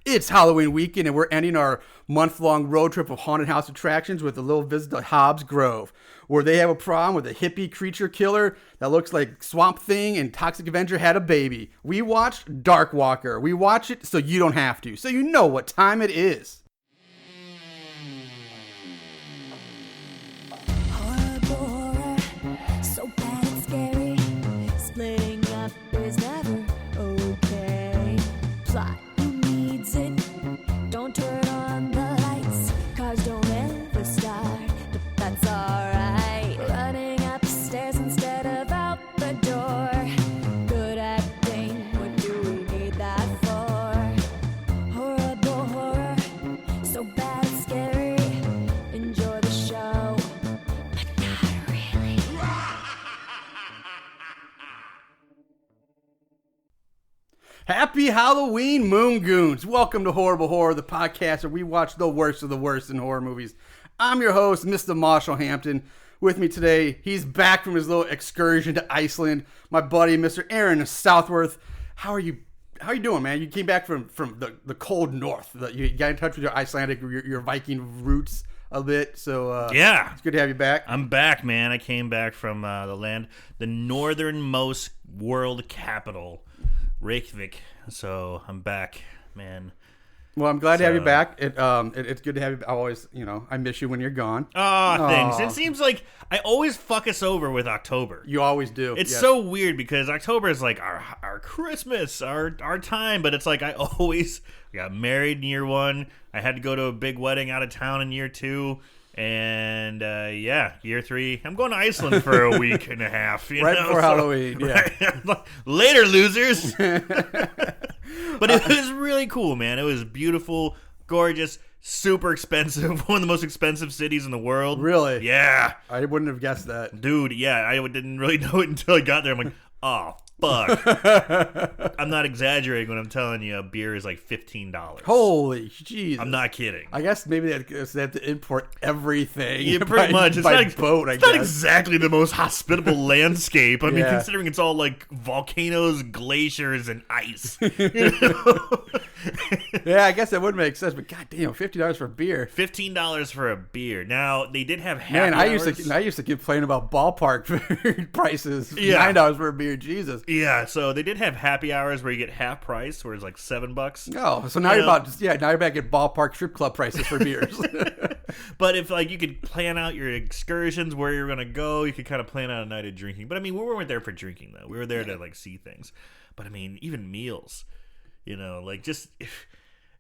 It's Halloween weekend, and we're ending our month-long road trip of haunted house attractions with a little visit to Hobb's Grove, where they have a problem with a hippie creature killer that looks like Swamp Thing and Toxic Avenger had a baby. We watched Dark Walker. We watch it so you don't have to, so you know what time it is. Happy Halloween, Moon Goons. Welcome to Horrible Horror, the podcast where we watch the worst of the worst in horror movies. I'm your host, Mr. Marshall Hampton. With me today, he's back from his little excursion to Iceland. My buddy, Mr. Aaron Southworth. How are you doing, man? You came back from the cold north. You got in touch with your Icelandic, your Viking roots a bit. So yeah, it's good to have you back. I'm back, man. I came back from the northernmost world capital, Reykjavik. So I'm back, man. Well, I'm glad to have you back. It's good to have you. I miss you when you're gone. Thanks. It seems like I always fuck us over with October. You always do. It's so weird because October is like our Christmas, our time, but it's like I got married in year one. I had to go to a big wedding out of town in year two. And year three, I'm going to Iceland for a week and a half. Before Halloween, yeah. Right? Later, losers. But it was really cool, man. It was beautiful, gorgeous, super expensive. One of the most expensive cities in the world. Really? Yeah. I wouldn't have guessed that. Dude, yeah. I didn't really know it until I got there. I'm like, oh, fuck. I'm not exaggerating when I'm telling you a beer is like $15. Holy jeez. I'm not kidding. I guess maybe they have to import everything. Yeah, pretty much. It's by not, boat, it's not exactly the most hospitable landscape. I mean, considering it's all like volcanoes, glaciers, and ice. Yeah, I guess that would make sense. But goddamn, $50 for a beer. $15 for a beer. Now they did have happy Man, hours. I used to complain about ballpark prices. Yeah. $9 for a beer, Jesus. Yeah, so they did have happy hours where you get half price, where it's like $7. Oh, so now you're back at ballpark strip club prices for beers. But if like you could plan out your excursions, where you're gonna go, you could kind of plan out a night of drinking. But I mean, we weren't there for drinking though. We were there to like see things. But I mean, even meals, like just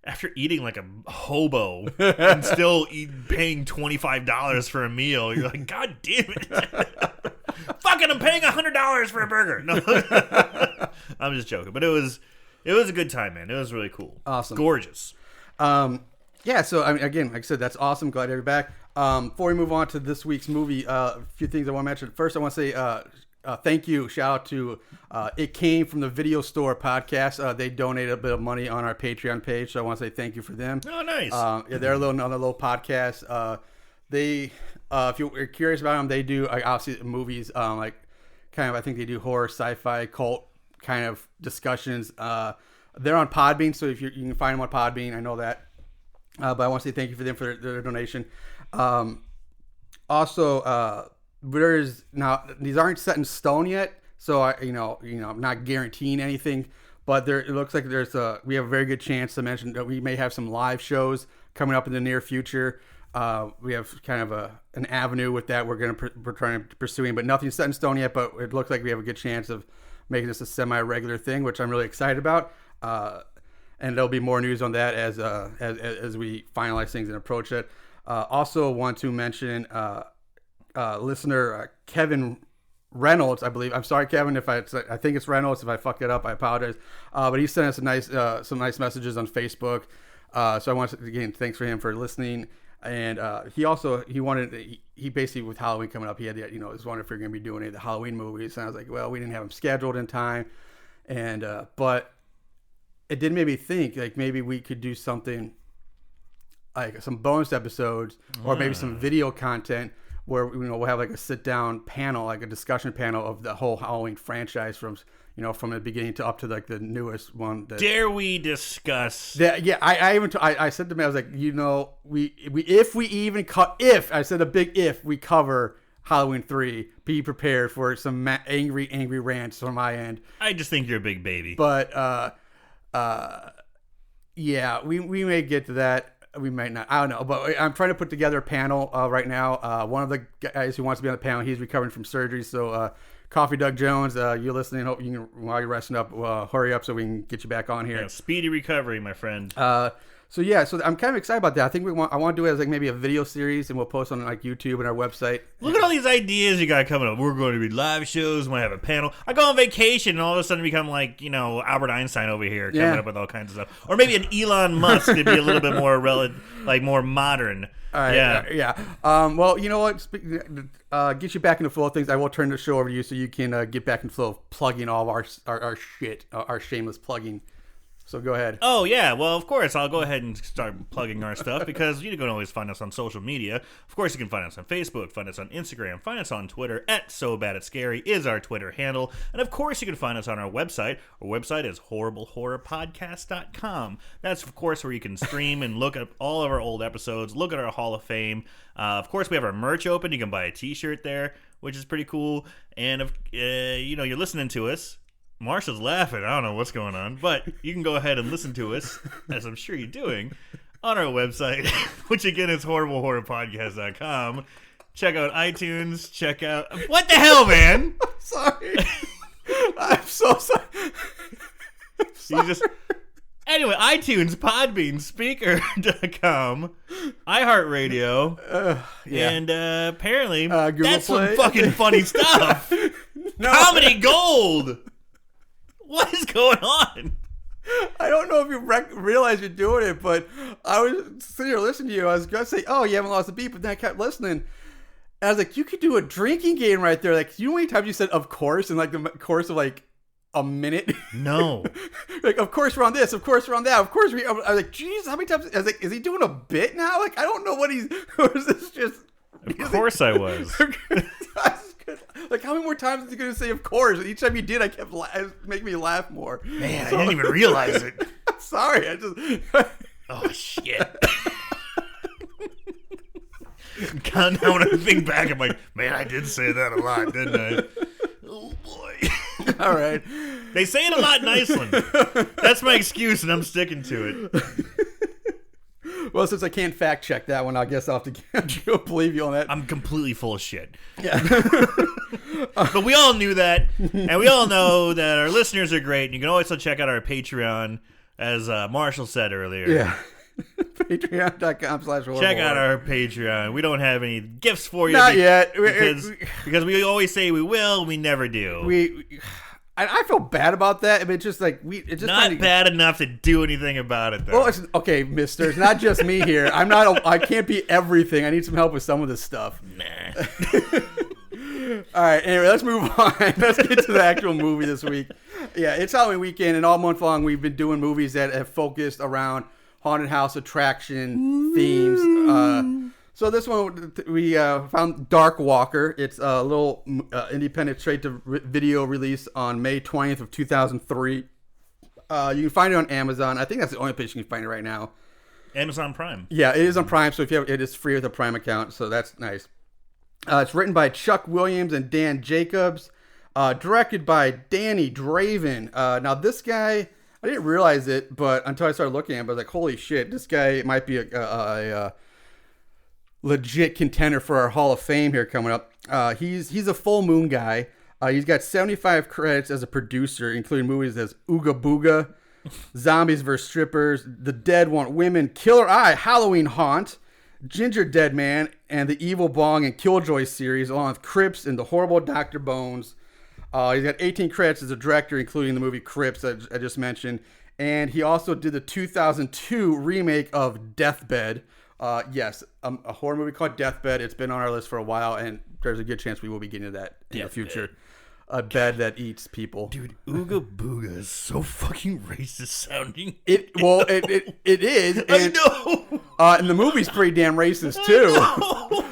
after eating like a hobo and still paying $25 for a meal, you're like, God damn it. Fucking, I'm paying $100 for a burger. No, I'm just joking. But it was a good time, man. It was really cool. Awesome. Gorgeous. Yeah, so I mean, again, like I said, that's awesome. Glad to have you back. Before we move on to this week's movie, a few things I want to mention. First, I want to say thank you. Shout out to It Came From the Video Store podcast. They donated a bit of money on our Patreon page, so I want to say thank you for them. Oh, nice. They're another little podcast. If you're curious about them, they do obviously movies, I think they do horror, sci-fi, cult kind of discussions. They're on Podbean, so if you can find them on Podbean, I know that. But I want to say thank you for them for their donation. Also, now these aren't set in stone yet, so I'm not guaranteeing anything. But it looks like we have a very good chance to mention that we may have some live shows coming up in the near future. We have kind of an avenue with that we're trying to pursuing, but nothing's set in stone yet. But it looks like we have a good chance of making this a semi-regular thing, which I'm really excited about. And there'll be more news on that as we finalize things and approach it. Also want to mention listener Kevin Reynolds, I believe. I'm sorry, Kevin, I think it's Reynolds. If I fuck it up, I apologize. But he sent us some nice messages on Facebook. So I want to, again, thanks for him for listening. And he basically, with Halloween coming up, he had was wondering if we are going to be doing any of the Halloween movies. And I was like, well, we didn't have them scheduled in time. And but it did make me think, like, maybe we could do something like some bonus episodes or maybe some video content where we'll have like a sit down panel, like a discussion panel of the whole Halloween franchise from the beginning to up to like the newest one. Dare we discuss? Yeah, I said to him, I was like, I said a big if we cover Halloween 3, be prepared for some angry rants from my end. I just think you're a big baby. But yeah, we may get to that. We might not. I don't know. But I'm trying to put together a panel right now. One of the guys who wants to be on the panel, he's recovering from surgery. So Coffee Doug Jones, you're listening. Hope you can, while you're resting up, hurry up so we can get you back on here. Yeah, speedy recovery, my friend. So I'm kind of excited about that. I think I want to do it as like maybe a video series, and we'll post on like YouTube and our website. Look at all these ideas you got coming up. We're going to be live shows. We might have a panel. I go on vacation and all of a sudden become like, Albert Einstein over here coming up with all kinds of stuff. Or maybe an Elon Musk to be a little bit more more modern. Yeah. Well, you know what? Get you back in the flow of things. I will turn the show over to you so you can get back in the flow of plugging all of our shit, our shameless plugging. So go ahead. Oh, yeah. Well, of course, I'll go ahead and start plugging our stuff because you can always find us on social media. Of course, you can find us on Facebook, find us on Instagram, find us on Twitter. @SoBadIt'sScary is our Twitter handle. And, of course, you can find us on our website. Our website is horriblehorrorpodcast.com. That's, of course, where you can stream and look at all of our old episodes, look at our Hall of Fame. Of course, we have our merch open. You can buy a T-shirt there, which is pretty cool. And, you're listening to us. Marshall's laughing. I don't know what's going on. But you can go ahead and listen to us, as I'm sure you're doing, on our website, which again is horriblehorrorpodcast.com. Check out iTunes. Check out... What the hell, man? I'm sorry. I'm so sorry. Anyway, iTunes, Podbean, Speaker.com, iHeartRadio, and apparently that's Play. some fucking funny stuff. No. Comedy Gold! What is going on? I don't know if you realize you're doing it, but I was sitting here listening to you. I was going to say, oh, you haven't lost a beat, but then I kept listening. And I was like, you could do a drinking game right there. Like, you know how many times you said, of course, in like the course of like a minute? No. Like, of course we're on this, of course we're on that, of course we... I was like, geez, how many times... I was like, is he doing a bit now? Like, I don't know what he's... Or is this just... Of course I was. Like, how many more times is he going to say, of course? And each time he did, I kept making me laugh more. Man, I didn't even realize it. I'm sorry. Oh, shit. Now when I think back, I'm like, man, I did say that a lot, didn't I? Oh, boy. All right. They say it a lot in Iceland. That's my excuse, and I'm sticking to it. Well, since I can't fact check that one, I guess I'll have to believe you on that. I'm completely full of shit. Yeah. But we all knew that, and we all know that our listeners are great. And you can also check out our Patreon, as Marshall said earlier. Yeah. Patreon.com/horrible. Check out our Patreon. We don't have any gifts for you. Not yet. Because we always say we will, we never do. I feel bad about that. I mean, it's just like it's just not bad enough to do anything about it, though. Well, okay, mister. It's not just me here. I can't be everything. I need some help with some of this stuff. Nah. All right. Anyway, let's move on. Let's get to the actual movie this week. Yeah, it's Halloween weekend, and all month long we've been doing movies that have focused around haunted house attraction themes. So this one, we found Dark Walker. It's a little independent straight-to-video release on May 20th of 2003. You can find it on Amazon. I think that's the only place you can find it right now. Amazon Prime. Yeah, it is on Prime, so it is free with a Prime account, so that's nice. It's written by Chuck Williams and Dan Jacobs. Directed by Danny Draven. Now, this guy, I didn't realize it, but until I started looking at him, I was like, holy shit, this guy might be a legit contender for our Hall of Fame here coming up. He's a Full Moon guy. He's got 75 credits as a producer, including movies as Ooga Booga, Zombies vs. Strippers, The Dead Want Women, Killer Eye, Halloween Haunt, Ginger Dead Man, and the Evil Bong and Killjoy series, along with Crips and The Horrible Dr. Bones. He's got 18 credits as a director, including the movie Crips that I just mentioned. And he also did the 2002 remake of Deathbed. Yes, a horror movie called Deathbed. It's been on our list for a while, and there's a good chance we will be getting to that in the future. A bed that eats people. Dude, Ooga Booga is so fucking racist sounding. It is. And, I know. And the movie's pretty damn racist too.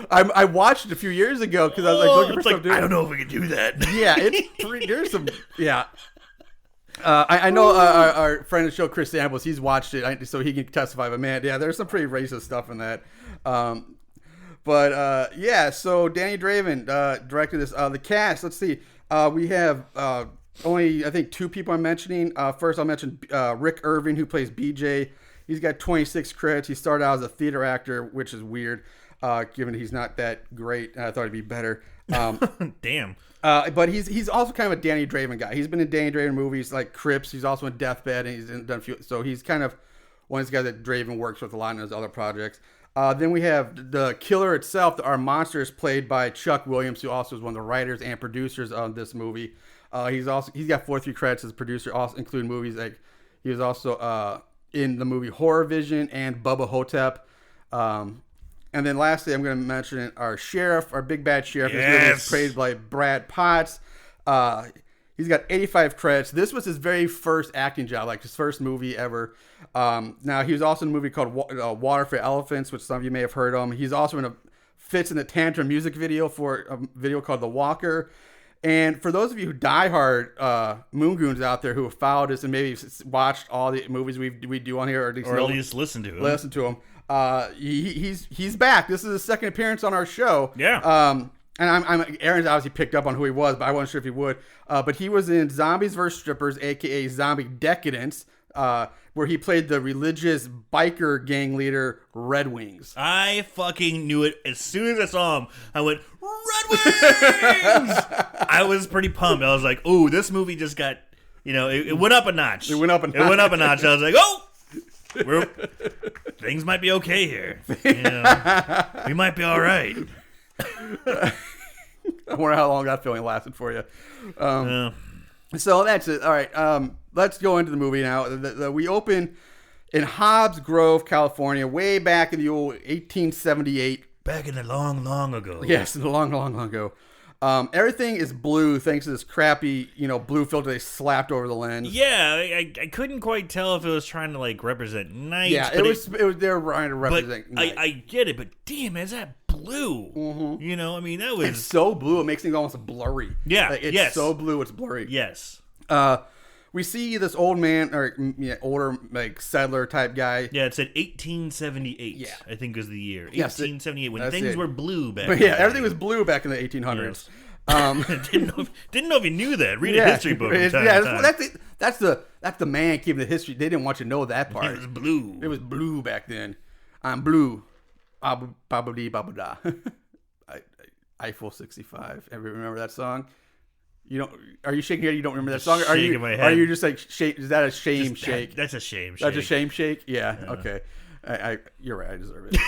I watched it a few years ago because I was like looking for something. I don't know if we can do that. Yeah, there's some. Yeah. I know our friend of the show, Chris Samples, he's watched it, so he can testify. But man, yeah, there's some pretty racist stuff in that. Yeah, so Danny Draven directed this. The cast, let's see. We have only, I think, 2 people I'm mentioning. First, I'll mention Rick Irving, who plays BJ. He's got 26 credits. He started out as a theater actor, which is weird, given he's not that great. I thought he'd be better. Damn. But he's also kind of a Danny Draven guy. He's been in Danny Draven movies like Crips. He's also in Deathbed, and he's done a few. So he's kind of one of these guys that Draven works with a lot in his other projects. Then we have the killer itself. Our monster is played by Chuck Williams, who also is one of the writers and producers of this movie. He's got 43 credits as a producer, also including movies like he was also in the movie Horror Vision and Bubba Hotep. And then lastly, I'm going to mention our sheriff, our big bad sheriff. Yes. Is played by Brad Potts. He's got 85 credits. This was his very first acting job, like his first movie ever. Now, he was also in a movie called Water for Elephants, which some of you may have heard of. He's also in a Fits in the Tantrum music video for a video called The Walker. And for those of you who diehard Moongoons out there who have followed us and maybe watched all the movies we do on here, or at least listen to him. Listen to him. He's back. This is his second appearance on our show. Yeah. And Aaron's obviously picked up on who he was, but I wasn't sure if he would. But he was in Zombies vs. Strippers, aka Zombie Decadence, where he played the religious biker gang leader Red Wings. I fucking knew it as soon as I saw him. I went, Red Wings! I was pretty pumped. I was like, ooh, this movie just got, it went up a notch. It went up a notch. I was like, oh! Things might be okay here. We might be all right. I wonder how long that feeling lasted for you. So that's it. All right. Let's go into the movie now. We open in Hobbs Grove, California, way back in the old 1878. Back in the long, long ago. Yes, in the long, long, long ago. Everything is blue thanks to this crappy, blue filter they slapped over the lens. Yeah, I couldn't quite tell if it was trying to represent night. Yeah, it was. They were trying to represent night. I get it, but damn, is that blue? Mm-hmm. That was. It's so blue, it makes things almost blurry. Yeah, it's so blue, it's blurry. Yes. We see this old man, or older settler type guy. Yeah, it said 1878. Yeah, I think was the year 1878 when things were blue back. But everything was blue back in the 1800s. Yes. Didn't know if you knew that. Read a history book. That's the man keeping the history. They didn't want you to know that part. It was blue. It was blue back then. I'm blue. Babadi. Eiffel 65. Ever remember that song? You don't? Are you shaking your head? You don't remember that song? Shaking my head. Are you just like shake? Is that a shame shake? That's a shame shake. That's a shame shake. Yeah. Okay. You're right. I deserve it.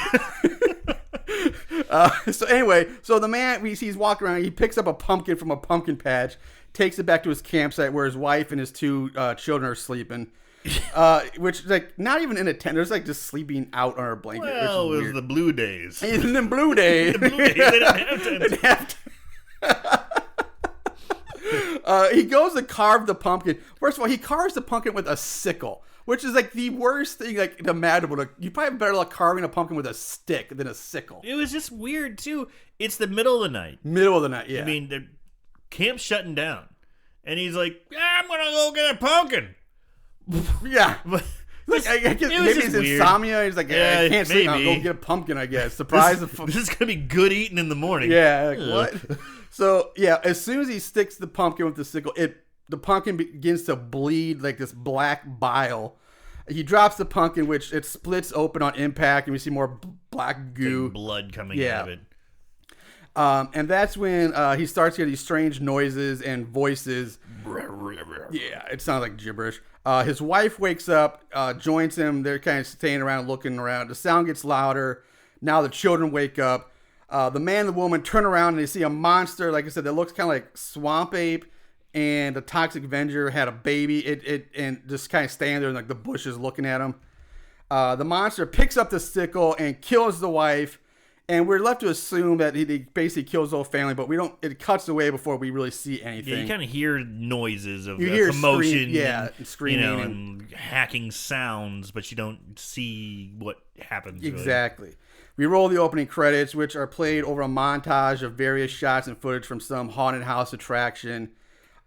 So anyway, the man he's walking around. He picks up a pumpkin from a pumpkin patch, takes it back to his campsite where his wife and his 2 children are sleeping. Which not even in a tent. They're just sleeping out on our blanket. Well, which is it was the blue days. In the blue days. The blue days. They didn't have tents. He goes to carve the pumpkin. First of all, he carves the pumpkin with a sickle, which is the worst thing imaginable. You probably have better luck carving a pumpkin with a stick than a sickle. It was just weird too. It's the middle of the night. Yeah. I mean, the camp's shutting down, and he's like, "I'm gonna go get a pumpkin." Yeah. I guess maybe it's insomnia. He's like, I can't sleep. I'll go get a pumpkin, I guess. Surprise. This is going to be good eating in the morning. Yeah. What? So, as soon as he sticks the pumpkin with the sickle, the pumpkin begins to bleed this black bile. He drops the pumpkin, which it splits open on impact, and we see more black goo. Blood coming out of it. And that's when he starts to get these strange noises and voices. Yeah, it sounds like gibberish. His wife wakes up, joins him. They're kind of staying around, looking around. The sound gets louder. Now the children wake up. The man and the woman turn around and they see a monster, like I said, that looks kind of like Swamp Ape and the Toxic Avenger had a baby. And just kind of standing there in the bushes looking at him. The monster picks up the sickle and kills the wife. And we're left to assume that he basically kills the whole family, but we don't. It cuts away before we really see anything. Yeah, you kind of hear noises of You hear commotion, and screaming, and hacking sounds, but you don't see what happens. Exactly. Really. We roll the opening credits, which are played over a montage of various shots and footage from some haunted house attraction.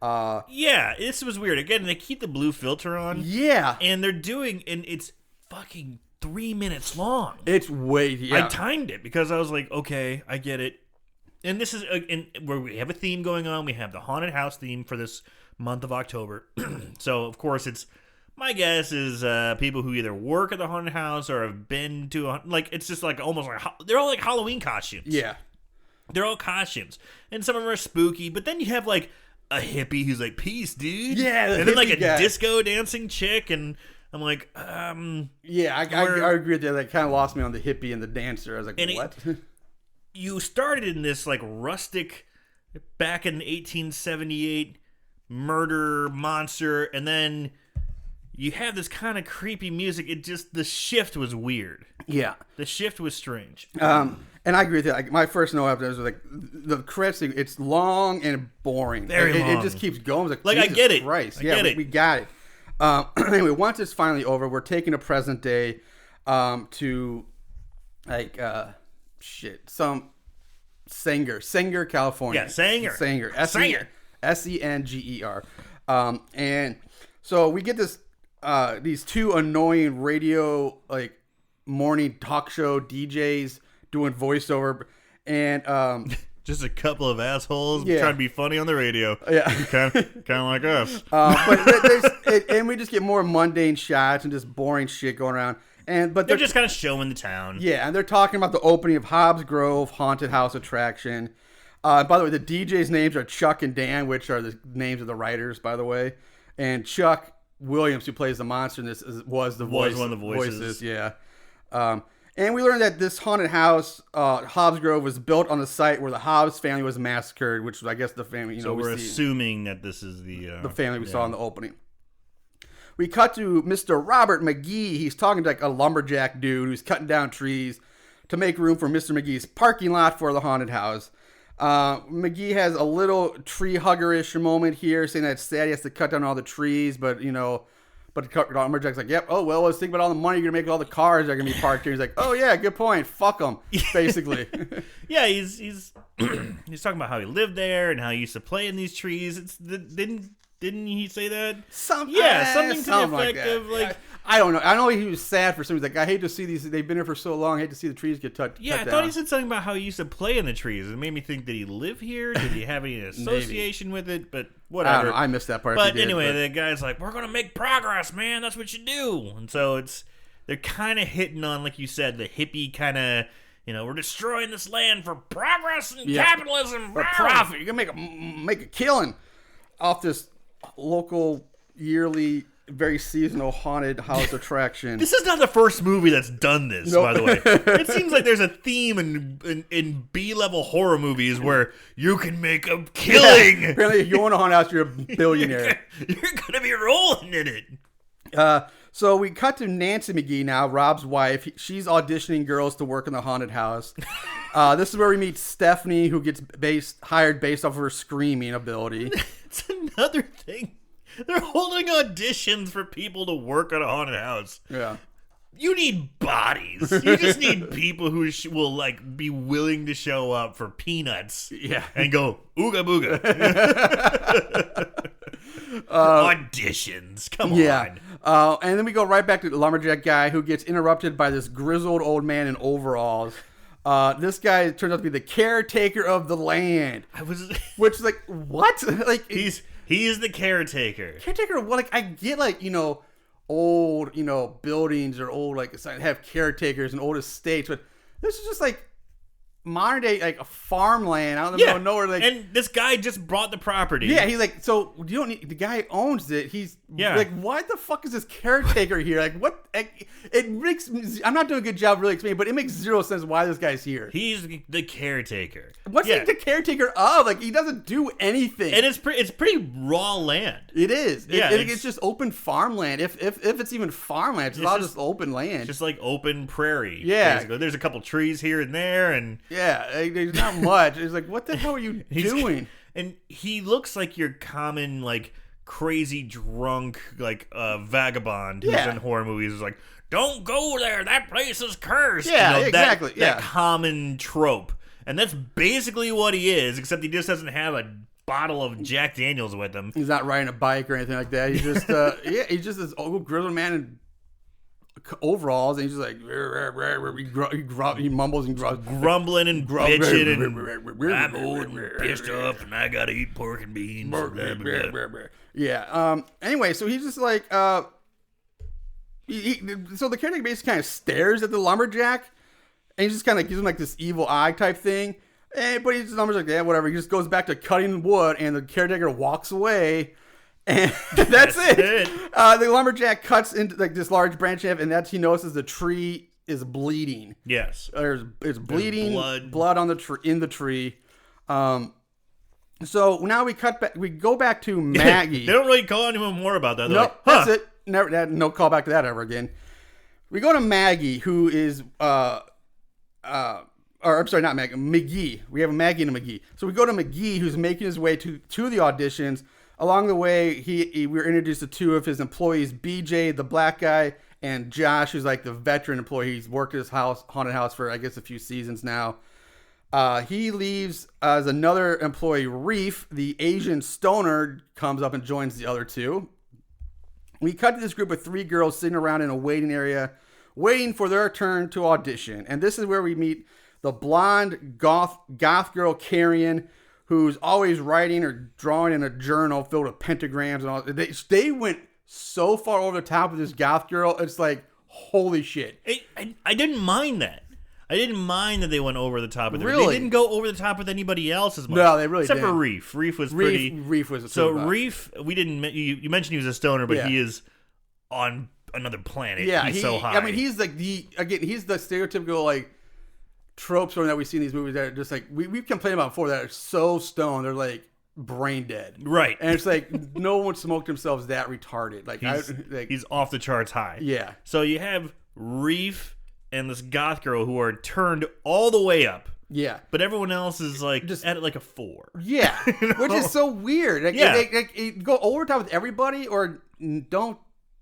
Yeah, this was weird. Again, they keep the blue filter on. Yeah, and it's fucking 3 minutes long. It's way. Yeah. I timed it because I was like, okay, I get it. And this is where we have a theme going on. We have the haunted house theme for this month of October. So of course, my guess is people who either work at the haunted house or have been to it's just like almost like they're all like Halloween costumes. Yeah, they're all costumes, and some of them are spooky. But then you have like a hippie who's like, "Peace, dude." Yeah, and then like a guy. disco dancing chick and. I'm like, yeah, I agree with that. That kind of lost me on the hippie and the dancer. I was like, what? You started in this like rustic, back in 1878 murder monster, and then you have this kind of creepy music. The shift was weird. Yeah, the shift was strange. And I agree with that. Like, my first note after was like the credits. It's long and boring. Very long. It just keeps going. Like I get it. Christ. I get it. We got it. Anyway, once it's finally over, we're taking a present day to like some Sanger, California. Yeah, Sanger. Senger. And so we get these two annoying radio like morning talk show DJs doing voiceover, and just a couple of assholes trying to be funny on the radio. Yeah, kind of like us. And we just get more mundane shots and just boring shit going around. But they're just kind of showing the town. Yeah, and they're talking about the opening of Hobbs Grove haunted house attraction. By the way, the DJs' names are Chuck and Dan, which are the names of the writers, by the way. And Chuck Williams, who plays the monster in this, was one of the voices. Yeah. And we learned that this haunted house, Hobbs Grove, was built on the site where the Hobbs family was massacred, which was, I guess, the family. So we're assuming that this is the family we saw in the opening. We cut to Mr. Robert McGee. He's talking to like a lumberjack dude who's cutting down trees to make room for Mr. McGee's parking lot for the haunted house. McGee has a little tree hugger-ish moment here, saying that it's sad he has to cut down all the trees, but But the lumberjack's like, yep, oh, well, let's think about all the money you're going to make with all the cars that are going to be parked here. He's like, oh, yeah, good point. Fuck them, basically. Yeah, he's he's talking about how he lived there and how he used to play in these trees. Didn't he say that? Something to the effect like that. of, like... I don't know. I know he was sad for some. He's like, I hate to see these. They've been here for so long. I hate to see the trees get cut Yeah, I thought he said something about how he used to play in the trees. It made me think, did he live here? Did he have any association with it? But whatever. I don't know. I missed that part. But anyway, the guy's like, we're going to make progress, man. That's what you do. And so they're kind of hitting on, like you said, the hippie kind of, we're destroying this land for progress and capitalism. For profit. You're going to make a killing off this local yearly very seasonal haunted house attraction. This is not the first movie that's done this, by the way. It seems like there's a theme in B-level horror movies where you can make a killing. Yeah, apparently, if you own a haunted house, you're a billionaire. You're going to be rolling in it. So we cut to Nancy McGee now, Rob's wife. She's auditioning girls to work in the haunted house. This is where we meet Stephanie, who gets hired based off of her screaming ability. It's another thing. They're holding auditions for people to work at a haunted house. Yeah. You need bodies. You just need people who will be willing to show up for peanuts. Yeah. And go ooga booga. Auditions. Come on. And then we go right back to the lumberjack guy who gets interrupted by this grizzled old man in overalls. This guy turns out to be the caretaker of the land. Which is like, what? He is the caretaker. Caretaker of what? I get old, buildings or old, have caretakers and old estates, but this is just modern day like a farmland out in the Yeah, middle of nowhere. Like, and this guy just bought the property. yeah, he's like, so you don't need the guy owns it. He's like, why the fuck is this caretaker here? Like, what? Like, it makes I'm not doing a good job really explaining, but it makes zero sense why this guy's here. He's the caretaker. What's he the caretaker of? Like, he doesn't do anything. And it's pretty raw land. It is. Yeah, it's just open farmland. If it's even farmland, it's all just open land. Just like open prairie. Yeah. Basically. There's a couple trees here and there, and yeah, there's not much. It's like, what the hell are you doing? And he looks like your common like crazy drunk like vagabond who's in horror movies. Is like, don't go there. That place is cursed. Yeah, exactly. That common trope, and that's basically what he is. Except he just doesn't have a bottle of Jack Daniels with him. He's not riding a bike or anything like that. He's just he's just this old grizzled man in overalls, and he's just like he mumbles and growls, grumbling and bitching, and I'm old and pissed off, and I gotta eat pork and beans. Yeah. Anyway, so he's just like so the caretaker basically kind of stares at the lumberjack, and he just kind of gives him like this evil eye type thing. But he's numbers like, yeah, whatever. He just goes back to cutting wood, and the caretaker walks away, and that's it. The lumberjack cuts into like this large branch, and that's he notices the tree is bleeding. Yes, it's bleeding, blood on the tree in the tree. So now we cut back. We go back to Maggie. They don't really call anyone more about that. Nope, that's it. Never, no call back to that ever again. We go to Maggie, who is or I'm sorry, not Maggie, McGee. We have a Maggie and a McGee. So we go to McGee, who's making his way to the auditions. Along the way, we were introduced to two of his employees, BJ, the black guy, and Josh, who's like the veteran employee. He's worked at his haunted house for, I guess, a few seasons now. He leaves as another employee, Reef, the Asian stoner, comes up and joins the other two. We cut to this group of three girls sitting around in a waiting area, waiting for their turn to audition. And this is where we meet the blonde goth girl, Carrion, who's always writing or drawing in a journal filled with pentagrams and all. They went so far over the top of this goth girl. It's like, holy shit. I didn't mind that. I didn't mind that they went over the top of it. Really? They didn't go over the top with anybody else as much. No, they really except didn't. For Reef. Reef was pretty. Reef was so Reef. We didn't. You mentioned he was a stoner, but he is on another planet. Yeah, he's so high. I mean, he's like he's the stereotypical like tropes that we see in these movies that are just like we've complained about before that are so stoned they're like brain dead, right? And it's like no one smoked themselves that retarded. Like he's off the charts high. Yeah. So you have Reef and this goth girl who are turned all the way up. Yeah. But everyone else is like just at like a 4. Yeah. You know? Which is so weird. Like, they go over top with everybody or don't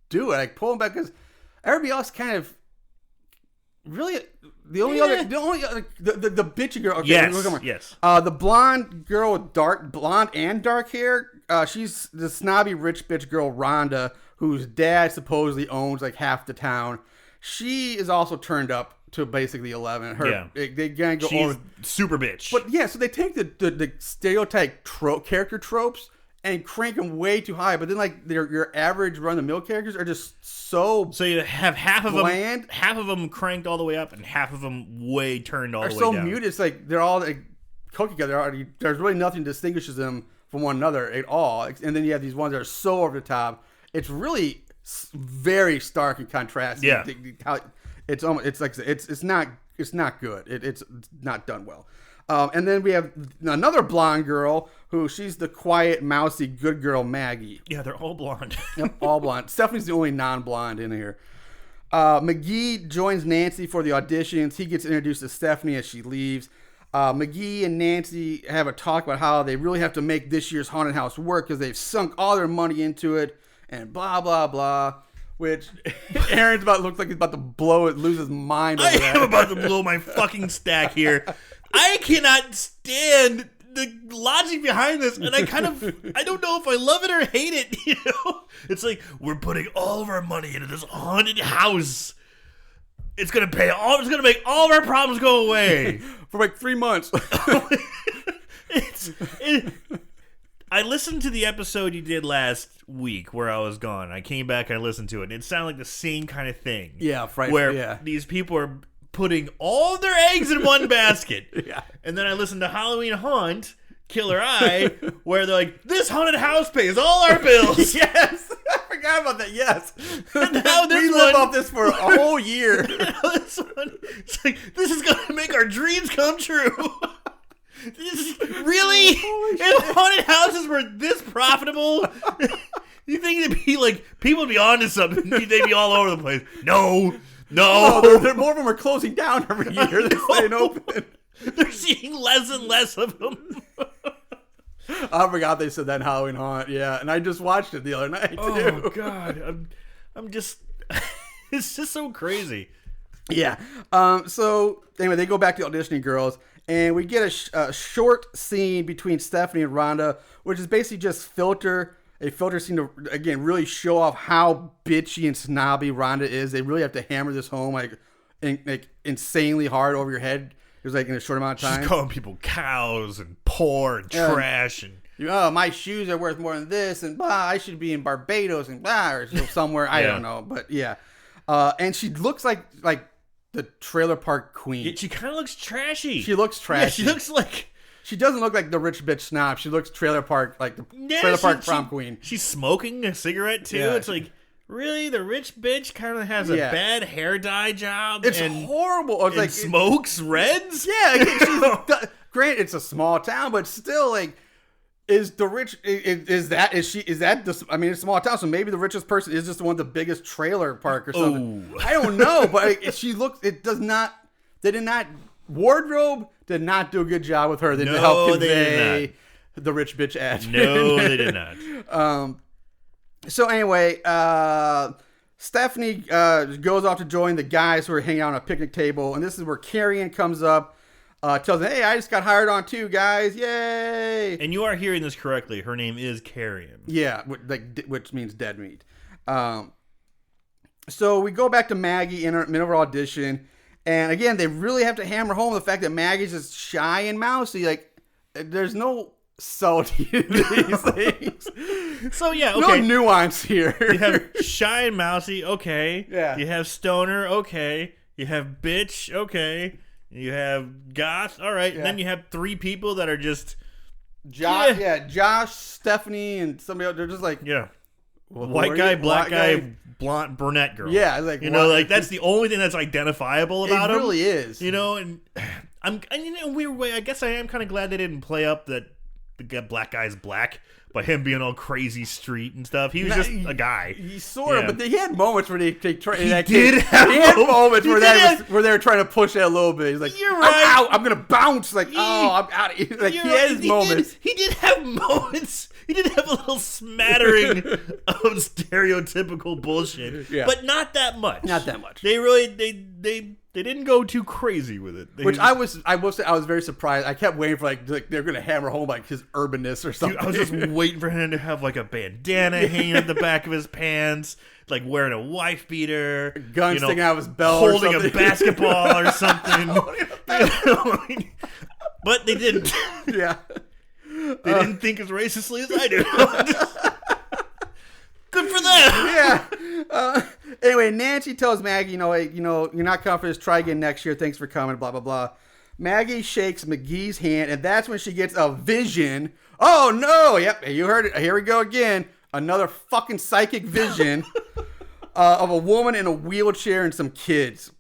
do it. Like pull them back because everybody else kind of really the bitchy girl. Okay, yes. The blonde girl with blonde and dark hair. She's the snobby rich bitch girl Rhonda, whose dad supposedly owns like half the town. She is also turned up to basically 11. They gonna go She's over super bitch. But yeah, so they take the stereotype character tropes and crank them way too high. But then like your average run of the mill characters are just so you have half of bland. half of them cranked all the way up, and half of them way turned all the way so down. muted. It's like they're all like cooked together. There's really nothing distinguishes them from one another at all. And then you have these ones that are so over the top. It's really very stark and contrasting. Yeah, it's not good. It's not done well. And then we have another blonde girl who she's the quiet, mousy, good girl Maggie. Yeah, they're all blonde. Yep, all blonde. Stephanie's the only non-blonde in here. McGee joins Nancy for the auditions. He gets introduced to Stephanie as she leaves. McGee and Nancy have a talk about how they really have to make this year's haunted house work because they've sunk all their money into it. And blah, blah, blah. Which Aaron's looks like he's about to lose his mind over that. I am about to blow my fucking stack here. I cannot stand the logic behind this. And I don't know if I love it or hate it. You know? It's like, we're putting all of our money into this haunted house. It's going to make all of our problems go away. For like 3 months. I listened to the episode you did last week where I was gone. I came back and I listened to it, and it sounded like the same kind of thing. Yeah, right. Where these people are putting all their eggs in one basket. Yeah. And then I listened to Halloween Haunt, Killer Eye, where they're like, this haunted house pays all our bills. Yes. I forgot about that. Yes. Now we live off this for a whole year. This one, it's like, this is going to make our dreams come true. Really? If haunted houses were this profitable, you think it'd be like, people would be onto something. They'd be all over the place. No. Oh, more of them are closing down every year. They're staying open. They're seeing less and less of them. I forgot they said that in Halloween Haunt. Yeah, and I just watched it the other night, too. Oh, God. I'm just... It's just so crazy. Yeah. So, anyway, they go back to auditioning girls, and we get a short scene between Stephanie and Rhonda, which is basically just a filter scene to, again, really show off how bitchy and snobby Rhonda is. They really have to hammer this home, like insanely hard over your head. It was like in a short amount of time. She's calling people cows and poor and trash and... Oh, my shoes are worth more than this, and blah, I should be in Barbados and blah, or somewhere, I don't know, but yeah. And she looks like the trailer park queen. Yeah, she kind of looks trashy. She looks trashy. Yeah, she looks like... She doesn't look like the rich bitch snob. She looks trailer park, like the trailer park prom queen. She's smoking a cigarette, too. Yeah. It's like... Really? The rich bitch kind of has a bad hair dye job? It's horrible. It's like smokes reds? Yeah. Granted, it's a small town, but still, like, is the rich... Is that I mean, it's a small town, so maybe the richest person is just the one with the biggest trailer park or something. Oh. I don't know, but she looks... It does not... They did not... Wardrobe did not do a good job with her. They didn't help convey the rich bitch ad. No, they did not. So anyway, Stephanie goes off to join the guys who are hanging out on a picnic table, and this is where Carrion comes up, tells them, "Hey, I just got hired on too, guys! Yay!" And you are hearing this correctly. Her name is Carrion. Yeah, which means dead meat. So we go back to Maggie in her audition, and again, they really have to hammer home the fact that Maggie's just shy and mousy. Like, there's no subtlety to these things. So yeah, okay. No nuance here. You have shy and mousy, okay. Yeah. You have stoner, okay. You have bitch, okay. You have goth, all right. Yeah. And then you have three people that are just Josh, Stephanie, and somebody else. They're just like white guy, black guy, blonde, brunette girl. Yeah, like like that's the only thing that's identifiable about him. It really is. And in a weird way, I guess I am kind of glad they didn't play up that the black guy's black by him being all crazy street and stuff. He was just a guy. He sort of, but he had moments where they He had moments where they were trying to push it a little bit. He's like, "You're right. I'm gonna bounce." Like, I'm out of here. Like, he had his moments. He did have moments. He did have a little smattering of stereotypical bullshit, but not that much. Not that much. They really they didn't go too crazy with it. Which I will say, I was very surprised. I kept waiting for like they're gonna hammer home like his urbanness or something. Dude, I was just waiting for him to have like a bandana hanging at the back of his pants, like wearing a wife beater, gun sticking out of his belt, holding a basketball or something. But they didn't. Yeah. They didn't think as racistly as I do. Good for them. Yeah. Anyway, Nancy tells Maggie, you're not coming for this. Try again next year. Thanks for coming. Blah blah blah. Maggie shakes McGee's hand, and that's when she gets a vision. Oh no! Yep, you heard it. Here we go again. Another fucking psychic vision of a woman in a wheelchair and some kids.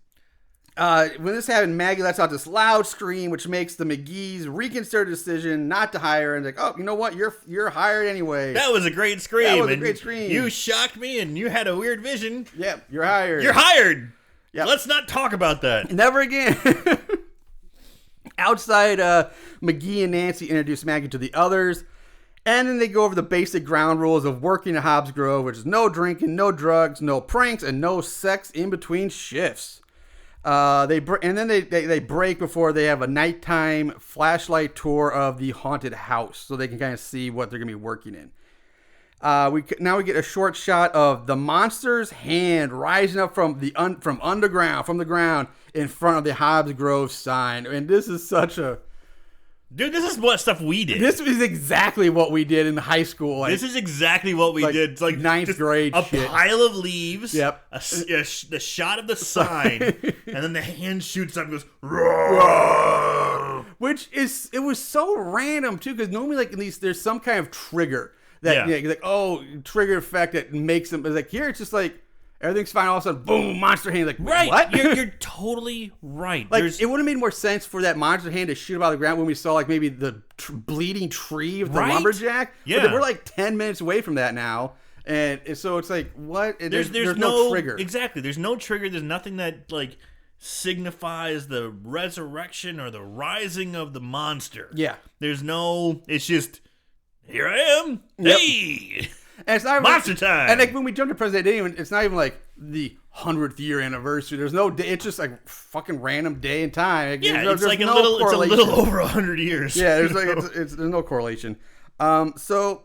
When this happened, Maggie lets out this loud scream, which makes the McGees reconsider the decision not to hire her. And like, oh, you know what? You're hired anyway. That was a great scream. That was a great scream. You shocked me, and you had a weird vision. Yep, you're hired. You're hired. Yep. Let's not talk about that. Never again. Outside, McGee and Nancy introduce Maggie to the others. And then they go over the basic ground rules of working at Hobbs Grove, which is no drinking, no drugs, no pranks, and no sex in between shifts. They break before they have a nighttime flashlight tour of the haunted house, so they can kind of see what they're gonna be working in. We get a short shot of the monster's hand rising up from the ground in front of the Hobbs Grove sign, and this is such a Dude, this is what stuff we did. This is exactly what we did in high school. Like, this is exactly what we did. It's like ninth grade a shit. pile of leaves. Yep. The shot of the sign, and then the hand shoots up and goes, roar. It was so random too, because normally like in these there's some kind of trigger that like trigger effect that makes them. It's like here it's just like everything's fine. All of a sudden, boom! Monster hand. Like right. What? You're totally right. Like it would have made more sense for that monster hand to shoot up out of the ground when we saw like maybe the bleeding tree of the lumberjack. Yeah, but we're like 10 minutes away from that now, and so it's like what? There's no trigger. Exactly. There's no trigger. There's nothing that like signifies the resurrection or the rising of the monster. Yeah. There's no. It's just here I am. Yep. Hey. And it's not monster time. And like when we jump to present day, it's not even like the 100th year anniversary. There's no day. It's just like fucking random day and time. Like, it's like no it's a little over 100 years. Yeah, there's like there's no correlation. So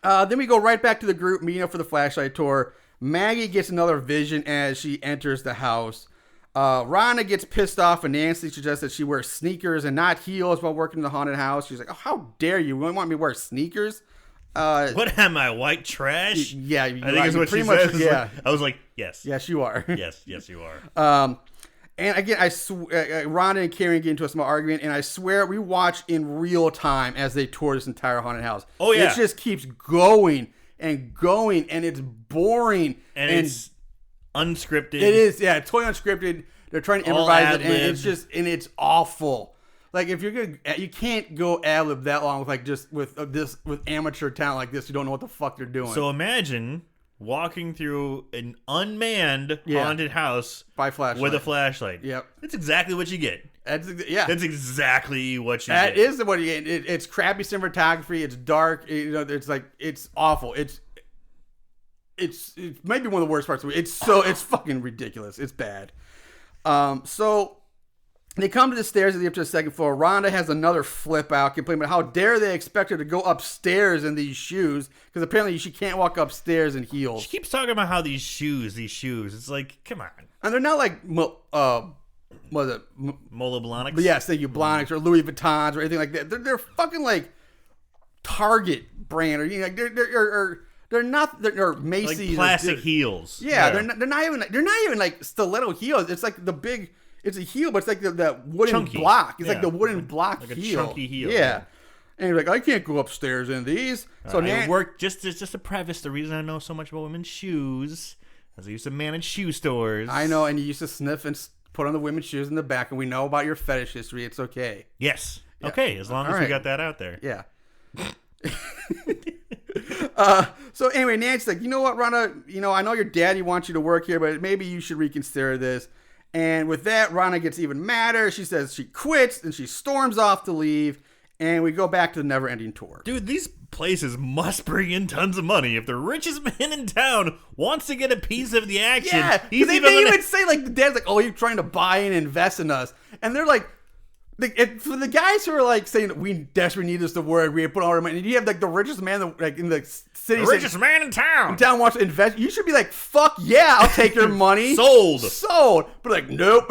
then we go right back to the group meeting up for the flashlight tour. Maggie gets another vision as she enters the house. Rhonda gets pissed off and Nancy suggests that she wears sneakers and not heels while working in the haunted house. She's like, "Oh, how dare you? You want me to wear sneakers?" What am I, white trash? Yeah, I think is what she says. Yeah, I was like, yes, you are. yes, you are. And again, Rhonda and Karen get into a small argument, and I swear we watch in real time as they tour this entire haunted house. Oh yeah, it just keeps going and going, and it's boring and it's unscripted. It is, yeah, it's totally unscripted. They're trying to improvise it, and it's awful. Like if you're gonna, you can't go ad lib that long with like just with amateur talent like this. You don't know what the fuck they're doing. So imagine walking through an unmanned haunted house by flashlight with a flashlight. Yep, that's exactly what you get. That's exactly what you get. That is what you get. It's crappy cinematography. It's dark. It's like it's awful. It's maybe one of the worst parts of it. It's fucking ridiculous. It's bad. So they come to the stairs up to the second floor. Rhonda has another flip out, complaining about how dare they expect her to go upstairs in these shoes, because apparently she can't walk upstairs in heels. She keeps talking about how these shoes. It's like, come on. And they're not like what was it? Mola Blahniks? But yes, thank you, Blahniks or Louis Vuittons or anything like that. They're fucking like Target brand or they're not. They're Macy's, like plastic heels. Yeah, they're not even like stiletto heels. It's like the big. It's a heel, but it's like the wooden chunky block. It's like the wooden block like heel. A chunky heel. Yeah. And you're like, I can't go upstairs in these. So I work just to preface the reason I know so much about women's shoes, as I used to manage shoe stores. I know, and you used to sniff and put on the women's shoes in the back, and we know about your fetish history. It's okay. Yes. Yeah. Okay, as long as we got that out there. Yeah. So anyway, Nancy's like, you know what, Rhonda? I know your daddy wants you to work here, but maybe you should reconsider this. And with that, Rhonda gets even madder. She says she quits, and she storms off to leave. And we go back to the never-ending tour. Dude, these places must bring in tons of money. If the richest man in town wants to get a piece of the action, they even say, like, the dad's like, oh, you're trying to buy and invest in us. And they're like, for the guys who are like saying we desperately need this to work, we put all our money, and you have like the richest man like in the city, the richest man in town wants to invest. You should be like, fuck yeah, I'll take your money. Sold. But like, nope.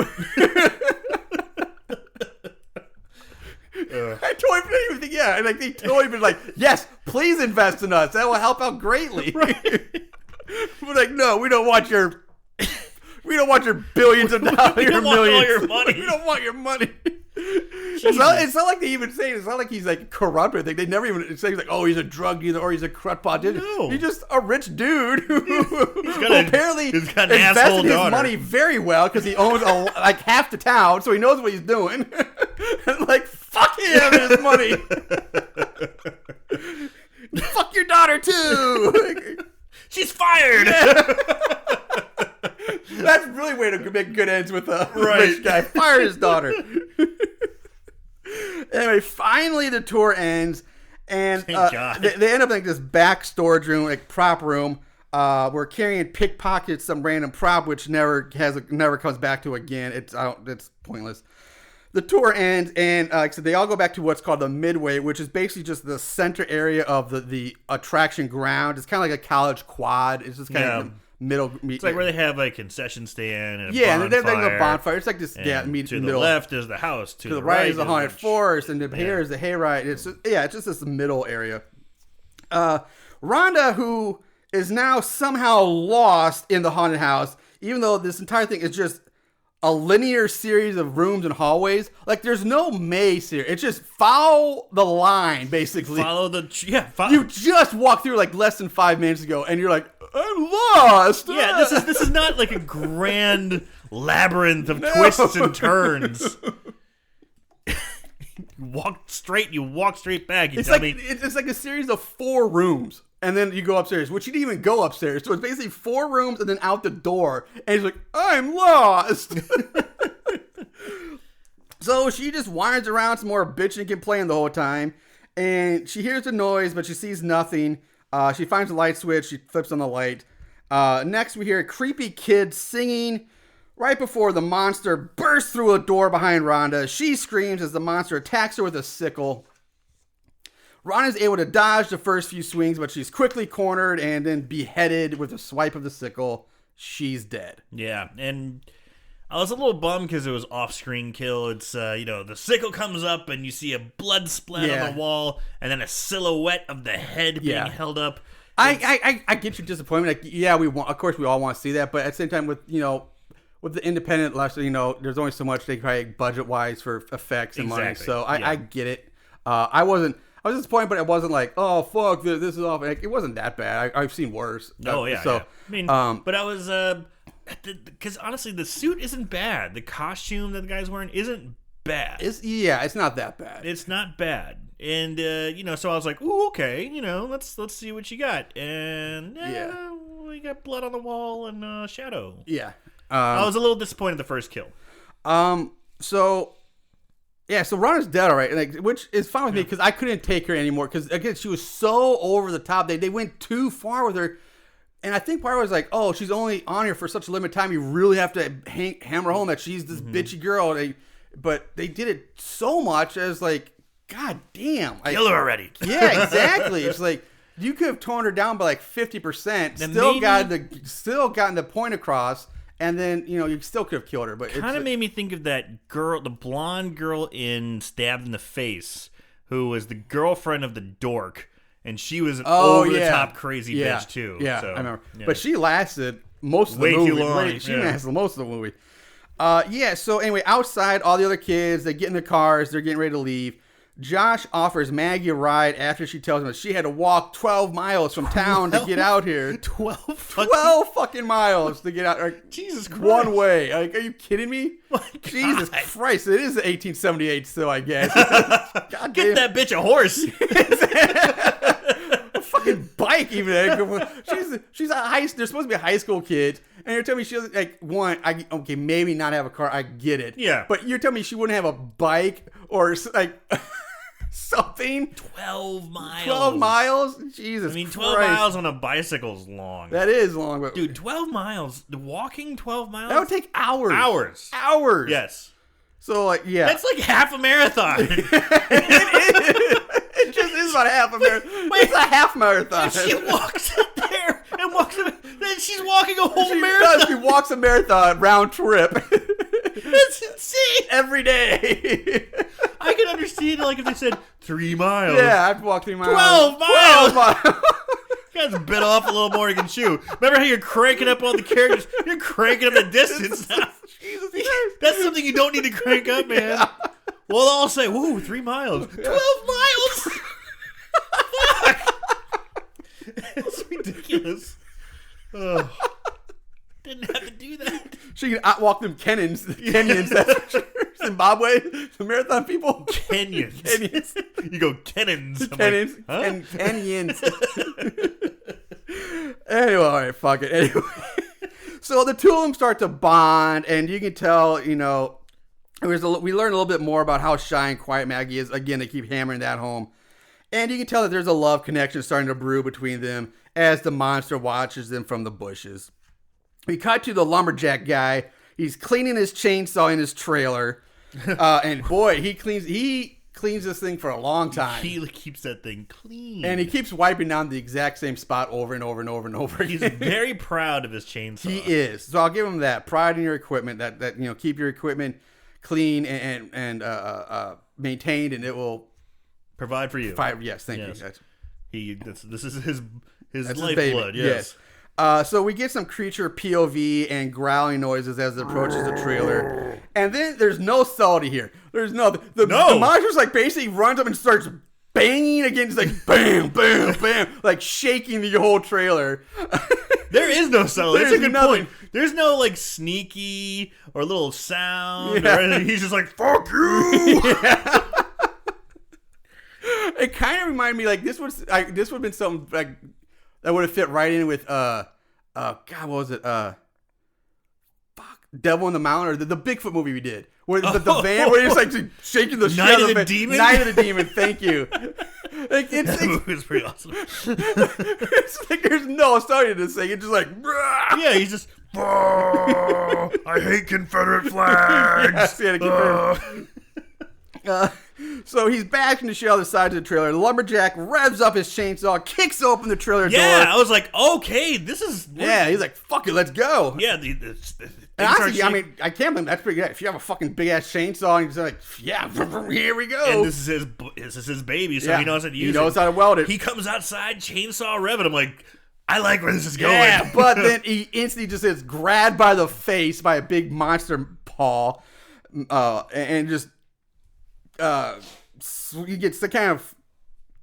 I totally even think, yeah, and like they totally been like, yes, please invest in us. That will help out greatly. Right. But like, no, we don't want your billions of dollars, your millions. All your money. We don't want your money. It's not like they even say it. It's not like he's like corrupted. They never even say he's like, oh, he's a drug dealer or he's a crackpot. No. He's just a rich dude who apparently he's got invested his money very well because he owns like half the town, so he knows what he's doing. And like, fuck him and his money. Fuck your daughter too. She's fired. Yeah. That's really a way to make good ends with a rich guy. Fire his daughter. Anyway, finally the tour ends, and they end up in like this back storage room, like prop room, where Carrion pickpockets some random prop, which never comes back to again. It's pointless. The tour ends, and like I said, they all go back to what's called the Midway, which is basically just the center area of the attraction ground. It's kind of like a college quad. It's just kind of middle. It's like where they have like concession stand and a yeah, bonfire. and there's a bonfire. It's like this. And Yeah, to middle. the left is the house. To the right is the is haunted forest, and here is the hayride. It's just this middle area. Rhonda, who is now somehow lost in the haunted house, even though this entire thing is just a linear series of rooms and hallways. Like, there's no maze here. It's just follow the line, basically. You just walked through like less than 5 minutes ago, and you're like, I'm lost. Yeah, this is not like a grand labyrinth of twists and turns. You walk straight back. It's like a series of 4 rooms, and then you go upstairs, which you didn't even go upstairs. So it's basically 4 rooms and then out the door, and he's like, I'm lost. So she just winds around some more, bitching and complaining the whole time, and she hears the noise, but she sees nothing. She finds a light switch. She flips on the light. Next, we hear a creepy kid singing. Right before the monster bursts through a door behind Rhonda, she screams as the monster attacks her with a sickle. Rhonda's able to dodge the first few swings, but she's quickly cornered and then beheaded with a swipe of the sickle. She's dead. Yeah, and I was a little bummed because it was off-screen kill. It's, the sickle comes up and you see a blood splat on the wall and then a silhouette of the head being held up. I get your disappointment. Like, yeah, of course we all want to see that, but at the same time with the independent, there's only so much they can probably budget-wise for effects and money. So I get it. I was disappointed, but it wasn't like, oh, fuck, this is off. Like, it wasn't that bad. I've seen worse. Oh, yeah. So, yeah. I mean, but I was, because honestly, the suit isn't bad. The costume that the guy's wearing isn't bad. It's not that bad. It's not bad. And, so I was like, ooh, okay, let's see what you got. And, we got blood on the wall and shadow. Yeah. I was a little disappointed the first kill. So Rhonda's dead, all right, which is fine with me because I couldn't take her anymore because, again, she was so over the top. They went too far with her. And I think part was like, oh, she's only on here for such a limited time. You really have to hammer home that she's this bitchy girl. But they did it so much as like, God damn. Kill her already. Yeah, exactly. It's like, you could have toned her down by like 50%, still gotten the point across. And then, you still could have killed her. But it kind of made me think of that girl, the blonde girl in Stabbed in the Face, who was the girlfriend of the dork. And she was an over-the-top crazy bitch, too. Yeah, so, I remember. Yeah. But she lasted most of the movie. Way too long. She lasted most of the movie. So anyway, outside, all the other kids, they get in their cars. They're getting ready to leave. Josh offers Maggie a ride after she tells him that she had to walk 12 miles from town to get out here. 12 fucking miles to get out. Like, Jesus Christ. One way. Like, are you kidding me? Jesus Christ. It is 1878 still, I guess. God Get that bitch a horse. A fucking bike, even. She's they're supposed to be high school kids. And you're telling me she doesn't, maybe not have a car. I get it. Yeah. But you're telling me she wouldn't have a bike or, something? 12 miles. 12 miles? Jesus 12 Christ. miles on a bicycle is long. That is long. But dude, 12 miles. Walking 12 miles? That would take hours. Hours. Yes. So, yeah. That's like half a marathon. It just is about half a marathon. It's a half marathon. And she walks up there and then she's walking a whole marathon. She walks a marathon round trip. That's insane. Every day. I could understand if they said 3 miles. Yeah, I have to walk 3 miles. 12 miles. 12 miles. You guys bit off a little more you can chew. Remember how you're cranking up all the characters? You're cranking up the distance now. Jesus Christ. That's something you don't need to crank up, man. Yeah. Well, they'll all say, whoa, 3 miles. 12 miles? It's ridiculous. Oh. Didn't have to do that. She can outwalk them Kenyans, that's for sure. Zimbabwe, the marathon people. Kenyans. You go Kenyans. Kenyans. Like, huh? Kenyans. Anyway, all right, fuck it. Anyway. So the two of them start to bond, and you can tell, we learn a little bit more about how shy and quiet Maggie is. Again, they keep hammering that home. And you can tell that there's a love connection starting to brew between them as the monster watches them from the bushes. We cut to the lumberjack guy. He's cleaning his chainsaw in his trailer. And boy, he cleans this thing for a long time. He keeps that thing clean. And he keeps wiping down the exact same spot over and over and over and over again. He's very proud of his chainsaw. He is. So I'll give him that. Pride in your equipment. That keep your equipment clean and maintained, and it will provide for you. Yes, thank you. This is his That's lifeblood. Yes. So we get some creature POV and growling noises as it approaches the trailer, and then there's no subtlety here. There's no the monster's like basically runs up and starts banging against like bam, bam, bam, like shaking the whole trailer. There is no subtlety. That's a good nothing. point. There's no like sneaky or little sound or anything. He's just like fuck you. It kind of reminded me like this would have been something like that would have fit right in with God, what was it? Devil in the Mountain, or the Bigfoot movie we did, where the van where he's like shaking the shit out of the Demon. Night of the Demon. Thank you. Like That movie was pretty awesome. it's like there's no story to this thing. It's just like Yeah, he's just. Oh, I hate Confederate flags. So he's bashing the shit out of the sides of the trailer. The lumberjack revs up his chainsaw, kicks open the trailer door. Yeah, I was like, okay, this is. Yeah, he's like, fuck it, let's go. Yeah, and honestly, I mean, I can't believe that's pretty good. If you have a fucking big ass chainsaw and you're like, yeah, here we go. And this is his baby, so he knows how to use it. He knows how to weld it. He comes outside, chainsaw revving. I'm like, I like where this is going. Yeah, but then he instantly just gets grabbed by the face by a big monster paw, and just he gets the kind of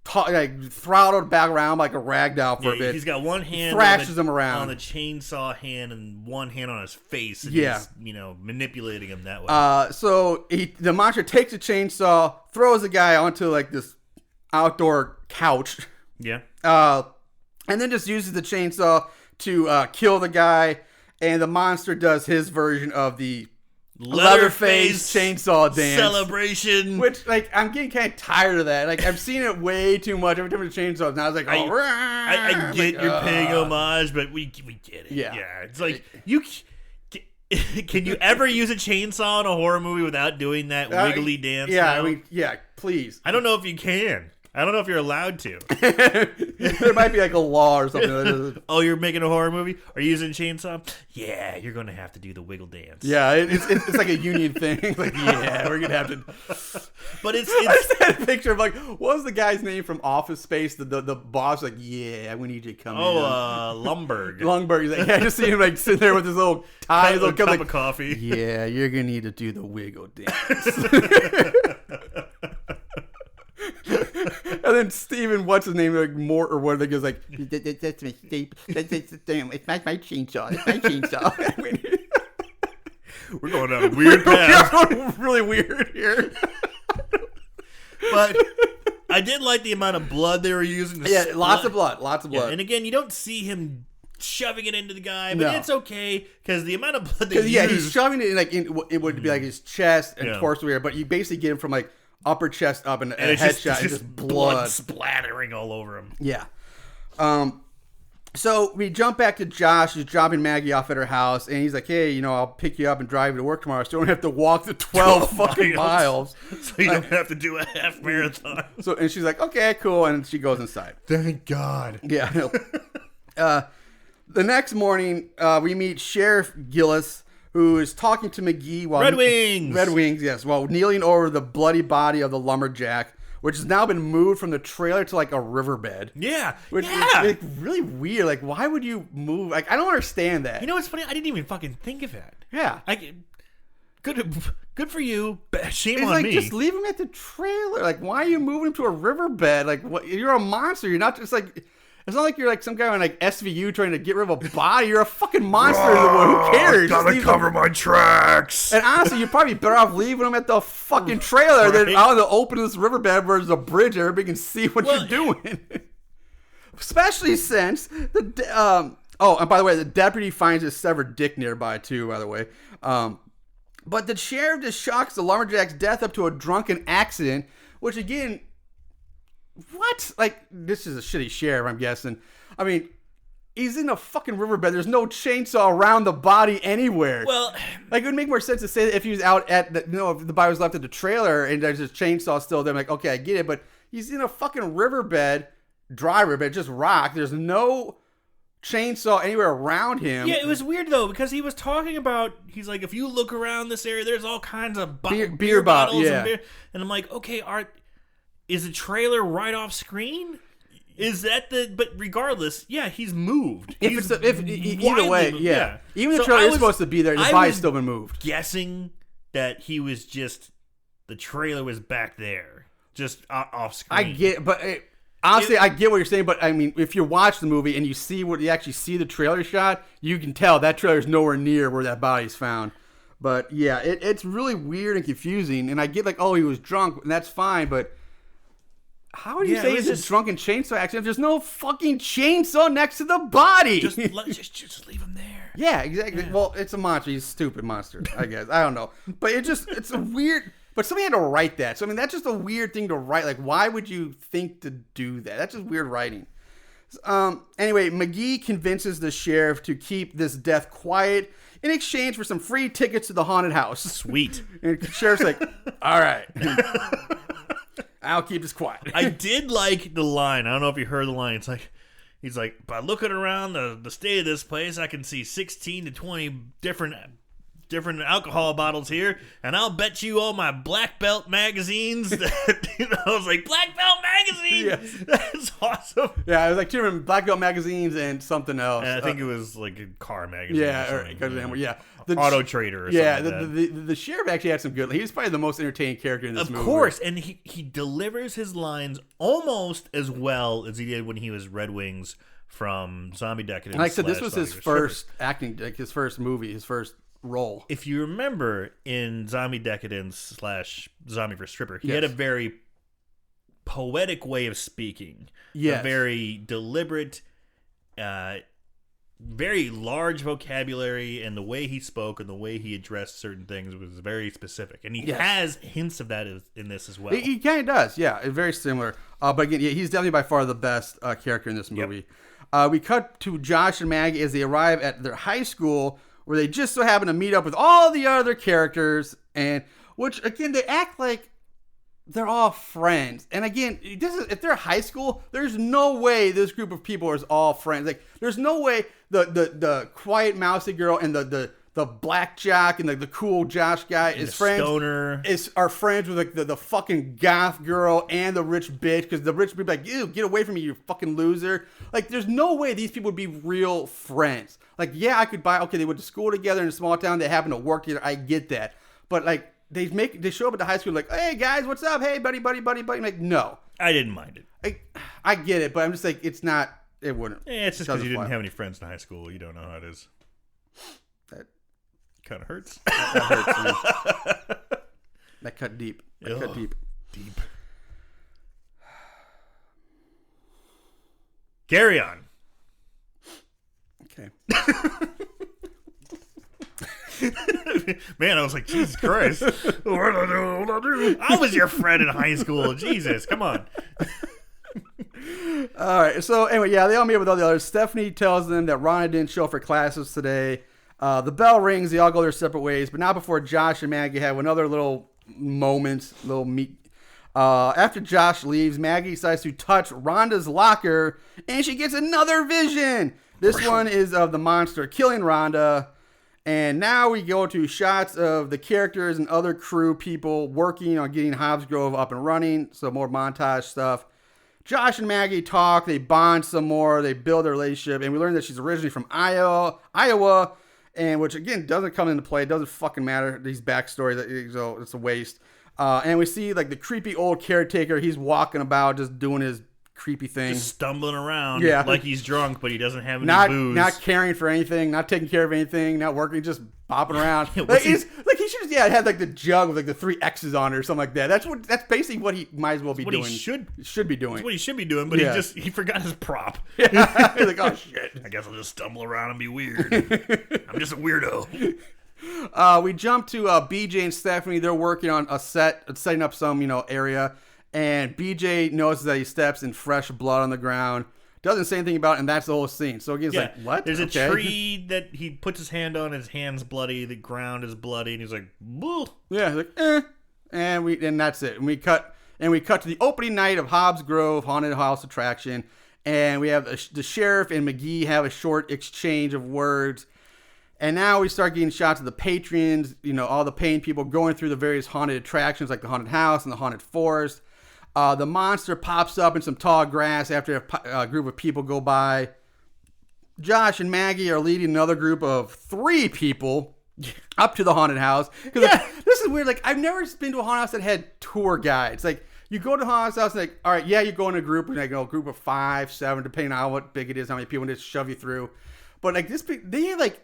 throttled back around like a rag doll for a bit. He's got one hand thrashes him around on the chainsaw hand and one hand on his face. And he's, manipulating him that way. So the monster takes the chainsaw, throws the guy onto like this outdoor couch. Yeah. And then just uses the chainsaw to kill the guy. And the monster does his version of the Leatherface chainsaw dance celebration, which like I'm getting kind of tired of that. Like I've seen it way too much every time the chainsaws. Now I was like, I get like, you're paying homage, but we get it. Yeah, it's like you can you ever use a chainsaw in a horror movie without doing that wiggly dance? Yeah, now? I mean, please. I don't know if you can. I don't know if you're allowed to. There might be like a law or something. Oh, you're making a horror movie? Are you using a chainsaw? Yeah, you're going to have to do the wiggle dance. Yeah, it's like a union thing. Like, yeah, we're going to have to. But it's I just had a picture of like, what was the guy's name from Office Space? The boss, like, yeah, we need you to come in. Lundberg. Lundberg. He's like, yeah, I just see him like sitting there with his little tie, his little cup of coffee. Yeah, you're going to need to do the wiggle dance. And then Steven, what's his name? Like Mort or what? Like goes like, that's my Steve. That's it's my chainsaw. It's my chainsaw. I mean, we're going down a weird path. We're going really weird here. But I did like the amount of blood they were using. Yeah, lots of blood. Yeah, and again, you don't see him shoving it into the guy, but it's okay because the amount of blood they use. Yeah, he's shoving it in like it would be like his chest and torso area, but you basically get him from like upper chest up and a headshot and just blood splattering all over him. Yeah. So we jump back to Josh, who's dropping Maggie off at her house, and he's like, hey, I'll pick you up and drive you to work tomorrow so you don't have to walk the 12 fucking miles. So you don't have to do a half marathon. And she's like, okay, cool, and she goes inside. Thank God. Yeah. The next morning, we meet Sheriff Gillis, who is talking to McGee while Red Wings, yes, while kneeling over the bloody body of the lumberjack, which has now been moved from the trailer to like a riverbed. Yeah, which is like really weird. Like, why would you move? Like, I don't understand that. You know what's funny? I didn't even fucking think of that. Yeah, good for you. Shame it's on like, me. Just leave him at the trailer. Like, why are you moving him to a riverbed? Like, what? You're a monster. You're not just like. It's not like you're like some guy on like SVU trying to get rid of a body. You're a fucking monster. Who cares? Gotta cover my tracks. And honestly, you're probably better off leaving them at the fucking trailer than out in the open of this riverbed where there's a bridge and everybody can see what you're doing. Especially since the and by the way, the deputy finds his severed dick nearby too. By the way, but the sheriff just chalks the lumberjack's death up to a drunken accident, which again. What? Like, this is a shitty sheriff, I'm guessing. I mean, he's in a fucking riverbed. There's no chainsaw around the body anywhere. Well, like, it would make more sense to say that if he was out at the, if the body was left at the trailer and there's this chainsaw still there, I'm like, okay, I get it. But he's in a fucking riverbed, dry riverbed, just rock. There's no chainsaw anywhere around him. Yeah, it was weird though, because he was talking about, he's like, if you look around this area, there's all kinds of beer bottles, yeah. and I'm like, okay, is the trailer right off screen? Is that but regardless, yeah, he's moved. Either way, yeah. Even the trailer is supposed to be there, the body's still been moved. Guessing that he was the trailer was back there, just off screen. I get, but honestly, I get what you're saying, but I mean, if you watch the movie and you actually see the trailer shot, you can tell that trailer's nowhere near where that body's found. But yeah, it's really weird and confusing. And I get like, oh, he was drunk, and that's fine, but how do you say it's a drunken chainsaw accident if there's no fucking chainsaw next to the body? Just leave him there. Yeah, exactly. Yeah. Well, it's a monster. He's a stupid monster, I guess. I don't know. But it's a weird... But somebody had to write that. So, I mean, that's just a weird thing to write. Like, why would you think to do that? That's just weird writing. Anyway, McGee convinces the sheriff to keep this death quiet in exchange for some free tickets to the haunted house. Sweet. And the sheriff's like, all right. I'll keep this quiet. I did like the line. I don't know if you heard the line. It's like, he's like, by looking around the state of this place, I can see 16 to 20 different alcohol bottles here, and I'll bet you all my black belt magazines that, I was like, black belt magazines? Yes. That's awesome. Yeah, I was like, two different black belt magazines and something else. And I think it was like a car magazine. Yeah, the Auto Trader or something like the sheriff actually had some good... He was probably the most entertaining character in this movie. Of course, and he delivers his lines almost as well as he did when he was Red Wings from Zombie Decadence. And like I said, this was his first acting, like his first movie, his first role. If you remember in Zombie Decadence / Zombie for Stripper, he had a very poetic way of speaking. Yes. A very deliberate, very large vocabulary, and the way he spoke and the way he addressed certain things was very specific. And he has hints of that in this as well. He kind of does, yeah. It's very similar. But again, he's definitely by far the best character in this movie. Yep. We cut to Josh and Maggie as they arrive at their high school, where they just so happen to meet up with all the other characters, and which again they act like they're all friends. And again, if they're high school, there's no way this group of people is all friends. Like, there's no way the quiet mousy girl and the black jock and the cool Josh guy and are friends with like the fucking goth girl and the rich bitch, because the rich bitch be like, ew, get away from me, you fucking loser. Like, there's no way these people would be real friends. Like, yeah, I could buy, okay, they went to school together in a small town, they happen to work together, I get that. But like, they show up at the high school like, hey guys, what's up? Hey buddy. I'm like, no. I didn't mind it. I get it, but I'm just like, it wouldn't. It's just because you didn't have any friends in high school. You don't know how it is. That kind of hurts. That hurts. That cut deep. Deep. Carry on. Okay. Man, I was like, Jesus Christ. What do I do? I was your friend in high school. Jesus, come on. All right. So anyway, they all meet up with all the others. Stephanie tells them that Rhonda didn't show up for classes today. The bell rings. They all go their separate ways, but not before Josh and Maggie have another little moment, little meet. After Josh leaves, Maggie decides to touch Rhonda's locker, and she gets another vision. This one is of the monster killing Rhonda. And now we go to shots of the characters and other crew people working on getting Hobbs Grove up and running. So more montage stuff. Josh and Maggie talk. They bond some more. They build their relationship. And we learn that she's originally from Iowa. And which, again, doesn't come into play. It doesn't fucking matter. These backstories, so it's a waste. And we see like the creepy old caretaker. He's walking about just doing his creepy thing. Just stumbling around like he's drunk, but he doesn't have any booze. Not caring for anything, not taking care of anything, not working, just bopping around. He should have had like the jug with like the 3 X's on it or something like that. That's basically what he might as well be doing. He should be doing. That's what he should be doing, but he forgot his prop. Yeah. He's like, oh shit. I guess I'll just stumble around and be weird. I'm just a weirdo. We jump to BJ and Stephanie. They're working on setting up some area. And BJ notices that he steps in fresh blood on the ground. doesn't say anything about it, and that's the whole scene. So again, it's like, what? There's a tree that he puts his hand on, his hand's bloody, the ground is bloody, and he's like, boo. Yeah, like, and that's it. And we cut to the opening night of Hobbs Grove Haunted House attraction, and we have the sheriff and McGee have a short exchange of words. And now we start getting shots of the patrons, all the paying people going through the various haunted attractions like the haunted house and the haunted forest. The monster pops up in some tall grass after a group of people go by. Josh and Maggie are leading another group of 3 people up to the haunted house. This is weird. Like, I've never been to a haunted house that had tour guides. Like, you go to a haunted house, like, all right, yeah, you go in a group, and a group of 5, 7, depending on how big it is, how many people just shove you through. But like they have like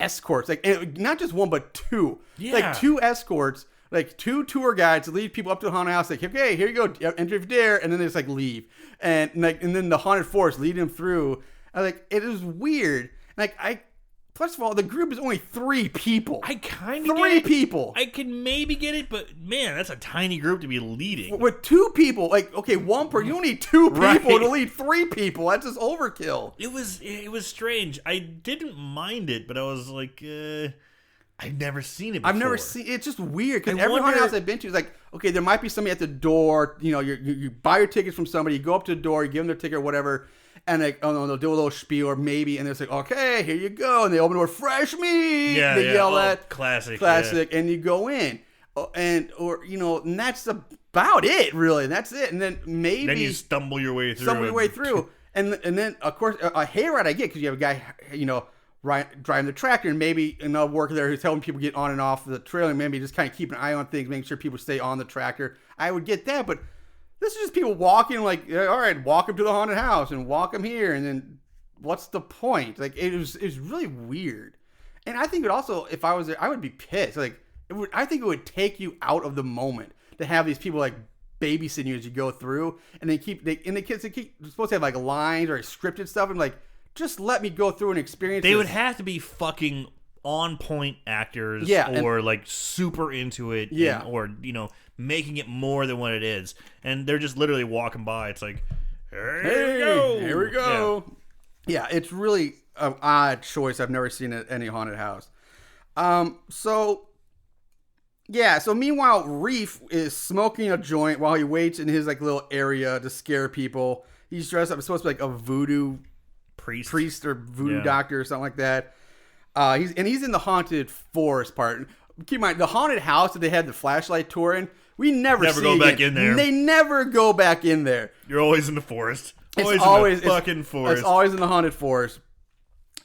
escorts, like, and not just 1 but 2, like 2 escorts, like 2 tour guides to lead people up to the haunted house. Like, okay, here you go, enter if you dare, and then they just like leave, and then the haunted forest lead them through. Like, it is weird. Like, first of all, the group is only 3 people. I kind of 3 people. I can maybe get it, but man, that's a tiny group to be leading. With 2 people, like, okay, 1 per, you don't need 2 people to lead 3 people. That's just overkill. It was strange. I didn't mind it, but I was like, I've never seen it before. I've never seen it's just weird because every haunted house I've been to is like, okay, there might be somebody at the door. You buy your tickets from somebody, you go up to the door, you give them their ticket or whatever, and like, oh no, they'll do a little spiel or maybe, and they're like, okay, here you go, and they open the door, fresh meat. They yell at classic, and you go in, and that's about it, really. That's it, and then you stumble your way through. And then of course a hayride I get because you have a guy, driving the tractor, and maybe another worker there who's helping people get on and off the trail, and maybe just kind of keep an eye on things, making sure people stay on the tractor. I would get that, but this is just people walking, like, all right, walk them to the haunted house and walk them here, and then what's the point? Like, it was really weird. And I think it also, if I was there, I would be pissed. Like, I think it would take you out of the moment to have these people like babysitting you as you go through, and the kids keep supposed to have like lines or scripted stuff, and like, just let me go through and experience. They would have to be fucking on point actors, or like super into it, or making it more than what it is, and they're just literally walking by. It's like, here we go. Yeah, it's really an odd choice. I've never seen it at any haunted house. So meanwhile, Reef is smoking a joint while he waits in his like little area to scare people. He's dressed up. It's supposed to be like a voodoo priest or voodoo doctor or something like that. He's in the haunted forest part. Keep in mind, the haunted house that they had the flashlight tour in, we never go back in there. They never go back in there. You're always in the forest. Always in the fucking forest. It's always in the haunted forest.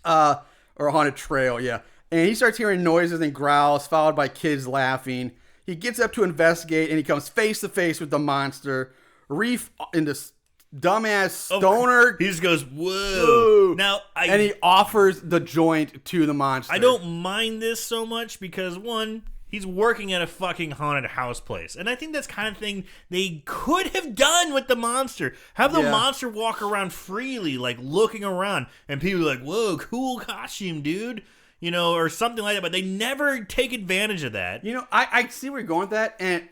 Or a haunted trail, yeah. And he starts hearing noises and growls, followed by kids laughing. He gets up to investigate, and he comes face to face with the monster. Reef in this dumbass stoner. He just goes, whoa. Now, and he offers the joint to the monster. I don't mind this so much because, one, he's working at a fucking haunted house place. And I think that's kind of thing they could have done with the monster. Have the monster walk around freely, like looking around. And people are like, whoa, cool costume, dude. Or something like that. But they never take advantage of that. I see where you're going with that. And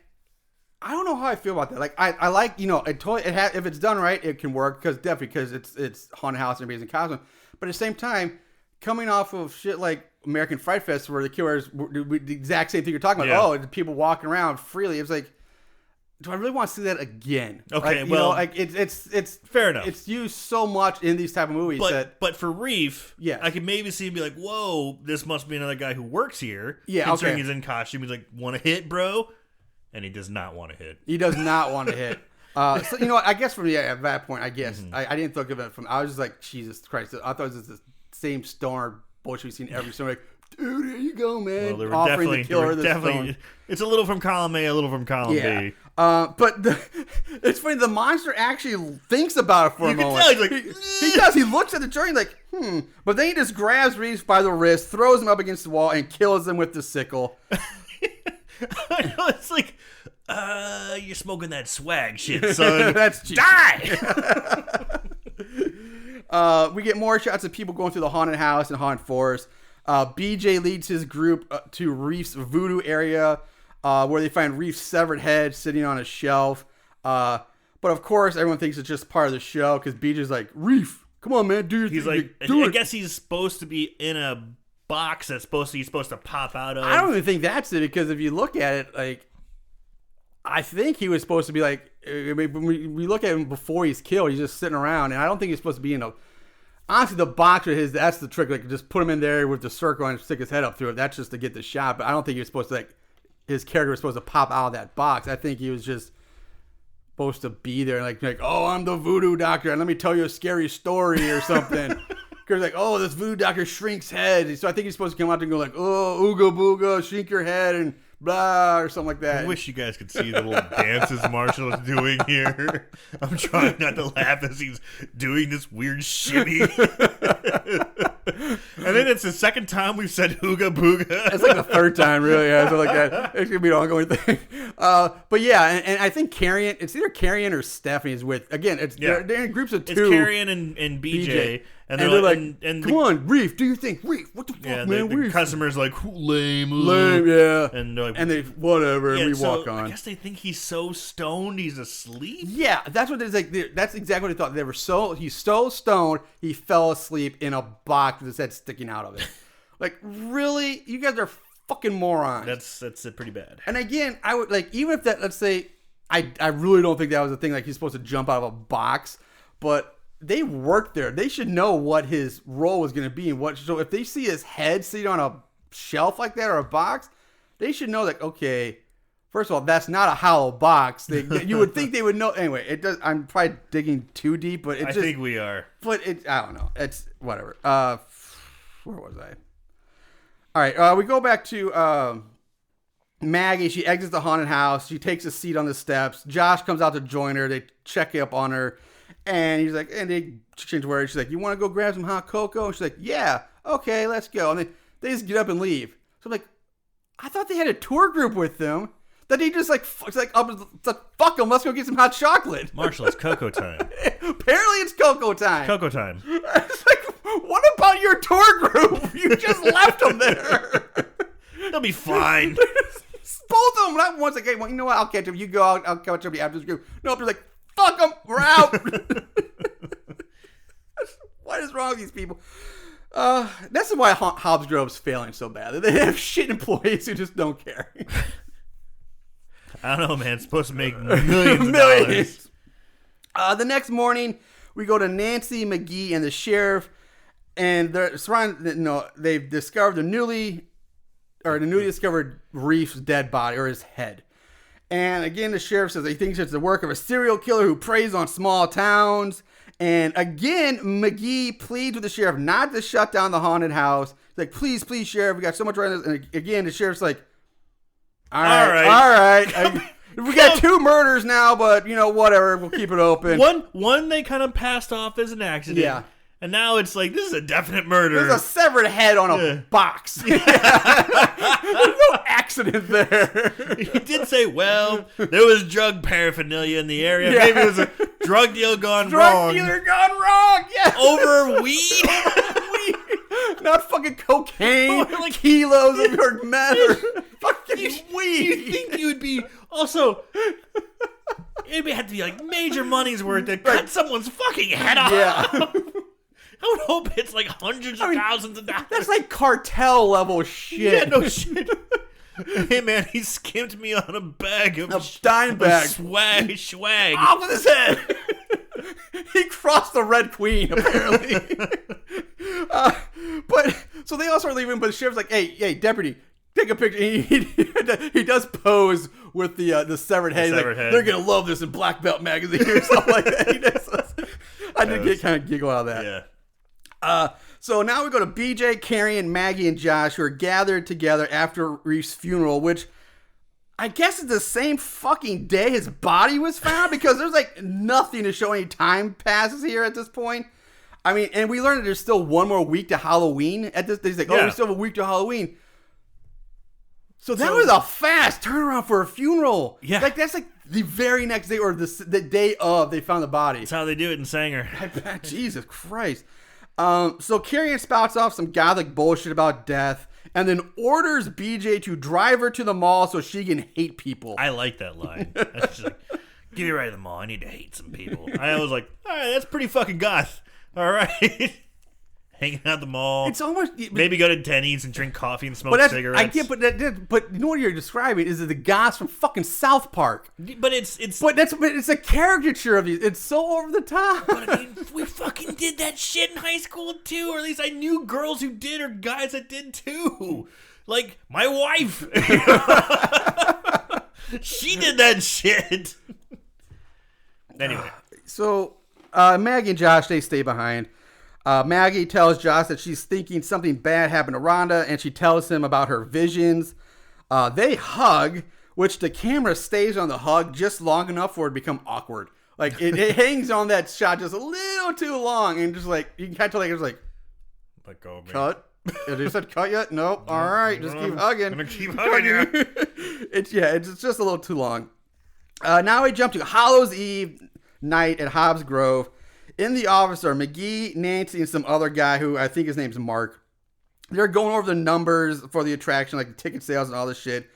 I don't know how I feel about that. Like, I like, if it's done right, it can work because it's haunted house and amazing costume. But at the same time, coming off of shit like American Fright Fest, where the killers the exact same thing you're talking about. Oh, people walking around freely. It's like, do I really want to see that again? Okay, it's fair enough. It's used so much in these type of movies but for Reef, I could maybe see him be like, whoa, this must be another guy who works here. Yeah, considering he's in costume. He's like, want to hit, bro? And he does not want to hit. He does not want to hit. So, I guess from at that point, I guess, I didn't think of it from, I was just like, Jesus Christ. I thought it was the same stoner bullshit we've seen every story. Like, dude, here you go, man. Well, there were definitely it's a little from column A, a little from column B. But it's funny, the monster actually thinks about it for a moment. Tell, he's like, he does. He looks at the joint like, But then he just grabs Reeves by the wrist, throws him up against the wall, and kills him with the sickle. I know, it's like, you're smoking that swag shit, son. That's Die! We get more shots of people going through the haunted house and haunted forest. BJ leads his group to Reef's voodoo area, where they find Reef's severed head sitting on a shelf. But But of course, everyone thinks it's just part of the show because BJ's like, Reef, come on, man, do your He's thing. like, Do I it. guess he's supposed to be in a box that's he's supposed to pop out of. I don't even think that's it because if you look at it, like, I think he was supposed to be like, I mean, when we look at him before he's killed, he's just sitting around, and I don't think he's supposed to be in a. Honestly, the box with that's the trick. Like, just put him in there with the circle and stick his head up through it. That's just to get the shot. But I don't think he was supposed to, like, his character was supposed to pop out of that box. I think he was just supposed to be there, like, oh, I'm the voodoo doctor, and let me tell you a scary story or something. Because like, oh, this voodoo doctor shrinks heads. So I think he's supposed to come out and go like, oh, ooga booga, shrink your head and blah, or something like that. I wish you guys could see the little dances Marshall is doing here. I'm trying not to laugh as he's doing this weird shimmy. And then it's the second time we've said ooga booga. It's like the third time, really. Yeah, something like that. It's gonna be an ongoing thing. But yeah, and I think Carrion, it's either Carrion or Stephanie is with. Again, they're in groups of two. It's Carrion and BJ. And they're like, come on, Reef, do you think? Reef, what the fuck, man? The customer's like, lame, yeah. And they're like, and they, whatever, and we walk on. I guess they think he's so stoned he's asleep? Yeah, that's what it's like. That's exactly what they thought. He's so stoned, he fell asleep in a box with his head sticking out of it. Like, really? You guys are fucking morons. That's pretty bad. And again, I would, like, even if that, let's say, I really don't think that was a thing, like he's supposed to jump out of a box, but they worked there. They should know what his role was going to be and what. So if they see his head sitting on a shelf like that or a box, they should know that. Okay, first of all, that's not a hollow box. You would think they would know. Anyway, it does. I'm probably digging too deep, but I think we are. But I don't know. It's whatever. Where was I? All right. We go back to Maggie. She exits the haunted house. She takes a seat on the steps. Josh comes out to join her. They check up on her. And he's like, and they exchange words. She's like, you want to go grab some hot cocoa? And she's like, yeah, okay, let's go. And they just get up and leave. So I'm like, I thought they had a tour group with them. That he just like, it's like, fuck them, let's go get some hot chocolate. Marshall, it's cocoa time. Apparently it's cocoa time. Cocoa time. It's like, what about your tour group? You just left them there. They'll be fine. Both of them. Not once again. Well, you know what? I'll catch them. You go out. I'll catch up after this group. Nope. They're like, fuck them. We're out. What is wrong with these people? This is why Hobbs Grove's failing so bad. They have shit employees who just don't care. I don't know, man. It's supposed to make millions of dollars. The next morning, we go to Nancy, McGee, and the sheriff, and they're surrounded. They've discovered the newly discovered Reef's dead body, or his head. And again, the sheriff says he thinks it's the work of a serial killer who preys on small towns. And again, McGee pleads with the sheriff not to shut down the haunted house. He's like, please, sheriff, we got so much right on this. And again, the sheriff's like, all right. We got 2 murders now, but, whatever. We'll keep it open. One they kind of passed off as an accident. Yeah. And now it's like, this is a definite murder. There's a severed head on a box. There's no accident there. He did say, well, there was drug paraphernalia in the area. Yeah. Maybe it was a drug deal gone wrong. Drug dealer gone wrong, yeah. Over weed? Not fucking cocaine, like kilos of your meth or fucking weed. You think you would be, also, it had to be like major money's worth to cut someone's fucking head off. Yeah. I would hope it's like hundreds of thousands of dollars. That's like cartel level shit. Yeah, no shit. Hey man, he skimped me on a bag of dime bag. Swag. Off with his head. He crossed the Red Queen, apparently. But so they all start leaving, but the sheriff's like, hey, deputy, take a picture. He does pose with the severed head. They're gonna love this in Black Belt magazine or something like that. I did get kind of giggle out of that. Yeah. So now we go to BJ, Carrion, Maggie, and Josh, who are gathered together after Reef's funeral, which I guess is the same fucking day his body was found, because there's like nothing to show any time passes here at this point. I mean, and we learned that there's still 1 more week to Halloween. At this, he's like, we still have a week to Halloween. So that was a fast turnaround for a funeral. Yeah. Like, that's like the very next day, or the day of they found the body. That's how they do it in Sanger. Jesus Christ. So Carrion spouts off some gothic bullshit about death and then orders BJ to drive her to the mall so she can hate people. I like that line. That's just like, Give me right to the mall. I need to hate some people. I was like, all right, that's pretty fucking goth. All right. Hanging out at the mall. It's almost maybe go to Denny's and drink coffee and smoke cigarettes. I get, but you know what you're describing is the goths from fucking South Park. But it's a caricature of these. It's so over the top. But I mean, we fucking did that shit in high school too, or at least I knew girls who did or guys that did too. Like my wife, she did that shit. Anyway, so Maggie and Josh, they stay behind. Maggie tells Josh that she's thinking something bad happened to Rhonda, and she tells him about her visions. They hug, which the camera stays on the hug just long enough for it to become awkward. Like, it hangs on that shot just a little too long, and just like, you can kind of tell, like, it's like, let go of me. Cut. Have you said cut yet? Nope. All right, just keep hugging. I'm gonna keep hugging you. It's just a little too long. Now we jump to Hallows Eve night at Hobbs Grove. In the office are McGee, Nancy, and some other guy who I think his name's Mark. They're going over the numbers for the attraction, like the ticket sales and all this shit.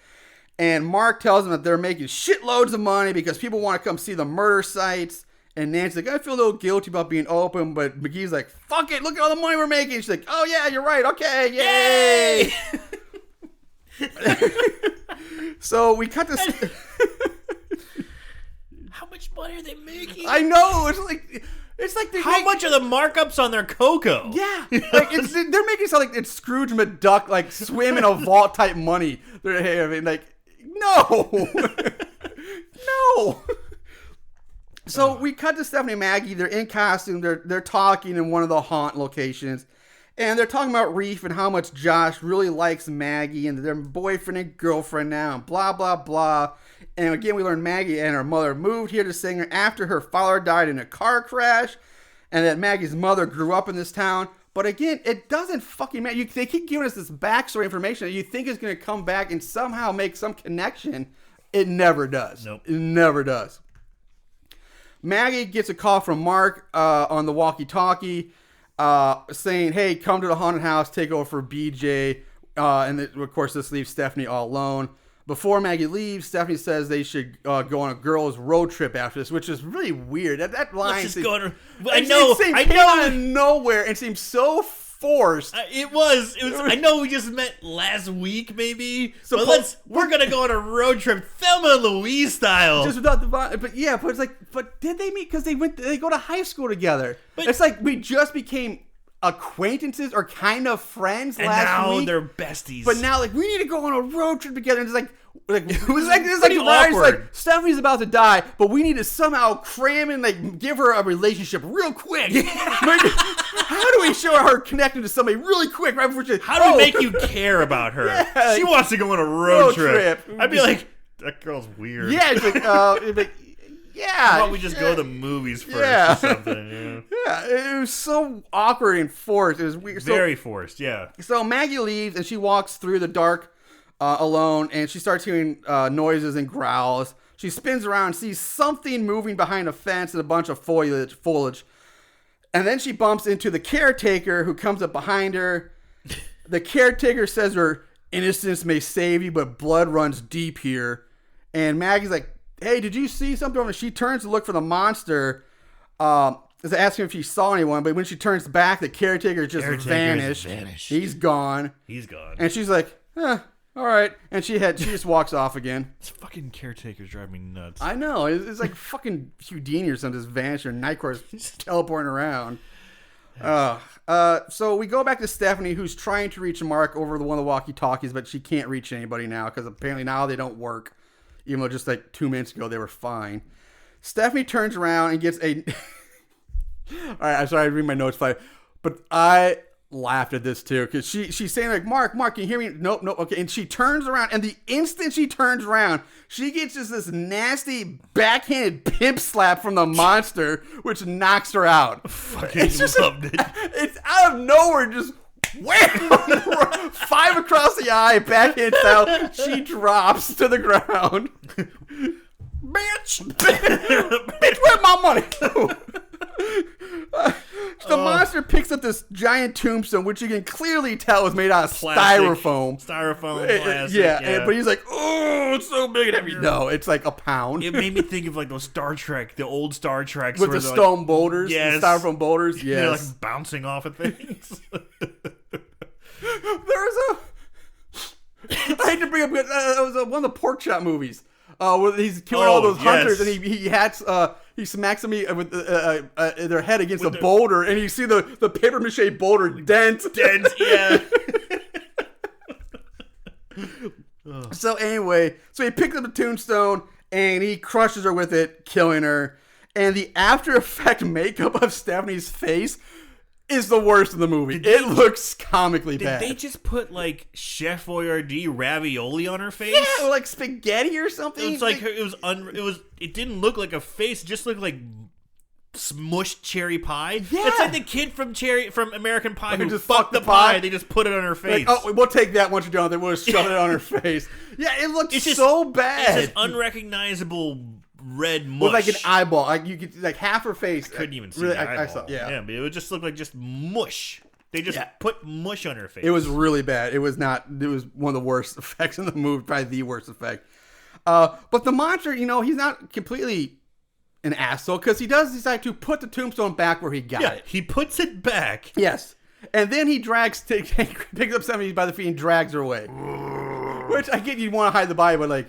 And Mark tells them that they're making shitloads of money because people want to come see the murder sites. And Nancy's like, I feel a little guilty about being open. But McGee's like, fuck it, look at all the money we're making. She's like, oh yeah, you're right. Okay, yay! So we cut this. How much money are they making? I know. It's like how much are the markups on their cocoa? Yeah, like they're making it sound like it's Scrooge McDuck, like swim in a vault type money. They're having like no. So we cut to Stephanie and Maggie. They're in costume. They're talking in one of the haunt locations, and they're talking about Reef and how much Josh really likes Maggie and their boyfriend and girlfriend now, and blah blah blah. And again, we learn Maggie and her mother moved here to Singer after her father died in a car crash, and that Maggie's mother grew up in this town. But again, it doesn't fucking matter. They keep giving us this backstory information that you think is going to come back and somehow make some connection. It never does. Nope. It never does. Maggie gets a call from Mark on the walkie-talkie saying, hey, come to the haunted house, take over for BJ. And of course, this leaves Stephanie all alone. Before Maggie leaves, Stephanie says they should go on a girls' road trip after this, which is really weird. That line Let's just seems, go on. I know. Out of nowhere and seems so forced. It was. I know we just met last week, maybe. So we're gonna go on a road trip, Thelma and Louise style. Just without the, but it's like, but did they meet? Because they go to high school together. But it's like we just became acquaintances or kind of friends and last now week. They're besties. But now, like, we need to go on a road trip together. And it's like it was pretty awkward. Like Stephanie's about to die, but we need to somehow cram and like give her a relationship real quick. How do we show her connecting to somebody really quick right before she? How do we make you care about her? Yeah, she wants to go on a road trip. I'd be like, that girl's weird. Yeah, it's like, yeah. How about we just go to the movies first or something? Yeah, it was so awkward and forced. It was weird. Very forced, yeah. So Maggie leaves and she walks through the dark alone, and she starts hearing noises and growls. She spins around and sees something moving behind a fence and a bunch of foliage. And then she bumps into the caretaker who comes up behind her. The caretaker says her innocence may save you, but blood runs deep here. And Maggie's like, hey, did you see something? And she turns to look for the monster. Is asking if she saw anyone, but when she turns back, the caretaker just vanished. He's gone. And she's like, all right. And she just walks off again. This fucking caretaker's driving me nuts. I know. It's like fucking Houdini or something just vanished, or Nightcore's teleporting around. So we go back to Stephanie, who's trying to reach Mark over one of the walkie-talkies, but she can't reach anybody now because apparently now they don't work. Even though just like 2 minutes ago they were fine. Stephanie turns around and gets a... All right, I'm sorry I read my notes, but I laughed at this too because she's saying like, Mark, can you hear me? Nope, okay. And she turns around, and the instant she turns around, she gets just this nasty backhanded pimp slap from the monster, which knocks her out. Fucking loved it. It's out of nowhere, just wham! 5 across the eye, backhand style. She drops to the ground. Bitch, where's my money? The the monster picks up this giant tombstone, which you can clearly tell is made out of styrofoam. Plastic. Yeah. But he's like, oh, it's so big and heavy. No, it's like a pound. It made me think of like those Star Trek, the old Star Treks. With the stone boulders, the styrofoam boulders. Yes. They're like bouncing off of things. I hate to bring up, it was one of the pork chop movies. Where he's killing all those hunters, and he smacks them with their head against a boulder, and you see the paper mache boulder dent. Yeah. So anyway, he picks up the tombstone and he crushes her with it, killing her. And the after effect makeup of Stephanie's face is the worst in the movie. It looks comically bad. Did they just put like Chef Boyardee ravioli on her face? Yeah, or like spaghetti or something. It's like it didn't look like a face. It just looked like smushed cherry pie. Yeah. It's like the kid from American Pie who just fucked the pie. They just put it on her face. Like, oh, we'll take that once you're done. They would have shoved it on her face. Yeah, it looks so bad. It's just unrecognizable red mush. With like an eyeball. Like you could like half her face. I couldn't even see the eyeball. I saw, yeah, but it would just look like just mush. They just put mush on her face. It was really bad. It was one of the worst effects in the movie, probably the worst effect. But the monster, he's not completely an asshole because he does decide to put the tombstone back where he got it. He puts it back. Yes. And then he picks up Stephanie by the feet and drags her away. Which I get you want to hide the body, but like,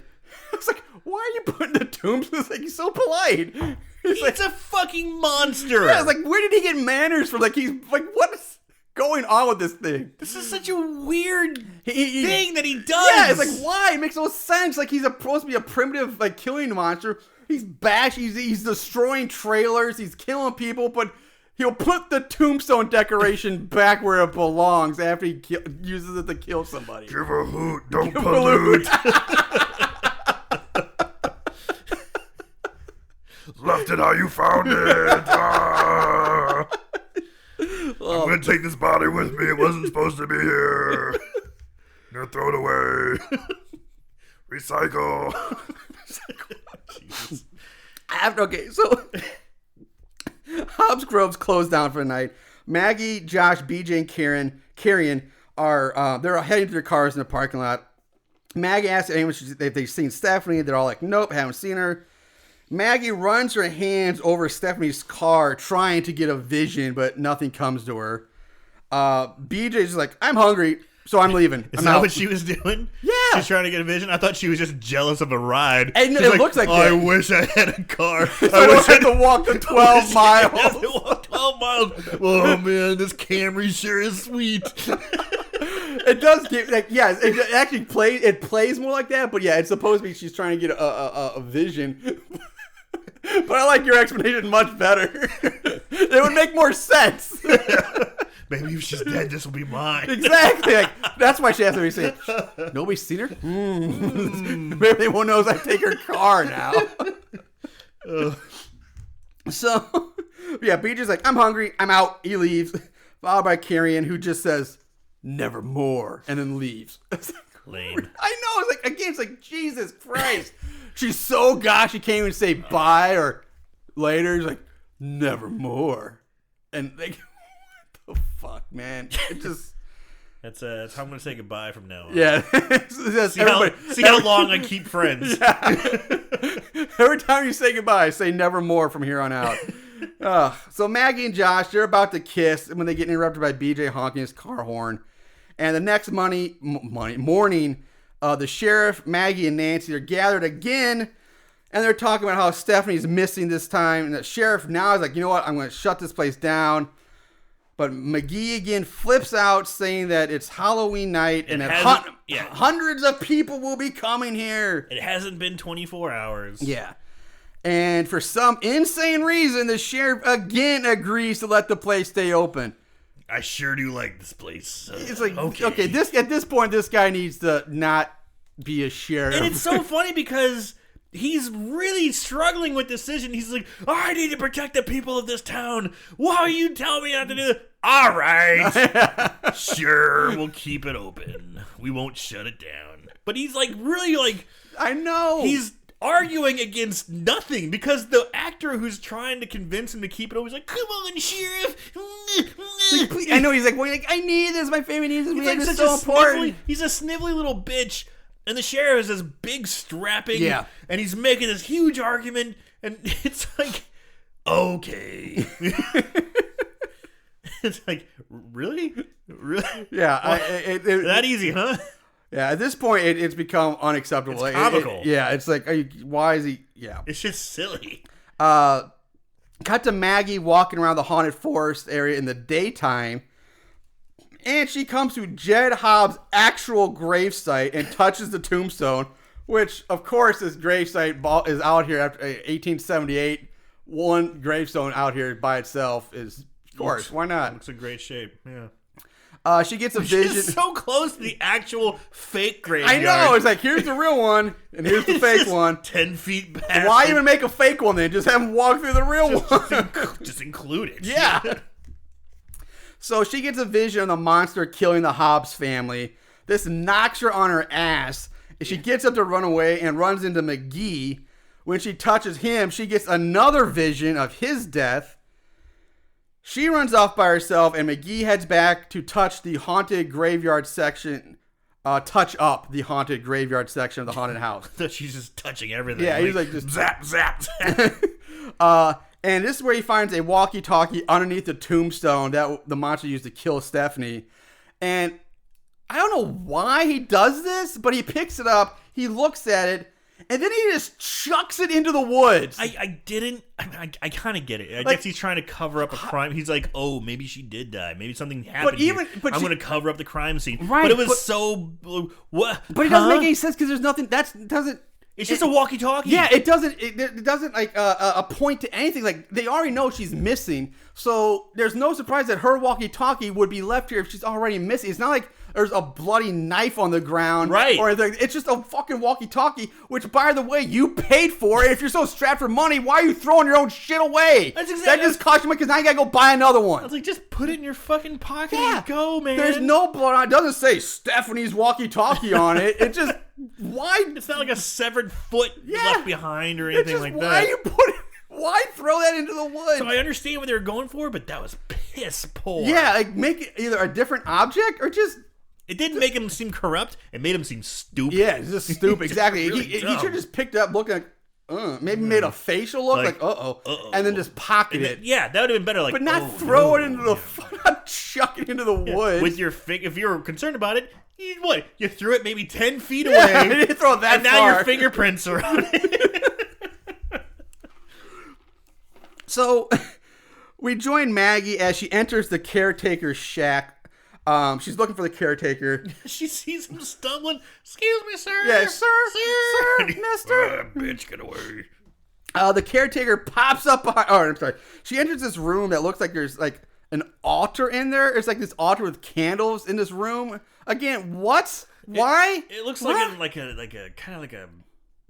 it's like, why are you putting the tombstone? It's like, he's so polite. He's like, a fucking monster. Yeah, it's like, where did he get manners from? Like, he's like, what is going on with this thing? This is such a weird thing that he does. Yeah, it's like, why? It makes no sense. Like, he's supposed to be a primitive, like, killing monster. He's he's destroying trailers, he's killing people, but he'll put the tombstone decoration back where it belongs after he uses it to kill somebody. Give a hoot, don't pollute. Left it how you found it. Ah. I'm going to take this body with me. It wasn't supposed to be here. I'm going to throw it away. Recycle. Jesus. Okay, so Hobbs Grove's closed down for the night. Maggie, Josh, BJ, and Carrion are they're heading to their cars in the parking lot. Maggie asks anyone if they've seen Stephanie. They're all like, nope, haven't seen her. Maggie runs her hands over Stephanie's car trying to get a vision, but nothing comes to her. BJ's like, I'm hungry, so I'm leaving. Is that what she was doing? Yeah. She's trying to get a vision? I thought she was just jealous of a ride. And it looks like that. I wish I had a car. So I wish I had to walk the 12 miles. I had to walk 12 miles. Oh, man, this Camry sure is sweet. It does get like, yeah, it actually plays more like that, but yeah, it's supposed to be she's trying to get a vision. But I like your explanation much better. It would make more sense. Maybe if she's dead, this will be mine. Exactly. Like, that's why she has to be saying, nobody's seen her? Maybe everyone knows I take her car now. So, yeah, BJ's like, I'm hungry. I'm out. He leaves. Followed by Carrion, who just says, nevermore, and then leaves. Lame. I know. It's like, again, it's like, Jesus Christ. She's so gosh, she can't even say bye or later. She's like, nevermore. And like, what the fuck, man? It just... That's how I'm going to say goodbye from now on. Yeah. See how long I keep friends. Yeah. Every time you say goodbye, say nevermore from here on out. So Maggie and Josh, they're about to kiss when they get interrupted by BJ honking his car horn. And the next morning, the sheriff, Maggie, and Nancy are gathered again, and they're talking about how Stephanie's missing this time. And the sheriff now is like, you know what? I'm going to shut this place down. But McGee again flips out, saying that it's Halloween night and that hundreds of people will be coming here. It hasn't been 24 hours. Yeah. And for some insane reason, the sheriff again agrees to let the place stay open. I sure do like this place. It's like, okay, at this point, this guy needs to not be a sheriff. And it's so funny because he's really struggling with this decision. He's like, I need to protect the people of this town. Why are you telling me not to do that? All right. Sure, we'll keep it open. We won't shut it down. But he's like, really like... I know. He's arguing against nothing because the actor who's trying to convince him to keep it over. He's like, "Come on, sheriff." I know he's like, well, I need this. My family needs this. He's It's like so important. He's a snivelly little bitch, and the sheriff is this big strapping. Yeah. And he's making this huge argument, and it's like, okay. It's like, really? Yeah, That easy, huh? Yeah, at this point, it's become unacceptable. It's comical. Yeah, it's like, why is he? Yeah. It's just silly. Cut to Maggie walking around the haunted forest area in the daytime, and she comes to Jed Hobb's actual gravesite and touches the tombstone, which, of course, this gravesite is out here after 1878. One gravestone out here by itself is, of course, why not? Looks in great shape, yeah. She gets a vision. She's so close to the actual fake I graveyard. know. It's like, here's the real one, and here's the fake just one. 10 feet back. Why even make a fake one then? Just have him walk through the real one. Just include it. Yeah. So she gets a vision of the monster killing the Hobbs family. This knocks her on her ass. She gets up to run away and runs into McGee. When she touches him, she gets another vision of his death. She runs off by herself, and McGee heads back to touch the haunted graveyard section. Touch up the haunted graveyard section of the haunted house. She's just touching everything. Yeah, he's like just zap, zap, zap. And this is where he finds a walkie-talkie underneath the tombstone that the monster used to kill Stephanie. And I don't know why he does this, but he picks it up, he looks at it, and then he just chucks it into the woods. I kind of get it. I guess he's trying to cover up a crime. He's like, oh, maybe she did die. Maybe something happened. I'm going to cover up the crime scene. Right, but it was what? But it doesn't make any sense because there's nothing. Doesn't. It's just a walkie-talkie. Yeah, it doesn't. It doesn't like point to anything. Like they already know she's missing, so there's no surprise that her walkie-talkie would be left here if she's already missing. It's not like there's a bloody knife on the ground, right? Or anything. It's just a fucking walkie-talkie. Which, by the way, you paid for. If you're so strapped for money, why are you throwing your own shit away? That's exactly. That just cost you money because now you gotta go buy another one. I was like, just put it in your fucking pocket and go, man. There's no blood on it. It doesn't say Stephanie's walkie-talkie on it. It just why? It's not like a severed foot left behind or anything like why that. Why throw that into the woods? So I understand what they were going for, but that was piss poor. Yeah, like make it either a different object or just. It didn't make him seem corrupt. It made him seem stupid. Yeah, it's just stupid. Exactly. Really he should have just picked up, looking like, maybe made a facial look like uh-oh, and then just pocket it. Yeah, that would have been better. Like, but not throw it into the, not chuck it into the woods with your if you were concerned about it. You threw it maybe 10 feet away. Yeah, I didn't throw it that and now far. your fingerprints are on it. So we join Maggie as she enters the caretaker's shack. She's looking for the caretaker. She sees him stumbling. Excuse me, sir. Yeah, sir, mister. Bitch, get away. The caretaker pops up behind. Oh, I'm sorry. She enters this room that looks like there's like an altar in there. It's like this altar with candles in this room. Again, what? Why? It looks like a kind of like a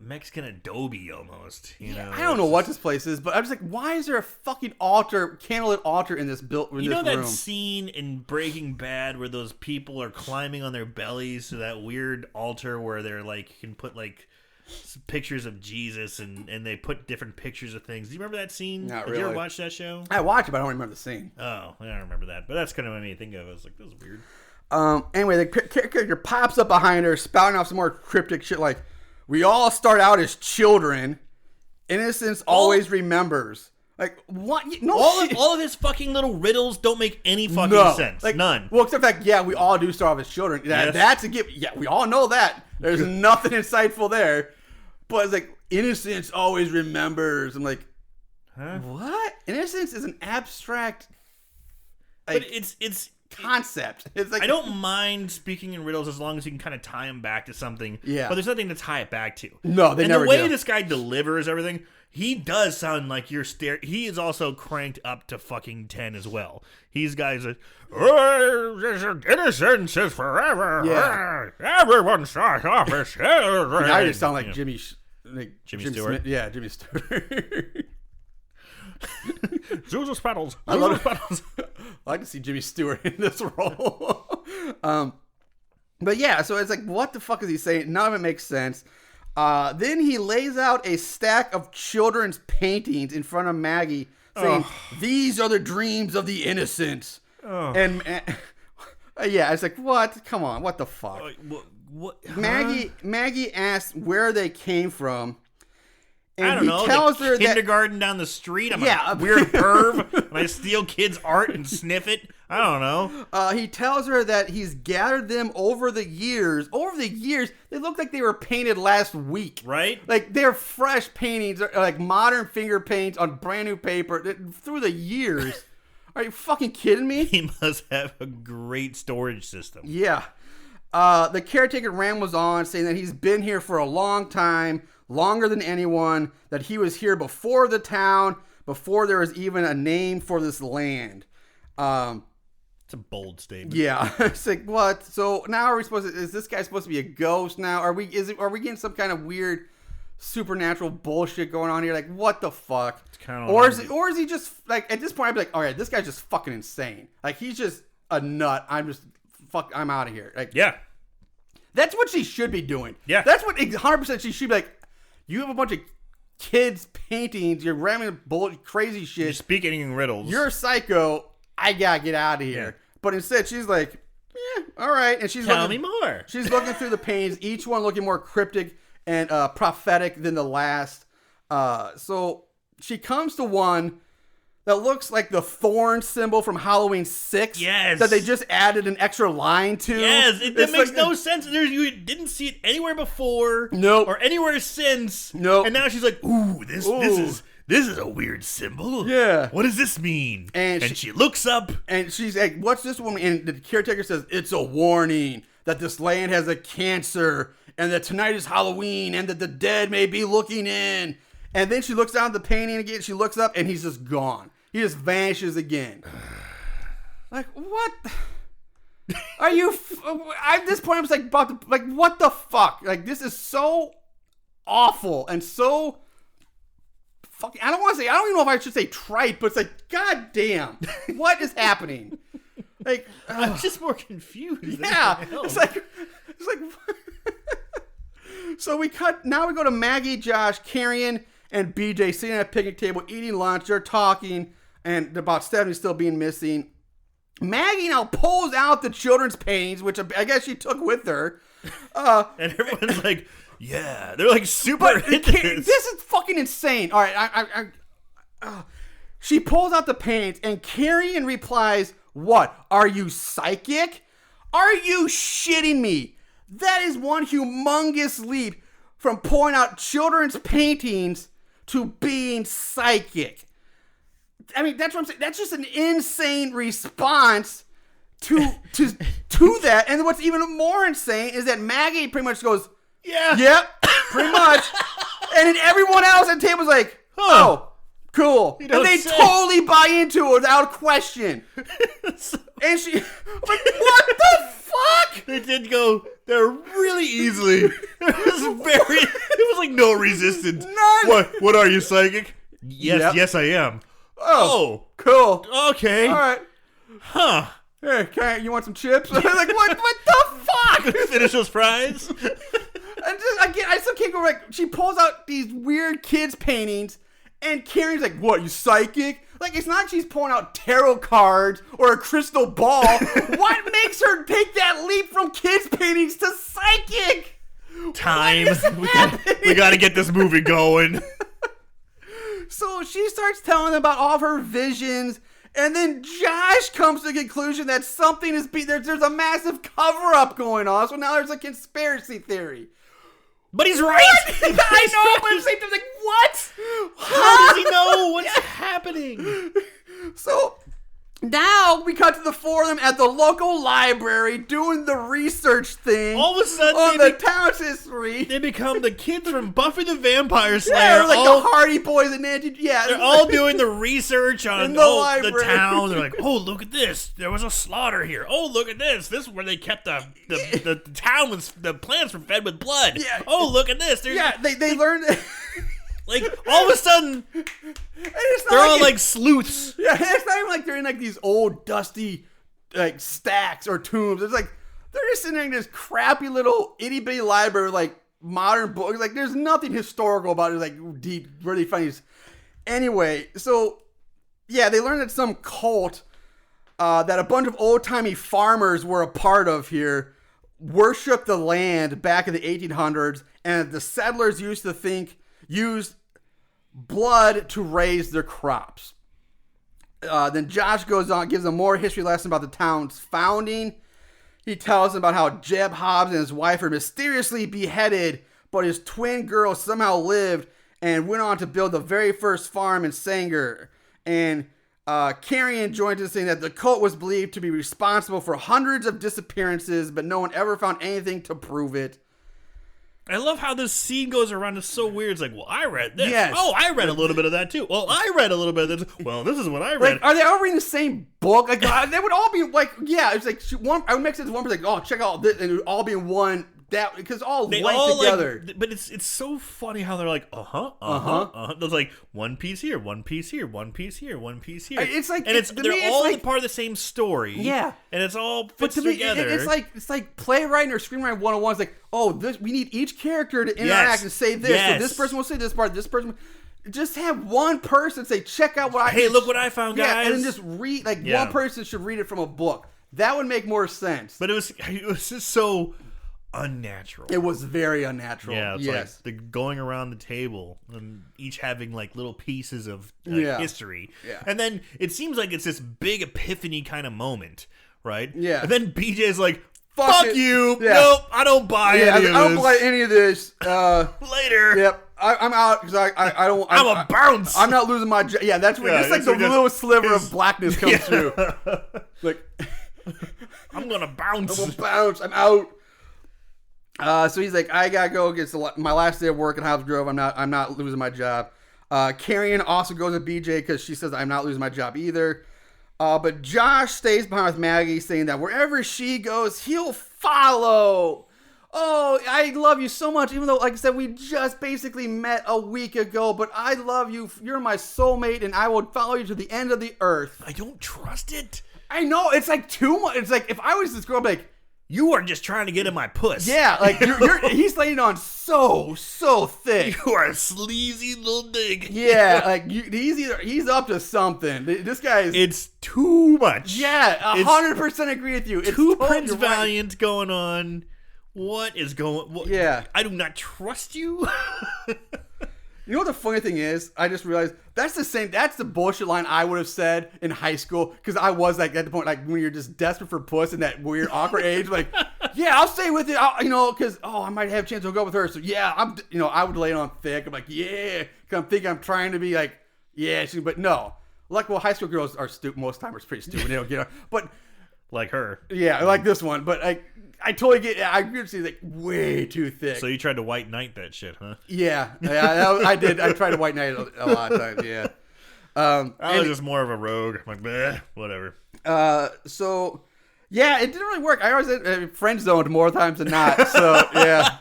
Mexican adobe almost. You know, I don't know what this place is, but I'm just like, why is there a fucking candlelit altar in this room? You know that scene in Breaking Bad where those people are climbing on their bellies to that weird altar where they're like, you can put like pictures of Jesus and they put different pictures of things. Do you remember that scene? Not Did really. you ever watch that show? I watched it, but I don't remember the scene. Oh, I don't remember that. But that's kind of what I made me think of. I was like, that was weird. Anyway, the character pops up behind her, spouting off some more cryptic shit like, we all start out as children. Innocence always remembers. Like, what? No, all of his fucking little riddles don't make any fucking sense. Like, none. Well, except that, yeah, we all do start off as children. Yes. That's a gift. Yeah, we all know that. There's nothing insightful there. But it's like, innocence always remembers. I'm like, huh? What? Innocence is an abstract, like, but it's concept. It's like, I don't mind speaking in riddles as long as you can kind of tie them back to something. Yeah. But there's nothing to tie it back to. No, they never do. And the way this guy delivers everything, he does sound like you're He is also cranked up to fucking 10 as well. He's guys like, innocence is forever. Yeah. Everyone starts off as children. Now you just sound like Jimmy Stewart. Smith. Yeah, Jimmy Stewart. Zuzus pedals. I love Zuzus pedals. I like to see Jimmy Stewart in this role. But yeah, so it's like, what the fuck is he saying? None of it makes sense. Then he lays out a stack of children's paintings in front of Maggie, saying, "These are the dreams of the innocent." And yeah, it's like, what? Come on, what the fuck? What? Maggie asks where they came from. And I don't know. Tells her kindergarten down the street. I'm a weird perv. And I steal kids' art and sniff it. I don't know. He tells her that he's gathered them over the years. Over the years, they look like they were painted last week. Right? Like they're fresh paintings, like modern finger paints on brand new paper through the years. Are you fucking kidding me? He must have a great storage system. Yeah. The caretaker rambles on, saying that he's been here for a long time, longer than anyone, that he was here before the town, before there was even a name for this land. It's a bold statement. Yeah. It's like, what? So now is this guy supposed to be a ghost now? Are we getting some kind of weird supernatural bullshit going on here? Like, what the fuck? It's kind of or is he just, like, at this point I'd be like, all right, this guy's just fucking insane. Like, he's just a nut. I'm out of here. Like, yeah. That's what she should be doing. Yeah. That's what 100% she should be like. You have a bunch of kids' paintings. You're ramming crazy shit. You're speaking in riddles. You're a psycho. I gotta get out of here. Yeah. But instead, she's like, all right. And Tell me more. She's looking through the paintings, each one looking more cryptic and prophetic than the last. So she comes to one that looks like the thorn symbol from Halloween 6. Yes. That they just added an extra line to. Yes, that makes no sense. You didn't see it anywhere before. Nope. Or anywhere since. Nope. And now she's like, ooh, this is a weird symbol. Yeah. What does this mean? And she looks up. And she's like, what's this one? And the caretaker says, it's a warning that this land has a cancer and that tonight is Halloween and that the dead may be looking in. And then she looks down at the painting again. She looks up and he's just gone. He just vanishes again. Like, what? Are you... At this point, I was like, what the fuck? Like, this is so awful and so... fucking... I don't even know if I should say trite, but it's like, god damn. What is happening? Like... I'm just more confused. Yeah. It's like... So we go to Maggie, Josh, Carrion, and BJ sitting at a picnic table eating lunch. They're talking and about Stephanie still being missing. Maggie now pulls out the children's paintings, which I guess she took with her. And everyone's like, yeah, they're like super into this. This is fucking insane. All right, she pulls out the paintings and Carrion replies, "What? Are you psychic? Are you shitting me? That is one humongous leap from pulling out children's paintings to being psychic." I mean, that's what I'm saying. That's just an insane response to that. And what's even more insane is that Maggie pretty much goes, yeah, yep, pretty much. And then everyone else at the table's like, oh, cool. And they totally buy into it without question. And she, like, what the fuck? They did go there really easily. It was like no resistance. None. What are you, psychic? Yes, yes I am. Oh, cool. Okay. All right. Huh. Hey, you want some chips? Like, what the fuck? Finish those fries. And just, again, I still can't go, like, she pulls out these weird kids' paintings, and Karen's like, what, you psychic? Like, it's not like she's pulling out tarot cards or a crystal ball. What makes her take that leap from kids' paintings to psychic? Time. We got to get this movie going. So she starts telling them about all of her visions, and then Josh comes to the conclusion that something is there's a massive cover-up going on, so now there's a conspiracy theory. But he's right! I know, but at the same time, like, what? How does he know what's happening? So now we cut to the four of them at the local library doing the research thing. All of a sudden, on the town's history. They become the kids from Buffy the Vampire Slayer. Yeah, like the Hardy Boys and Nancy. Yeah, they're all doing the research on the town. They're like, oh, look at this. There was a slaughter here. Oh, look at this. This is where they kept the town was the plants were fed with blood. Yeah. Oh, look at this. They learned. Like, all of a sudden, they're all like sleuths. Yeah, it's not even like they're in like these old dusty like stacks or tombs. It's like they're just sitting in this crappy little itty bitty library with like modern books. Like, there's nothing historical about it. Like, deep, really funny. Anyway, so yeah, they learned that some cult that a bunch of old-timey farmers were a part of here worshipped the land back in the 1800s, and the settlers used blood to raise their crops. Then Josh goes on, gives a more history lesson about the town's founding. He tells them about how Jeb Hobbs and his wife were mysteriously beheaded, but his twin girls somehow lived and went on to build the very first farm in Sanger. And Carrion joins us saying that the cult was believed to be responsible for hundreds of disappearances, but no one ever found anything to prove it. I love how this scene goes around. It's so weird. It's like, well, I read this. Yes. Oh, I read a little bit of that too. Well, I read a little bit of this. Well, this is what I read. Like, are they all reading the same book? Like, they would all be like, yeah, it's like one. I would make sense. One person like, oh, check out this, and it would all be in one. That because all they linked all together. Like, but it's so funny how they're like, There's like one piece here, one piece here, one piece here, one piece here. It's like, and they're all like, part of the same story. Yeah, and it's all but fits to me, together. It's like playwriting or screenwriting 101. It's like, oh, we need each character to interact and say this. Yes. So this person will say this part. This person. Just have one person say, check out what I. Hey, look what I found, guys. Yeah, and then just read. Like one person should read it from a book. That would make more sense. But it was just so unnatural. It was very unnatural. Yeah, it's yes. like the going around the table and each having like little pieces of history. Yeah. And then it seems like it's this big epiphany kind of moment, right? Yeah. And then BJ's like, fuck you. Yeah. Nope, I don't buy any of this. I don't buy any of this. Later. Yep. I'm out because I don't. I'm a bounce. I'm not losing my job. Yeah, that's where just like the little sliver of blackness comes through. Like, I'm gonna bounce. I'm gonna bounce. I'm out. So he's like, I gotta go. It's my last day of work in Hobbs Grove. I'm not losing my job. Carrion also goes with BJ because she says I'm not losing my job either. But Josh stays behind with Maggie, saying that wherever she goes, he'll follow. Oh, I love you so much, even though, like I said, we just basically met a week ago, but I love you. You're my soulmate, and I will follow you to the end of the earth. I don't trust it. I know. It's like too much. It's like if I was this girl, I'd be like, you are just trying to get in my puss. yeah, like he's laying on so thick. You are a sleazy little dig. Yeah, like he's up to something. This guy is. It's too much. Yeah, 100% agree with you. It's too Prince Valiant going on. What is going? Yeah, I do not trust you. You know what the funny thing is? I just realized that's the bullshit line I would have said in high school because I was like at the point like when you're just desperate for puss in that weird awkward age, like, yeah, I'll stay with it, because I might have a chance to go with her. So yeah, I would lay it on thick. I'm like, yeah, because I'm thinking I'm trying to be like, yeah, but no, like high school girls are stupid. Most times pretty stupid. They don't get her, but like her, yeah, like this one, but I totally get. I agree. See, like way too thick. So you tried to white knight that shit, huh? Yeah, I did. I tried to white knight a lot of times. Yeah, I was just more of a rogue. I'm like, bleh, whatever. So yeah, it didn't really work. I always friend zoned more times than not. So yeah,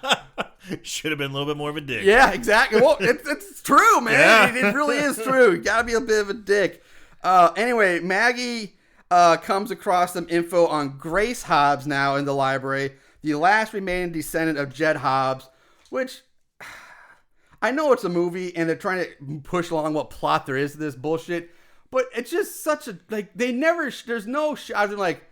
should have been a little bit more of a dick. Yeah, exactly. Well, it's true, man. Yeah. It really is true. You gotta be a bit of a dick. Anyway, Maggie comes across some info on Grace Hobbs now in the library, the last remaining descendant of Jed Hobbs, which I know it's a movie and they're trying to push along what plot there is to this bullshit, but it's just such a, like, there's no shot of like,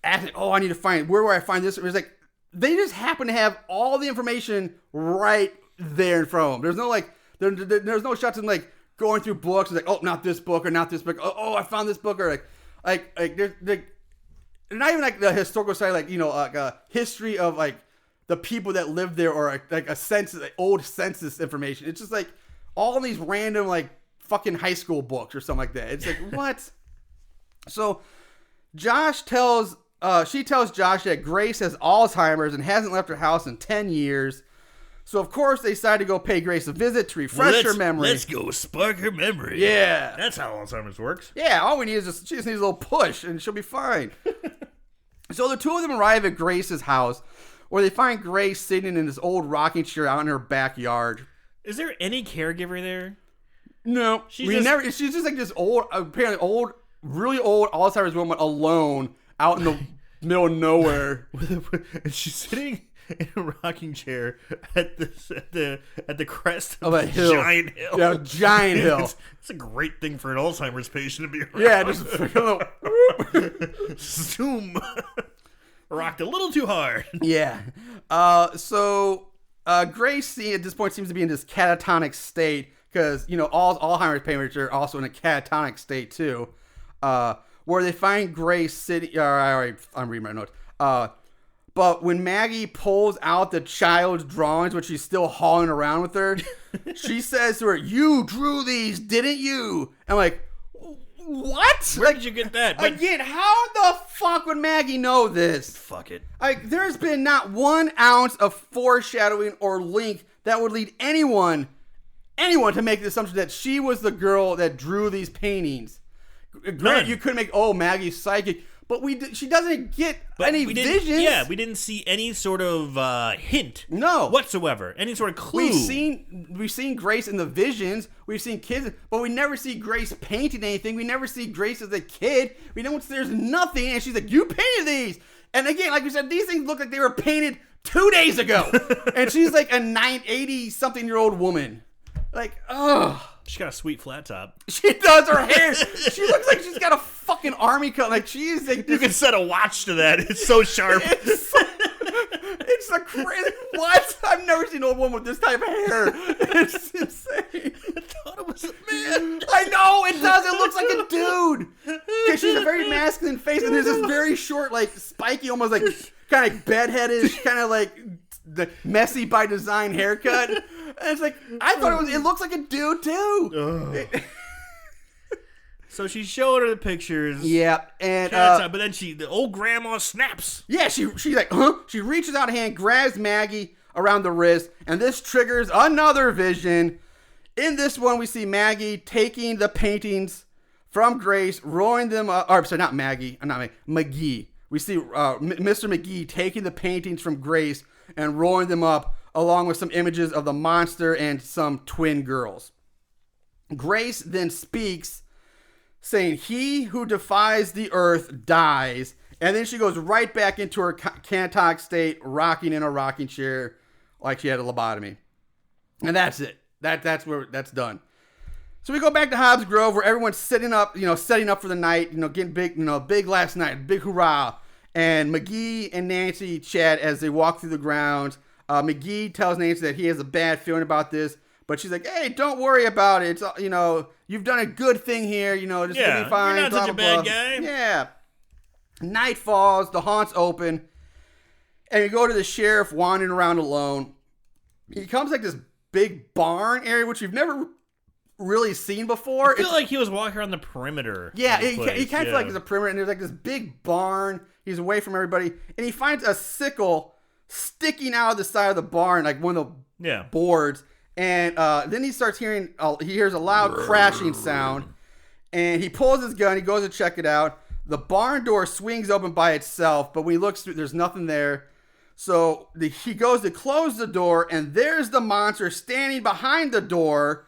asking, oh, I need to find, where do I find this? It was like, they just happen to have all the information right there in front of them. There's no like, there's no shots of them like going through books, like, oh, not this book or not this book. Oh, I found this book, or like there's like not even like the historical side, like, like a history of like the people that lived there, or like a census, like old census information. It's just like all these random like fucking high school books or something like that. It's like, what? So she tells Josh that Grace has Alzheimer's and hasn't left her house in 10 years. So, of course, they decide to go pay Grace a visit to refresh her memory. Let's go spark her memory. Yeah. That's how Alzheimer's works. Yeah, all we need is she just needs a little push, and she'll be fine. So the two of them arrive at Grace's house, where they find Grace sitting in this old rocking chair out in her backyard. Is there any caregiver there? No. She's just like this old, apparently really old Alzheimer's woman alone out in the middle of nowhere. And she's sitting in a rocking chair at the crest of of a a hill. giant hill. Yeah, a giant hill. It's a great thing for an Alzheimer's patient to be around. Yeah, just zoom. Rocked a little too hard. yeah. So Grace at this point seems to be in this catatonic state because all Alzheimer's patients are also in a catatonic state too. Where they find Grace sitting. I'm reading my notes. But when Maggie pulls out the child's drawings, which she's still hauling around with her, she says to her, "You drew these, didn't you?" And I'm like, what? Where did you get that? Again, how the fuck would Maggie know this? Fuck it. There's been not 1 ounce of foreshadowing or link that would lead anyone to make the assumption that she was the girl that drew these paintings. Granted, you could make, Maggie's psychic, but she doesn't get any visions. Yeah, we didn't see any sort of hint whatsoever. Any sort of clue. We've seen Grace in the visions. We've seen kids, but we never see Grace painting anything. We never see Grace as a kid. There's nothing, and she's like, "You painted these." And again, like we said, these things look like they were painted 2 days ago. And she's like a 80-something-year-old woman. Like, ugh. She got a sweet flat top. She does. Her hair. She looks like she's got a fucking army coat. Like she is like. You can set a watch to that. It's so sharp. It's a crazy. What? I've never seen an old woman with this type of hair. It's insane. I thought it was a man. I know it does. It looks like a dude. Because she's a very masculine face, and there's this very short, like spiky, almost like kind of bedheadish, kind of like the messy by design haircut. And it's like, I thought it looks like a dude too. So she's showing her the pictures. Yeah, and but then the old grandma snaps. Yeah, she's like, huh? She reaches out a hand, grabs Maggie around the wrist, and this triggers another vision. In this one, we see Maggie taking the paintings from Grace, rolling them up. Or sorry, not Maggie. McGee. We see Mr. McGee taking the paintings from Grace and rolling them up, along with some images of the monster and some twin girls. Grace then speaks, saying, "He who defies the earth dies." And then she goes right back into her catatonic state, rocking in a rocking chair like she had a lobotomy. And that's it. That's done. So we go back to Hobbs Grove, where everyone's setting up for the night, getting big, big last night, big hurrah. And McGee and Nancy chat as they walk through the grounds. McGee tells Nancy that he has a bad feeling about this, but she's like, "Hey, don't worry about it. It's, you've done a good thing here. Just gonna be fine. You're not blah, such a blah, bad blah." guy. Yeah. Night falls, the haunt's open, and you go to the sheriff wandering around alone. He comes like this big barn area, which you've never really seen before. I feel like he was walking around the perimeter. Yeah, he kind of feels like there's a perimeter, and there's like this big barn. He's away from everybody, and he finds a sickle sticking out of the side of the barn, like one of the boards. And then he starts hearing, he hears a loud crashing sound, and he pulls his gun. He goes to check it out. The barn door swings open by itself, but when he looks through, there's nothing there. So he goes to close the door, and there's the monster standing behind the door.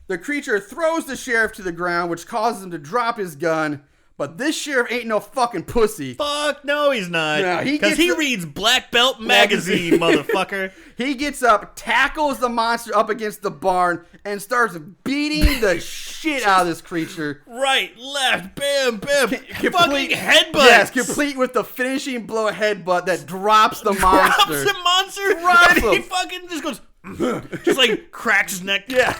The creature throws the sheriff to the ground, which causes him to drop his gun. But this sheriff ain't no fucking pussy. Fuck no, he's not. No, because he reads Black Belt magazine, motherfucker. He gets up, tackles the monster up against the barn, and starts beating the shit out of this creature. Right, left, bam, bam. Fucking headbutt. Yes, complete with the finishing blow headbutt that drops the monster. Drops the monster? Drops and he him. fucking just goes... just like cracks his neck, yeah,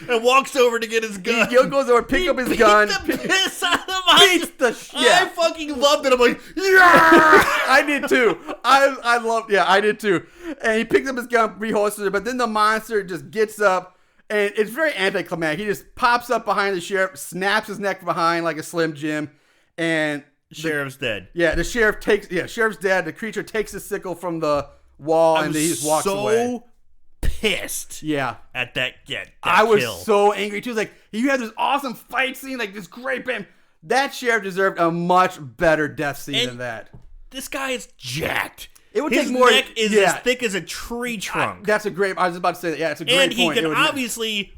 and walks over to get his gun. He goes over, pick up his gun, the piss out of the monster. Beats the shit. I fucking loved it. I'm like, yeah, I did too. I did too. And he picks up his gun, reholsters it, but then the monster just gets up, and it's very anticlimactic. He just pops up behind the sheriff, snaps his neck behind like a Slim Jim, and sheriff's dead. Yeah, sheriff's dead. The creature takes the sickle from the wall, and he just walks away. Pissed at that I was kill. So angry too. Like, you had this awesome fight scene, like this great bam. That sheriff deserved a much better death scene than that. This guy is jacked. It would His take more. Neck is as thick as a tree trunk. I was about to say that. Yeah, it's a great and point. And he can obviously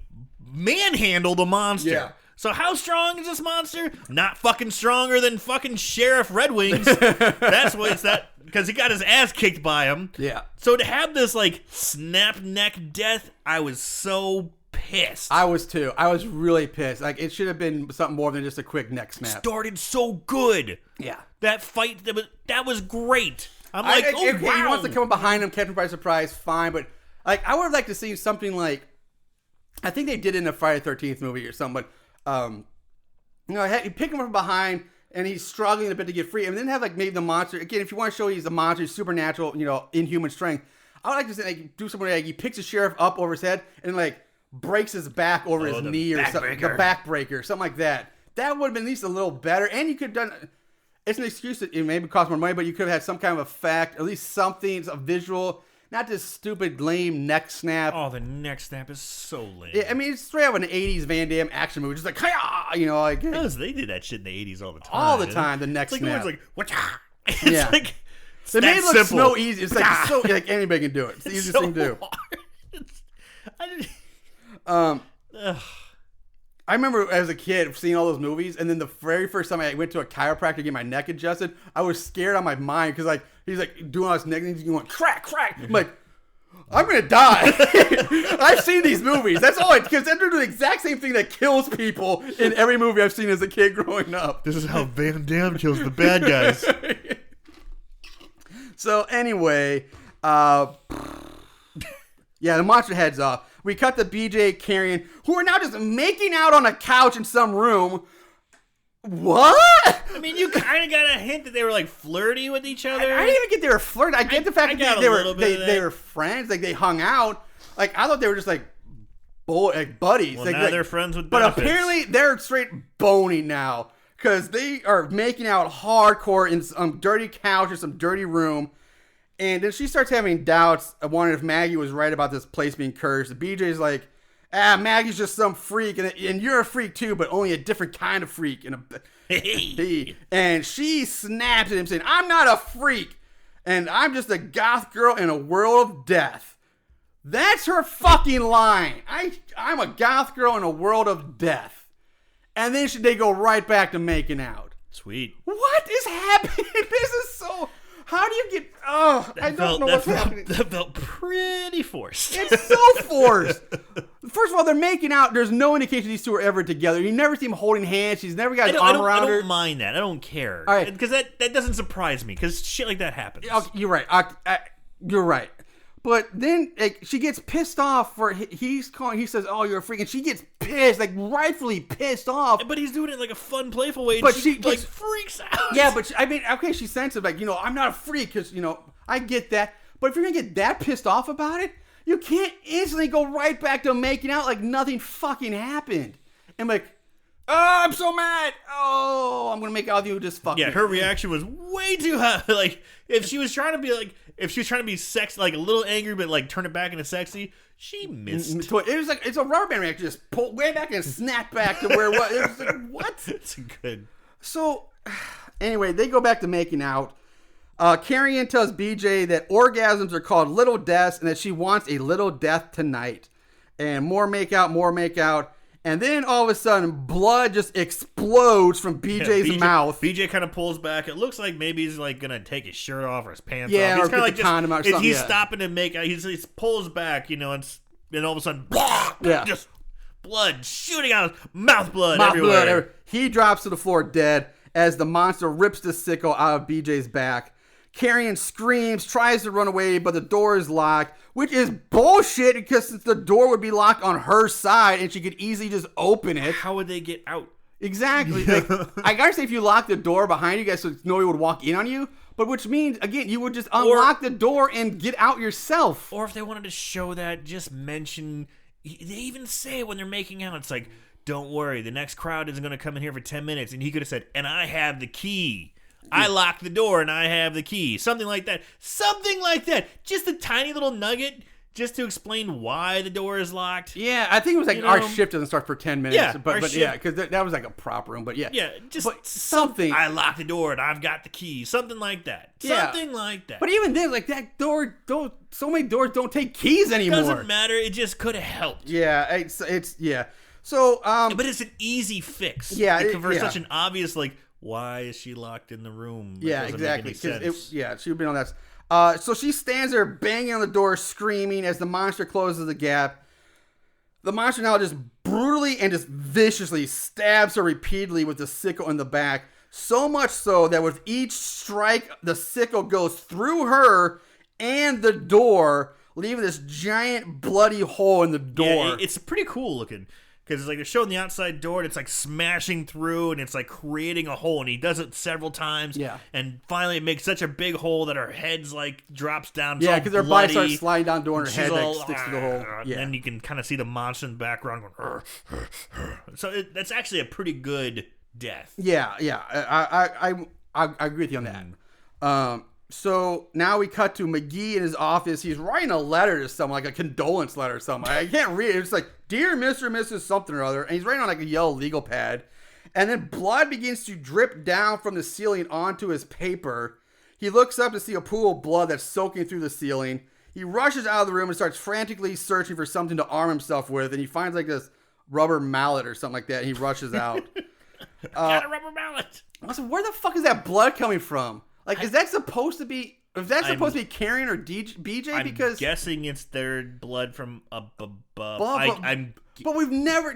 manhandle the monster. Yeah. So how strong is this monster? Not fucking stronger than fucking Sheriff Red Wings. That's what it's that, because he got his ass kicked by him. Yeah. So to have this like snap neck death, I was so pissed. I was too. I was really pissed. Like, it should have been something more than just a quick neck snap. Started so good. Yeah. That fight, that was great. I'm like, if wow. he wants to come up behind him, catch him by surprise, fine. But like, I would have liked to see something like, I think they did in the Friday the 13th movie or something. But you pick him from behind and he's struggling a bit to get free, and then have like maybe the monster again. If you want to show he's a monster, he's supernatural, inhuman strength. I would like to say like do something like he picks the sheriff up over his head and like breaks his back over his knee or something, the backbreaker, something like that. That would have been at least a little better, and you could have done. It's an excuse that it maybe cost more money, but you could have had some kind of effect, at least something, a visual, not this stupid, lame neck snap. Oh, the neck snap is so lame. Yeah, I mean, it's straight out of an 80s Van Damme action movie. Just like, hi-yah! Like... They did that shit in the 80s all the time. All the time, the neck snap. It's like, whatcha? It's yeah. like... They made it look so easy. It's like, so, like anybody can do it. It's the easiest thing to do. I didn't... I remember as a kid seeing all those movies, and then the very first time I went to a chiropractor to get my neck adjusted, I was scared on my mind because like he's like doing all this neck, and he's going crack, crack. I'm like, I'm gonna die. I've seen these movies. That's all. Because they're doing the exact same thing that kills people in every movie I've seen as a kid growing up. This is how Van Damme kills the bad guys. So anyway, yeah, the monster heads off. We cut to BJ Carrion, who are now just making out on a couch in some room. What? I mean, you kind of got a hint that they were like flirty with each other. I didn't even get they were flirting. I get the fact that they were friends, like they hung out. Like I thought they were just like buddies. Well, like, now they're friends with benefits. But apparently they're straight boning now because they are making out hardcore in some dirty couch or some dirty room. And then she starts having doubts, wondering if Maggie was right about this place being cursed. BJ's like, Maggie's just some freak, and you're a freak too, but only a different kind of freak. And she snaps at him saying, I'm not a freak, and I'm just a goth girl in a world of death. That's her fucking line. I'm a goth girl in a world of death. And then they go right back to making out. Sweet. What is happening? This is so... How do you get... Oh, I don't know what's happening. That felt pretty forced. It's so forced. First of all, they're making out. There's no indication these two are ever together. You never see them holding hands. She's never got his arm around her. I don't mind that. I don't care. All right. Because that doesn't surprise me. Because shit like that happens. Okay, you're right. You're right. But then she gets pissed off for he says, "Oh, you're a freak," and she gets pissed, like rightfully pissed off. But he's doing it in like a fun, playful way. But she like freaks out. Yeah, but okay, she's sensitive, like I'm not a freak because I get that. But if you're gonna get that pissed off about it, you can't instantly go right back to making out like nothing fucking happened. And like, oh, I'm so mad. Oh, I'm gonna make out with you. Just fuck. Yeah, me. her reaction was way too high. Like if she was trying to be sexy, like a little angry, but like turn it back into sexy, she missed. It was like it's a rubber band reaction. Just pull way back and snap back to where it was. It was like, what? It's good. So, anyway, they go back to making out. Carrion tells BJ that orgasms are called little deaths and that she wants a little death tonight. And more make out. And then all of a sudden, blood just explodes from BJ's mouth. BJ kind of pulls back. It looks like maybe he's like gonna take his shirt off or his pants off. Yeah, He's or kind of like the condom out or something. He's stopping to make out. He pulls back, and all of a sudden, just blood shooting out, mouth blood everywhere. He drops to the floor dead as the monster rips the sickle out of BJ's back. Carrion screams, tries to run away, but the door is locked, which is bullshit because the door would be locked on her side and she could easily just open it. How would they get out? Exactly. Like, I gotta say, if you lock the door behind you guys so nobody would walk in on you, but which means, again, you would just unlock the door and get out yourself. Or if they wanted to show that, just mention, they even say it when they're making out, it's like, don't worry, the next crowd isn't going to come in here for 10 minutes. And he could have said, and I have the key. I locked the door and I have the key. Something like that. Just a tiny little nugget just to explain why the door is locked. Yeah, I think it was like our shift doesn't start for 10 minutes. Yeah, but yeah, because that was like a prop room. But yeah. Yeah, just something. I locked the door and I've got the key. Something like that. Something like that. But even then, like that door, so many doors don't take keys anymore. Doesn't matter. It just could have helped. Yeah, it's yeah. So, but it's an easy fix. Yeah, for such an obvious why is she locked in the room? Yeah, doesn't exactly. Make any sense. She would be on that. So she stands there banging on the door, screaming as the monster closes the gap. The monster now just brutally and just viciously stabs her repeatedly with the sickle in the back. So much so that with each strike, the sickle goes through her and the door, leaving this giant bloody hole in the door. Yeah, it's pretty cool looking. Because it's they're showing the outside door and it's smashing through and it's creating a hole, and he does it several times. Yeah. And finally it makes such a big hole that her head's drops down. Yeah, because her body starts sliding down the door and her head sticks to the hole. And then you can kind of see the monster in the background going, so that's actually a pretty good death. Yeah. I agree with you on that. So now we cut to McGee in his office. He's writing a letter to someone, a condolence letter or something. I can't read it. It's Dear Mr. and Mrs. something or other. And he's writing on a yellow legal pad. And then blood begins to drip down from the ceiling onto his paper. He looks up to see a pool of blood that's soaking through the ceiling. He rushes out of the room and starts frantically searching for something to arm himself with. And he finds this rubber mallet or something like that. And he rushes out. Got a rubber mallet. Also, where the fuck is that blood coming from? Is that supposed to be... Is that supposed to be Karen or BJ? Because I'm guessing it's their blood from up above. But we've never...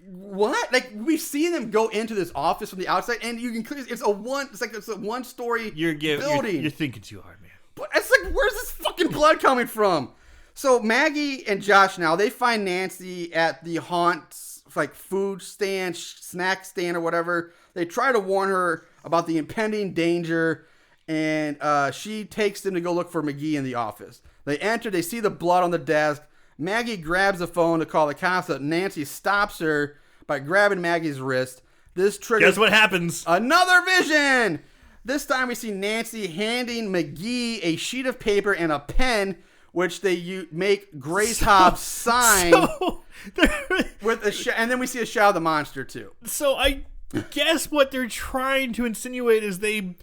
What? We've seen them go into this office from the outside, and you can clearly... It's a one-story building. You're thinking too hard, man. But it's where's this fucking blood coming from? So Maggie and Josh now, they find Nancy at the haunt's food stand, snack stand or whatever. They try to warn her about the impending danger, and she takes them to go look for McGee in the office. They enter, they see the blood on the desk. Maggie grabs the phone to call the cops, but Nancy stops her by grabbing Maggie's wrist. This triggers... Guess what happens? Another vision! This time we see Nancy handing McGee a sheet of paper and a pen, which they make Grace Hobb sign with and then we see a shot of the monster too. So I guess what they're trying to insinuate is they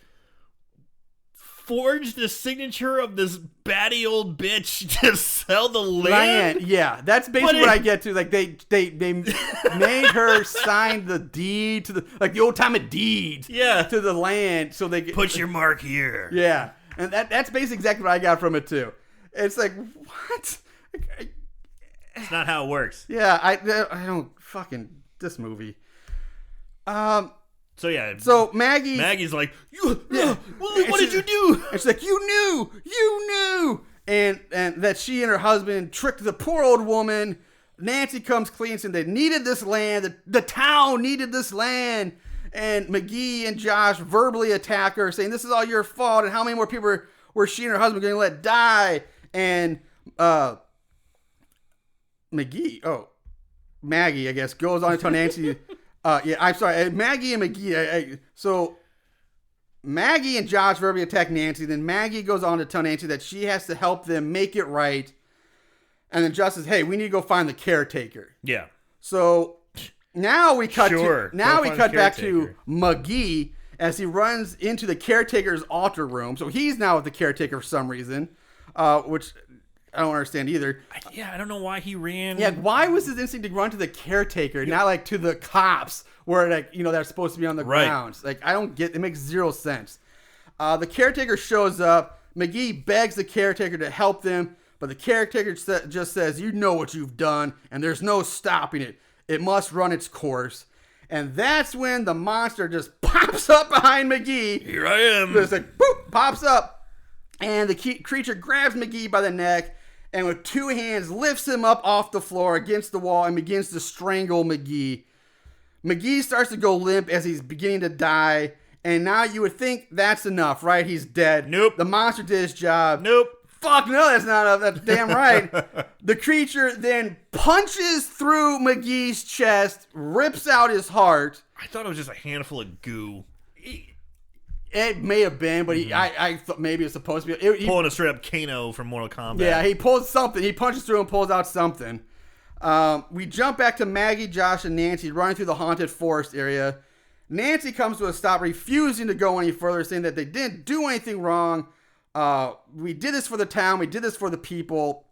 forged the signature of this batty old bitch to sell the land. Yeah, that's basically what I get to. They made her sign the deed to the old time of deeds. Yeah, to the land, so they put your mark here. Yeah, and that's basically exactly what I got from it too. It's what? It's not how it works. Yeah, I don't fucking this movie. So yeah. So Maggie's like, what did you do? And she's like, you knew, and that she and her husband tricked the poor old woman. Nancy comes clean saying they needed this land. The town needed this land. And McGee and Josh verbally attack her, saying this is all your fault. And how many more people were she and her husband going to let die? And Maggie, I guess, goes on to tell Nancy. I'm sorry, Maggie and McGee. So Maggie and Josh verbally attack Nancy. Then Maggie goes on to tell Nancy that she has to help them make it right. And then Josh says, "Hey, we need to go find the caretaker." Yeah. So now we cut back to McGee as he runs into the caretaker's altar room. So he's now with the caretaker for some reason, which I don't understand either. I don't know why he ran. Yeah, why was his instinct to run to the caretaker, not to the cops where they're supposed to be on the grounds? I don't get it. Makes zero sense. The caretaker shows up. McGee begs the caretaker to help them, but the caretaker just says, "You know what you've done, and there's no stopping it. It must run its course." And that's when the monster just pops up behind McGee. Here I am. Just boop, pops up, and the creature grabs McGee by the neck, and with two hands lifts him up off the floor against the wall and begins to strangle McGee. McGee starts to go limp as he's beginning to die. And now you would think that's enough, right? He's dead. Nope. The monster did his job. Nope. Fuck no, that's not enough. That's damn right. The creature then punches through McGee's chest, rips out his heart. I thought it was just a handful of goo. It may have been, but I thought maybe it was supposed to be. Pulling a straight up Kano from Mortal Kombat. Yeah, he pulls something. He punches through and pulls out something. We jump back to Maggie, Josh, and Nancy running through the haunted forest area. Nancy comes to a stop, refusing to go any further, saying that they didn't do anything wrong. We did this for the town. We did this for the people.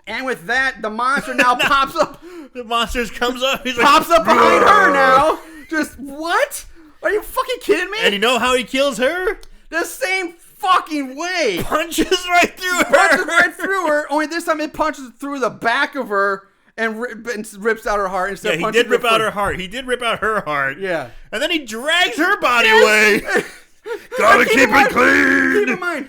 And with that, the monster now pops up. The monster comes up. He's Pops like, up behind her now. Just, what? Are you fucking kidding me? and you know how he kills her? The same fucking way. Punches right through her. Punches right through her. Only this time it punches through the back of her and rips out her heart. Instead Yeah, of he punching did rip her out foot. her heart. He did rip out her heart. Yeah. And then he drags her body away. Gotta keep it Keep clean. in mind,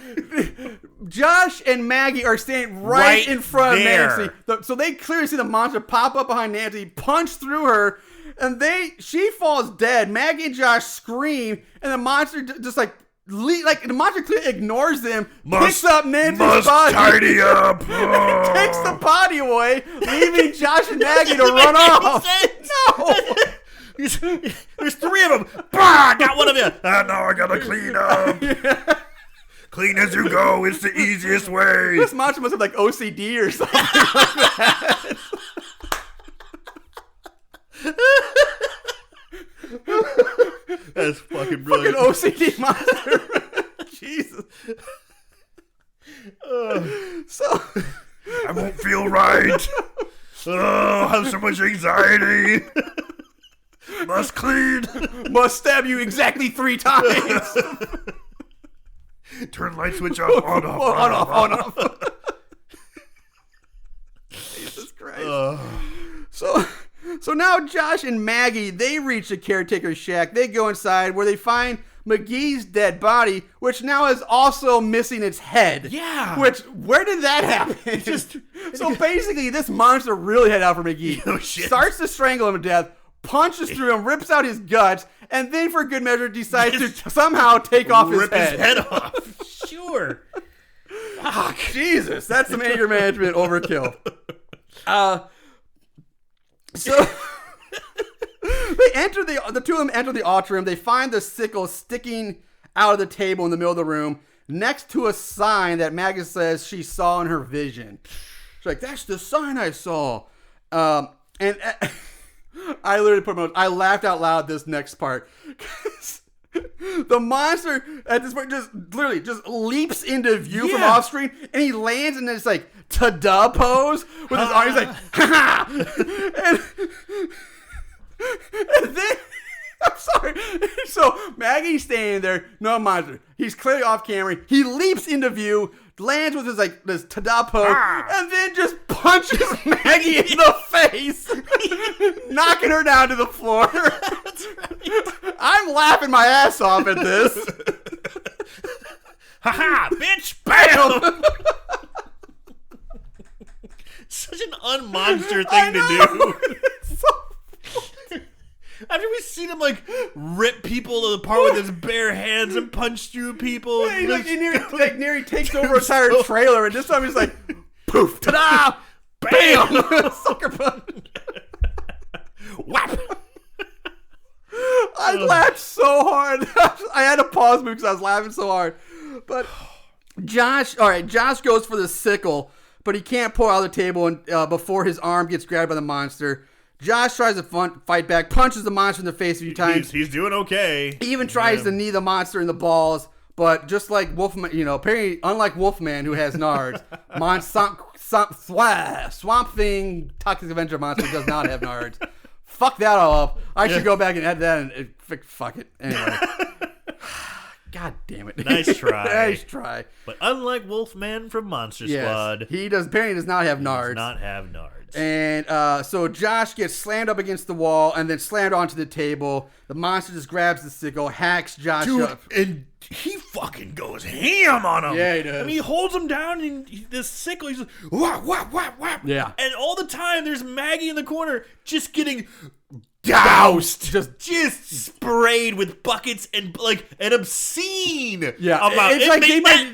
Josh and Maggie are standing right in front there. of Nancy. So they clearly see the monster pop up behind Nancy, punch through her, and she falls dead. Maggie and Josh scream, and the monster just like the monster clearly ignores them, picks up Nancy's body, tidy up. takes the body away, leaving Josh and Maggie to run off. No. There's 3 of them. Bah, got one of you. Now I gotta clean up. Clean as you go. It's the easiest way. This monster must have like OCD or something like that. That's fucking brilliant. Fucking OCD monster. Jesus. So I won't feel right. Oh, I have so much anxiety. Must clean. must stab you exactly 3 times. Turn light switch off. On off. On off. Jesus Christ. So now Josh and Maggie, they reach the caretaker's shack. They go inside where they find McGee's dead body, which now is also missing its head. Yeah. Where did that happen? So basically, this monster really had out for McGee. Oh, shit. Starts to strangle him to death, punches through him, rips out his guts, and then for good measure decides to somehow take off his Rip head. his head off. Sure. Fuck, Jesus, that's some anger management overkill. So they enter the 2 of them enter the altar room. They find the sickle sticking out of the table in the middle of the room, next to a sign that Maggie says she saw in her vision. She's like, "That's the sign I saw." And I literally I laughed out loud this next part. The monster at this point just leaps into view from off screen, and he lands in this like ta-da pose with his arms like, ha and then I'm sorry. So Maggie's standing there, no monster. He's clearly off camera. He leaps into view, lands with his like this ta-da pose, and then just punches Maggie in the face, knocking her down to the floor. That's right. I'm laughing my ass off at this. Ha bitch! Bam! Such an unmonster thing to do. It's so After we seen him like rip people apart with his bare hands and punch through people, he nearly takes over a entire trailer, and this time he's like, poof, ta-da, bam, sucker punch. Whap! I laughed so hard. I had to pause because I was laughing so hard. But Josh goes for the sickle, but he can't pull out of the table before his arm gets grabbed by the monster. Josh tries to fight back, punches the monster in the face a few times. He's doing okay. He even tries to knee the monster in the balls, but just like Wolfman, apparently unlike Wolfman who has nards, Swamp Thing Toxic Avenger monster does not have nards. Fuck that all up. I should go back and add that and fuck it. Anyway. God damn it. Nice try. Nice try. But unlike Wolfman from Monster Squad, he apparently does not have nards. does not have nards. And so Josh gets slammed up against the wall and then slammed onto the table. The monster just grabs the sickle, hacks Josh up. And he fucking goes ham on him. Yeah, he does. I mean, he holds him down and this sickle, he's just whap, whap, whap, whap. Yeah. And all the time, there's Maggie in the corner just getting doused. Just sprayed with buckets and like an obscene amount. It's like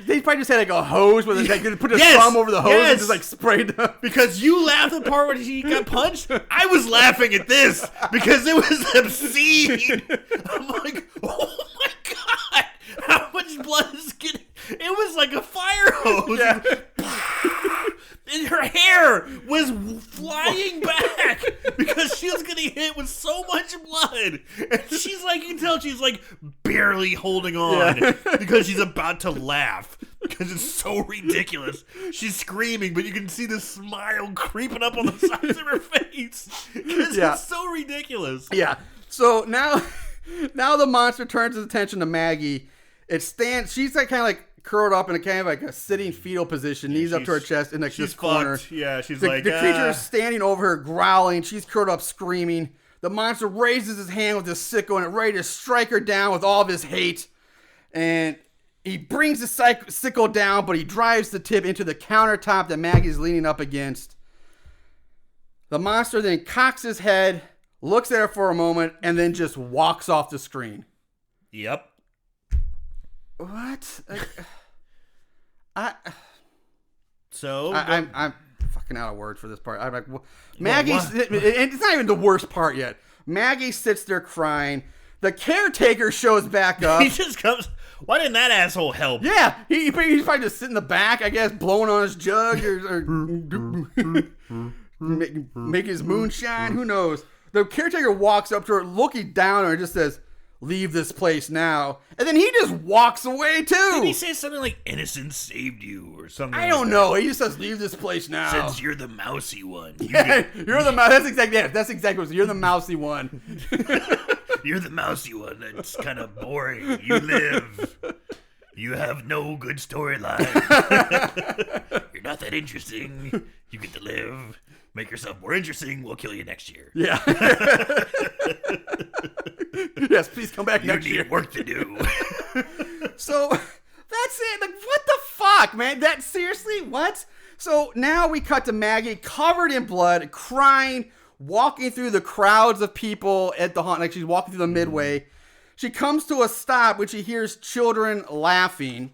they probably just had like a hose where they put a thumb over the hose and just like sprayed them. Because you laughed at the part when he got punched, I was laughing at this because it was obscene. I'm like, oh my god, how much blood is getting? It was like a fire hose. Yeah. And her hair was flying back because she was getting hit with so much blood. And she's like, you can tell she's like barely holding on because she's about to laugh. Because it's so ridiculous. She's screaming, but you can see the smile creeping up on the sides of her face. Because it's so ridiculous. Yeah. So now the monster turns its attention to Maggie. It stands. She's like kind of like curled up in a kind of like a sitting fetal position, knees up to her chest in like this corner. Yeah, she's the like the creature is standing over her, growling. She's curled up, screaming. The monster raises his hand with his sickle and is ready to strike her down with all of his hate. And he brings the sickle down, but he drives the tip into the countertop that Maggie's leaning up against. The monster then cocks his head, looks at her for a moment, and then just walks off the screen. Yep. What? I'm fucking out of words for this part. I'm like, Maggie. It's not even the worst part yet. Maggie sits there crying. The caretaker shows back up. He just comes. Why didn't that asshole help? Yeah, he's probably just sitting in the back, I guess, blowing on his jug or make his moonshine. Who knows? The caretaker walks up to her, looking down on her, and just says, "Leave this place now." And then he just walks away too. Did he say something like "innocence saved you" or something? I don't know. He just says, "Leave this place now." Since you're the mousy one. You're the mouse. That's exactly it. That's exactly what you're the mousy one. You're the mousy one. That's kind of boring. You live. You have no good storyline. You're not that interesting. You get to live. Make yourself more interesting. We'll kill you next year. Yeah. Yes, please come back next year. You need work to do. So that's it. Like, what the fuck, man? That seriously? What? So now we cut to Maggie covered in blood, crying, walking through the crowds of people at the haunt. Like she's walking through the midway. She comes to a stop when she hears children laughing.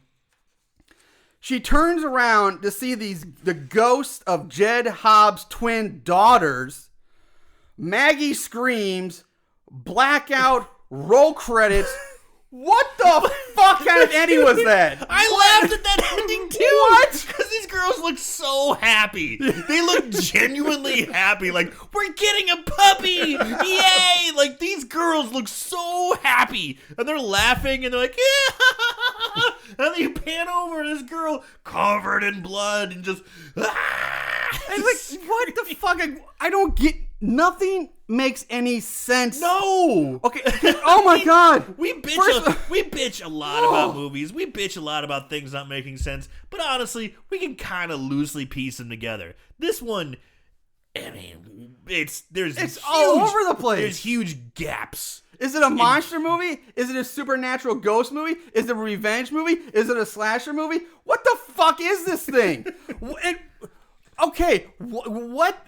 She turns around to see the ghost of Jed Hobb's twin daughters. Maggie screams, blackout, roll credits. What the fuck kind of ending was that? I laughed at that ending too. What? Because these girls look so happy. They look genuinely happy. Like, we're getting a puppy. Yay. Like, these girls look so happy. And they're laughing and they're like, yeah. And then you pan over this girl covered in blood and just, It's like, what the fuck? I don't get, nothing makes any sense. No. Okay. Oh my God. We bitch a lot about movies. We bitch a lot about things not making sense. But honestly, we can kind of loosely piece them together. This one, I mean, it's all over the place. There's huge gaps. Is it a monster movie? Is it a supernatural ghost movie? Is it a revenge movie? Is it a slasher movie? What the fuck is this thing? Okay, what?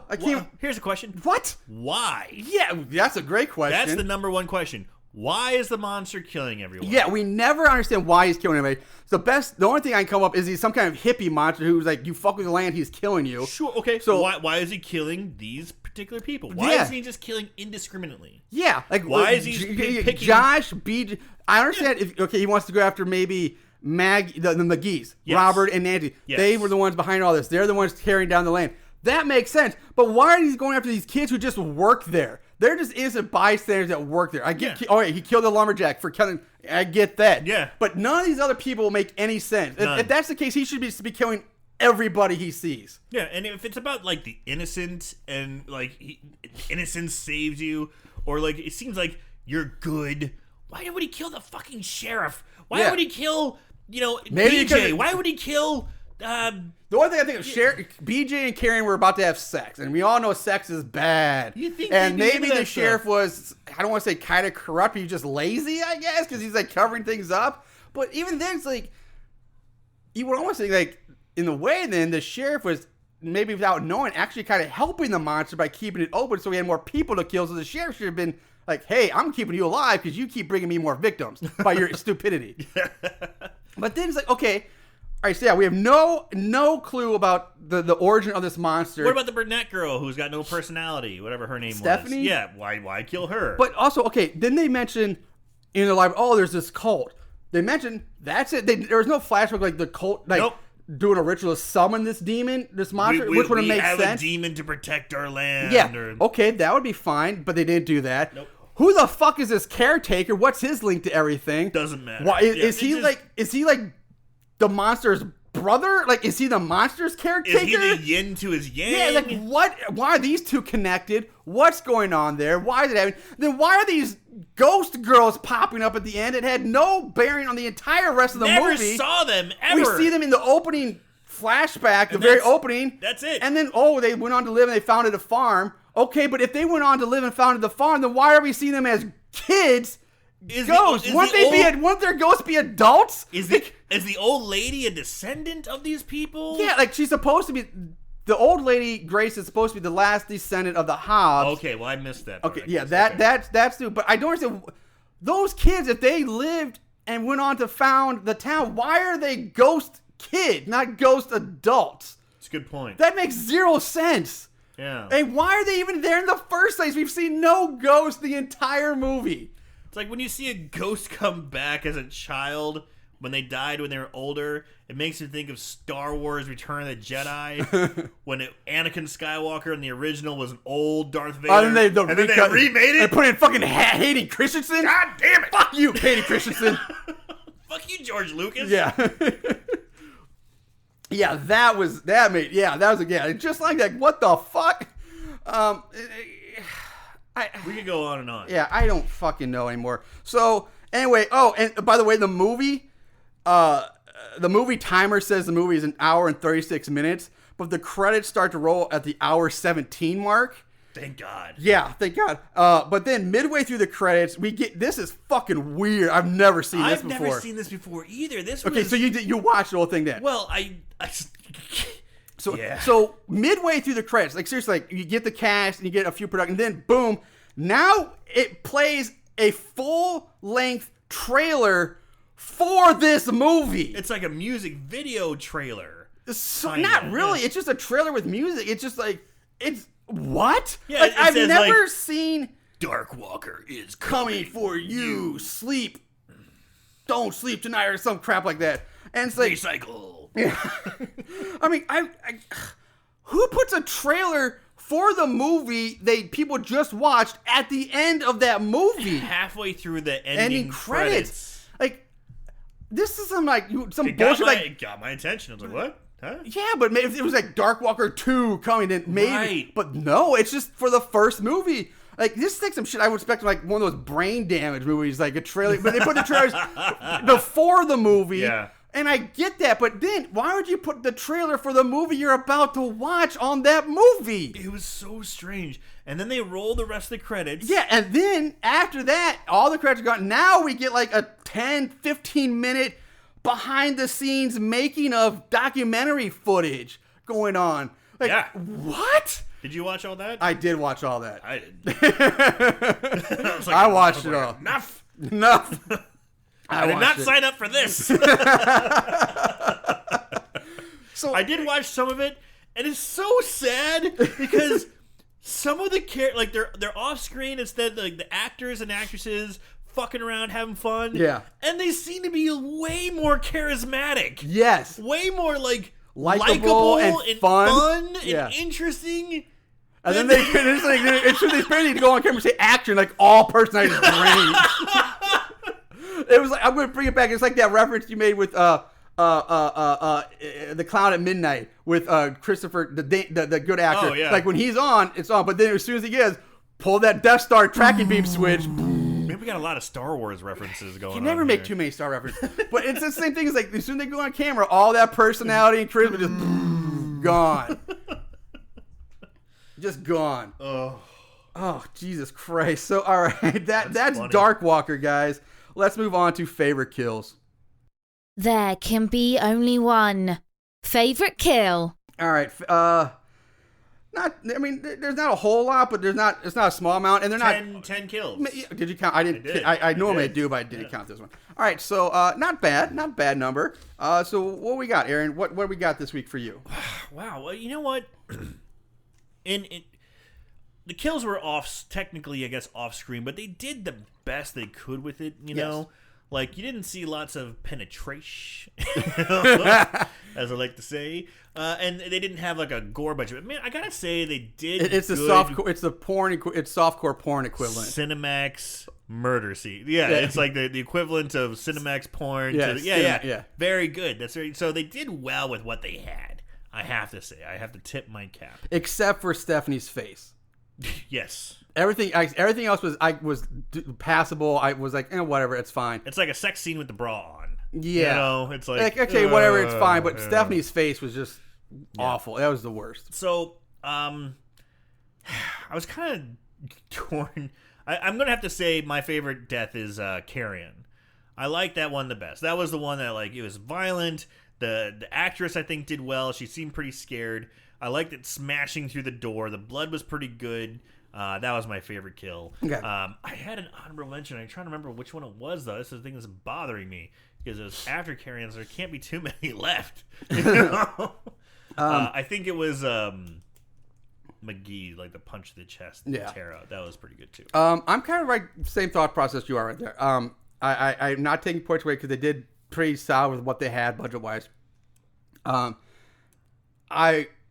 I can't. Here's a question. What? Why? Yeah, that's a great question. That's the number one question. Why is the monster killing everyone? Yeah, we never understand why he's killing everybody. The only thing I can come up is he's some kind of hippie monster who's like, you fuck with the land, he's killing you. Sure, okay. So why is he killing these particular people? Why isn't he just killing indiscriminately? Yeah, like why is he picking Josh B? I understand if he wants to go after maybe Maggie, the McGee's, yes. Robert and Nancy. Yes. They were the ones behind all this. They're the ones carrying down the land. That makes sense. But why are he going after these kids who just work there? They're just innocent bystanders that work there. I get. Yeah. Oh, yeah, he killed the lumberjack for killing. I get that. Yeah. But none of these other people make any sense. If that's the case, he should be killing everybody he sees. Yeah, and if it's about like the innocent and like innocence saves you, or like it seems like you're good, why would he kill the fucking sheriff? Why would he kill, maybe BJ? Why would he kill? The only thing I think of, BJ and Karen were about to have sex, and we all know sex is bad. You think? And maybe the sheriff was, I don't want to say kind of corrupt, but he's just lazy, I guess, because he's like covering things up. But even then, it's like, you would almost think like, in a way, then the sheriff was maybe without knowing actually kind of helping the monster by keeping it open, so he had more people to kill. So the sheriff should have been like, "Hey, I'm keeping you alive because you keep bringing me more victims by your stupidity." But then it's like, okay. All right, so yeah, we have no clue about the origin of this monster. What about the brunette girl who's got no personality, whatever her name Stephanie? was? Yeah, why kill her? But also, okay, then they mention in the library, there's this cult. They mention, that's it. There was no flashback like the cult, like doing a ritual to summon this demon, this monster, which would have made sense. We have a demon to protect our land. Yeah, okay, that would be fine, but they didn't do that. Nope. who the fuck is this caretaker? What's his link to everything? Doesn't matter. Why is he like the monster's brother? Like, is he the monster's caretaker? Is he the yin to his yang? Yeah, like what? Why are these two connected? What's going on there? Why is it happening? Then why are these ghost girls popping up at the end? It had no bearing on the entire rest of the movie. Never saw them ever. We see them in the opening flashback, the very opening. That's it. And then, they went on to live and they founded a farm. Okay, but if they went on to live and founded the farm, then why are we seeing them as kids? Ghosts. Wouldn't their ghosts be adults? Is the old lady a descendant of these people? Yeah, like she's supposed to be. The old lady Grace is supposed to be the last descendant of the Hobbs. Okay, well I missed that. Okay, yeah, that's new. But I don't understand those kids. If they lived and went on to found the town, why are they ghost kids, not ghost adults? It's a good point. That makes zero sense. Yeah. And why are they even there in the first place? We've seen no ghost the entire movie. It's like when you see a ghost come back as a child when they died when they were older, it makes you think of Star Wars Return of the Jedi when Anakin Skywalker in the original was an old Darth Vader. And then they remade it. They put in fucking Hayden Christensen. God damn it. Fuck you, Hayden Christensen. Fuck you, George Lucas. Yeah. Yeah, just like that. What the fuck? We could go on and on. Yeah, I don't fucking know anymore. So anyway, and by the way, the movie timer says the movie is an hour and 36 minutes, but the credits start to roll at the hour 17 mark. Thank God. Yeah, thank God. But then midway through the credits, we get this is fucking weird. I've never seen this before. I've never seen this before either. Okay, so you watched the whole thing then? Well, So midway through the credits, like seriously, like you get the cast and you get a few production, and then boom, now it plays a full-length trailer for this movie. It's like a music video trailer. So not really. Yeah. It's just a trailer with music. It's just like what? Yeah, like I've never seen Dark Walker is coming for you. Sleep. Don't sleep tonight or some crap like that. And it's like recycle. Yeah. I mean, I who puts a trailer for the movie people just watched at the end of that movie? Halfway through the ending credits. Like this is some bullshit. It got my attention. I was like, what? Huh? Yeah, but maybe if it was like Dark Walker 2 coming, then maybe. Right. But no, it's just for the first movie. Like, this is like some shit I would expect like one of those brain damage movies, like a trailer. But they put the trailers before the movie. Yeah. And I get that, but then why would you put the trailer for the movie you're about to watch on that movie? It was so strange. And then they roll the rest of the credits. Yeah, and then after that, all the credits are gone. Now we get like a 10, 15-minute behind-the-scenes making of documentary footage going on. Like, yeah. What? Did you watch all that? I did watch all that. I did. I watched it all. Enough. I did not sign up for this. So I did watch some of it, and it's so sad because some of the they're off screen instead, like the actors and actresses fucking around having fun. Yeah. And they seem to be way more charismatic. Yes. Way more likable and fun and interesting. And then they finish need to go on camera and say action like all personalities drained. It was like, I'm going to bring it back. It's like that reference you made with the Clown at Midnight with Christopher, the good actor. Oh, yeah. Like when he's on, it's on. But then as soon as he gets, pull that Death Star tracking beam switch. Maybe we got a lot of Star Wars references going on. You never make too many Star references. But it's the same thing as like as soon as they go on camera, all that personality and charisma just gone. Just gone. Oh, Jesus Christ. So, all right. That's Dark Walker, guys. Let's move on to favorite kills. There can be only one. Favorite kill. All right. There's not a whole lot, but it's not a small amount, and they're 10 kills. Did you count? I didn't. I normally do, but I didn't count this one. All right. So, not bad number. So what we got, Aaron? What we got this week for you? Wow. Well, you know what? The kills were technically, I guess, off screen, but they did the best they could with it, you know? Like, you didn't see lots of penetration, as I like to say, and they didn't have like a gore budget. But man, I gotta say they did. It's softcore porn equivalent. Cinemax murder scene. Yeah, it's like the equivalent of Cinemax porn. Yeah. Very good. That's very. So they did well with what they had. I have to say, I have to tip my cap. Except for Stephanie's face. Yes. Everything else was passable. I was like, whatever, it's fine. It's like a sex scene with the bra on. Yeah, you know, it's like okay, whatever, it's fine. But Stephanie's face was just awful. That was the worst. So, I was kind of torn. I'm gonna have to say my favorite death is Carrion. I like that one the best. That was the one that it was violent. The actress I think did well. She seemed pretty scared. I liked it smashing through the door. The blood was pretty good. That was my favorite kill. Okay. I had an honorable mention. I'm trying to remember which one it was, though. This is the thing that's bothering me because it was after Carrion, so there can't be too many left. You know? I think it was McGee, like the punch to the chest, and tear out. That was pretty good too. I'm kind of same thought process you are right there. I'm not taking points away because they did pretty solid with what they had budget wise. Part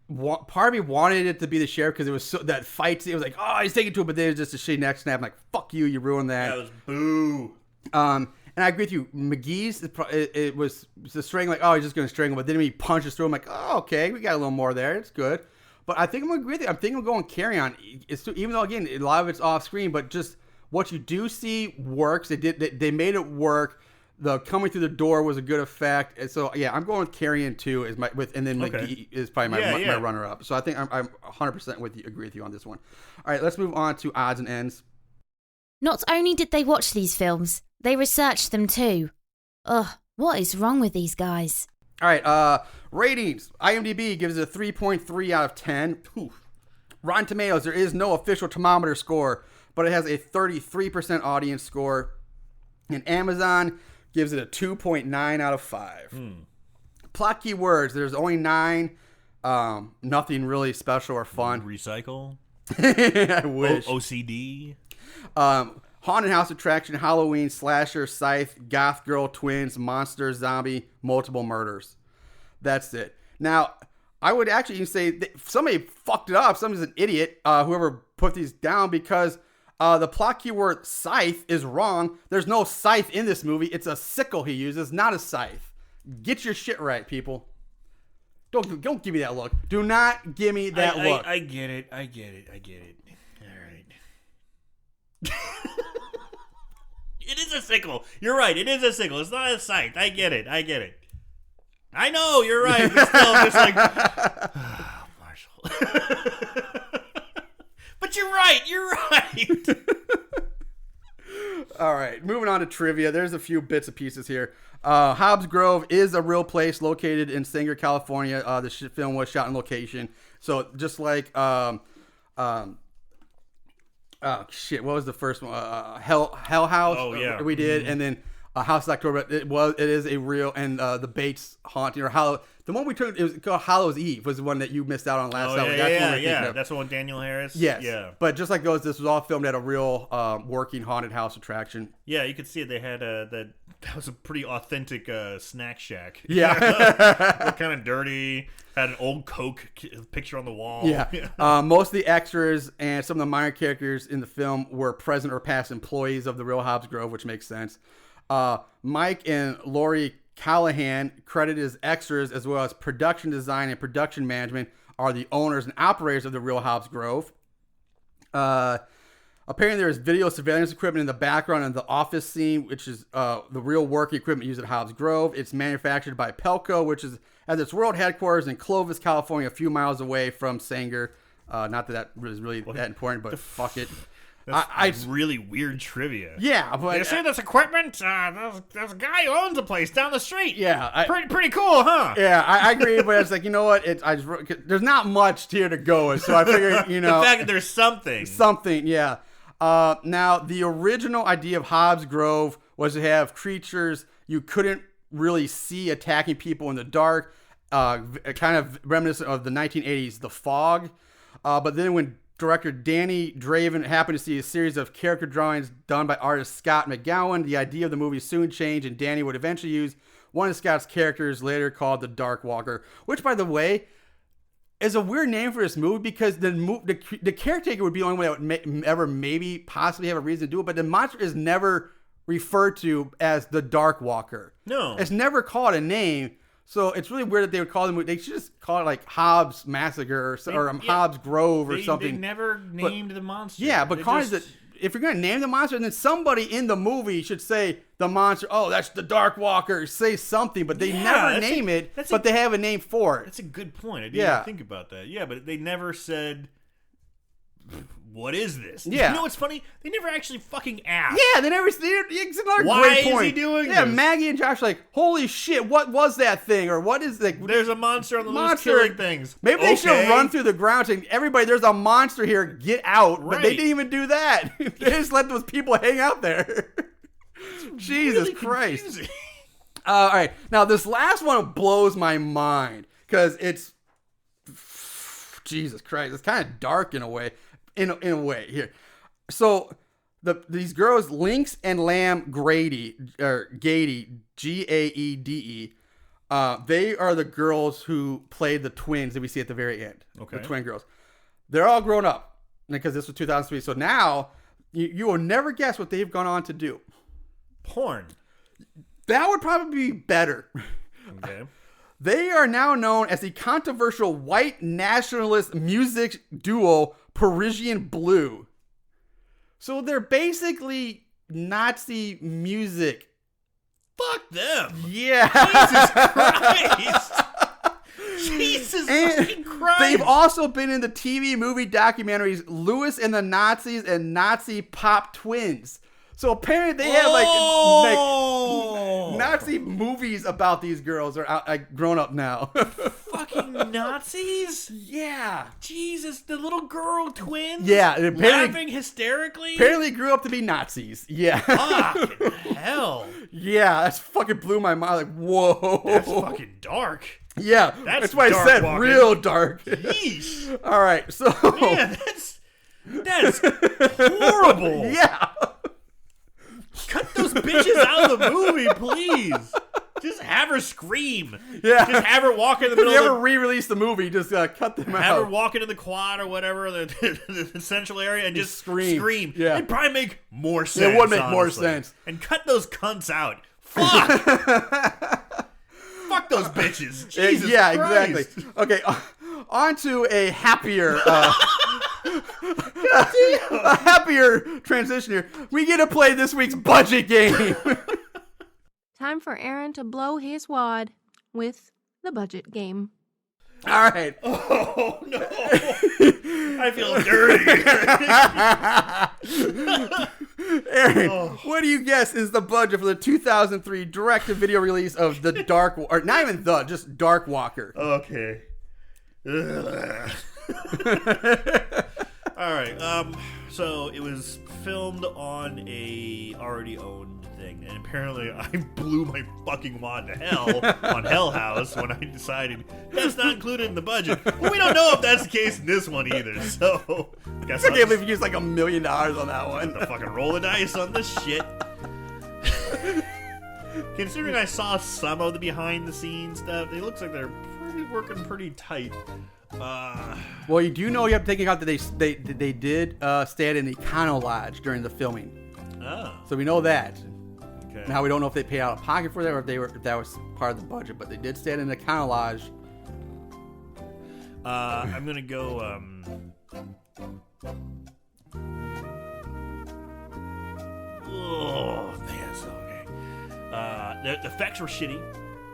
of me wanted it to be the sheriff because it was that fight. It was like, oh, he's taking to it, but then it was just a shitty neck snap. I'm like, fuck you, you ruined that. That was boo. And I agree with you. McGee's, it was the string, like, oh, he's just going to strangle, but then he punches through. I'm like, oh, okay, we got a little more there. It's good. But I think I'm going to agree with you. I'm thinking of going Carry On. Even though, again, a lot of it's off screen, but just what you do see works. They made it work. The coming through the door was a good effect, and so yeah, I'm going with Carrion 2 and then McGee is probably my runner up. So I think I'm 100% agree with you on this one. All right, let's move on to odds and ends. Not only did they watch these films, they researched them too. Ugh, what is wrong with these guys? All right, ratings. IMDb gives it a 3.3 out of 10. Rotten Tomatoes, there is no official thermometer score, but it has a 33% audience score. And Amazon gives it a 2.9 out of 5. Plot keywords, there's only 9. Nothing really special or fun. Recycle. I wish. OCD. Haunted house attraction, Halloween, slasher, scythe, goth girl, twins, monster, zombie, multiple murders. That's it. Now, I would actually even say that somebody fucked it up. Somebody's an idiot, whoever put these down, because the plot keyword scythe is wrong. There's no scythe in this movie. It's a sickle he uses, not a scythe. Get your shit right, people. Don't give me that look. Do not give me that look. I get it. All right. It is a sickle. You're right. It is a sickle. It's not a scythe. I get it. I know, you're right. But still, I'm just like, Marshall. But you're right. All right, moving on to trivia. There's a few bits and pieces here. Hobbs Grove is a real place located in Sanger, California. The film was shot on location. So just like, what was the first one? Hell House. Oh yeah, we did, and then House of October. It is a real, and the Bates haunting or Hollow. The one we took, it was called Hallows Eve, was the one that you missed out on last time. That's the one Daniel Harris. Yes. Yeah. But just like those, this was all filmed at a real working haunted house attraction. Yeah, you could see it. They had that was a pretty authentic snack shack. Yeah. Kind of dirty. Had an old Coke picture on the wall. Yeah. Most of the extras and some of the minor characters in the film were present or past employees of the real Hobbs Grove, which makes sense. Mike and Lori Callahan, credited as extras as well as production design and production management, are the owners and operators of the real Hobbs Grove. Apparently there is video surveillance equipment in the background in the office scene, which is the real working equipment used at Hobbs Grove. It's manufactured by Pelco, which has its world headquarters in Clovis, California, a few miles away from Sanger. Not that was really that important, but fuck it. That's really weird trivia. Yeah, but you see this equipment? There's a guy who owns a place down the street. Yeah, pretty cool, huh? Yeah, I agree, but it's like, you know what? There's not much here to go with, so I figured, the fact that there's something. Yeah. Now the original idea of Hobbs Grove was to have creatures you couldn't really see attacking people in the dark, kind of reminiscent of the 1980s, The Fog. But then when director Danny Draven happened to see a series of character drawings done by artist Scott McGowan. The idea of the movie soon changed, and Danny would eventually use one of Scott's characters, later called the Dark Walker, which, by the way, is a weird name for this movie because the caretaker would be the only one that would ever maybe possibly have a reason to do it, but the monster is never referred to as the Dark Walker. No. It's never called a name. So it's really weird that they would call them. They should just call it like Hobb's Massacre or Hobb's Grove or something. They never named the monster. Yeah, but if you're going to name the monster, then somebody in the movie should say the monster, oh, that's the Dark Walker. Say something, but they never name it, but they have a name for it. That's a good point. I didn't even think about that. Yeah, but they never said, what is this? Yeah. You know what's funny? They never actually fucking asked. Yeah, they never. It's another Why great point. Why is he doing this? Maggie and Josh are like, holy shit, what was that thing? Or what is like? There's a monster on the loose killing things. Maybe they should have run through the ground saying, everybody, there's a monster here, get out. Right. But they didn't even do that. They just let those people hang out there. Jesus really Christ. All right, now this last one blows my mind because it's Jesus Christ. It's kind of dark in a way. In a way here. So these girls, Lynx and Lamb Grady, or Gady, Gaede, they are the girls who played the twins that we see at the very end. Okay. The twin girls. They're all grown up because this was 2003. So now you will never guess what they've gone on to do. Porn. That would probably be better. Okay. They are now known as the controversial white nationalist music duo Parisian Blue. So they're basically Nazi music. Fuck them. Yeah. Jesus Christ. Jesus fucking Christ. They've also been in the TV movie documentaries Lewis and the Nazis and Nazi Pop Twins. So apparently they have like Nazi movies about these girls are out, grown up now. Fucking Nazis? Yeah. Jesus, the little girl twins? Yeah. Laughing hysterically? Apparently grew up to be Nazis. Yeah. Fucking hell. Yeah, that's fucking blew my mind. Like, whoa. That's fucking dark. Yeah. That's why I said walking. Real dark. Yeesh. All right. So. Man, that's horrible. Yeah. Cut those bitches out of the movie, please. Just have her scream. Yeah. Just have her walk in the middle of the... If you ever re-release the movie, just cut them out. Have her walk into the quad or whatever, the central area, and just scream. Yeah. It'd probably make more sense. It would make more sense. And cut those cunts out. Fuck. Fuck those bitches. Jesus Christ. Exactly. Okay, on to a happier... a happier transition here. We get to play this week's budget game. Time for Aaron to blow his wad with the budget game. All right. Oh, no. I feel dirty. Aaron, what do you guess is the budget for the 2003 direct-to-video release of The Dark... Or not even just Dark Walker. Okay. All right. So it was filmed on a already owned thing, and apparently I blew my fucking wad to hell on Hell House when I decided that's not included in the budget. But we don't know if that's the case in this one either. So I can't believe you used like $1 million on that one. To fucking roll the dice on this shit. Considering I saw some of the behind the scenes stuff, it looks like they're working pretty tight. Well, you do know you have to take into account that they did stay at an Econo Lodge during the filming. Oh. So we know that. Okay. Now we don't know if they paid out of pocket for that or if that was part of the budget, but they did stay at an Econo Lodge. I'm gonna go. Oh man, so okay. The effects were shitty,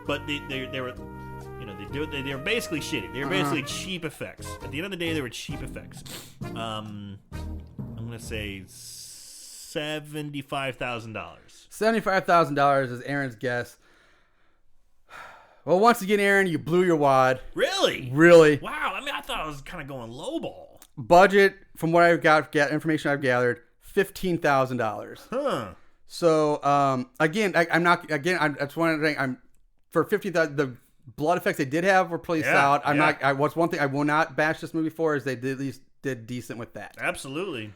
but they were. They were basically shitty. They were basically cheap effects. At the end of the day, they were cheap effects. I'm gonna say $75,000. $75,000 is Aaron's guess. Well, once again, Aaron, you blew your wad. Really? Really? Wow. I mean, I thought I was kind of going lowball. Budget, from what I've got, information I've gathered, $15,000. Huh. So, again, that's one thing. For $15,000. The blood effects they did have were pretty solid. What's one thing I will not bash this movie for is they did at least did decent with that. Absolutely.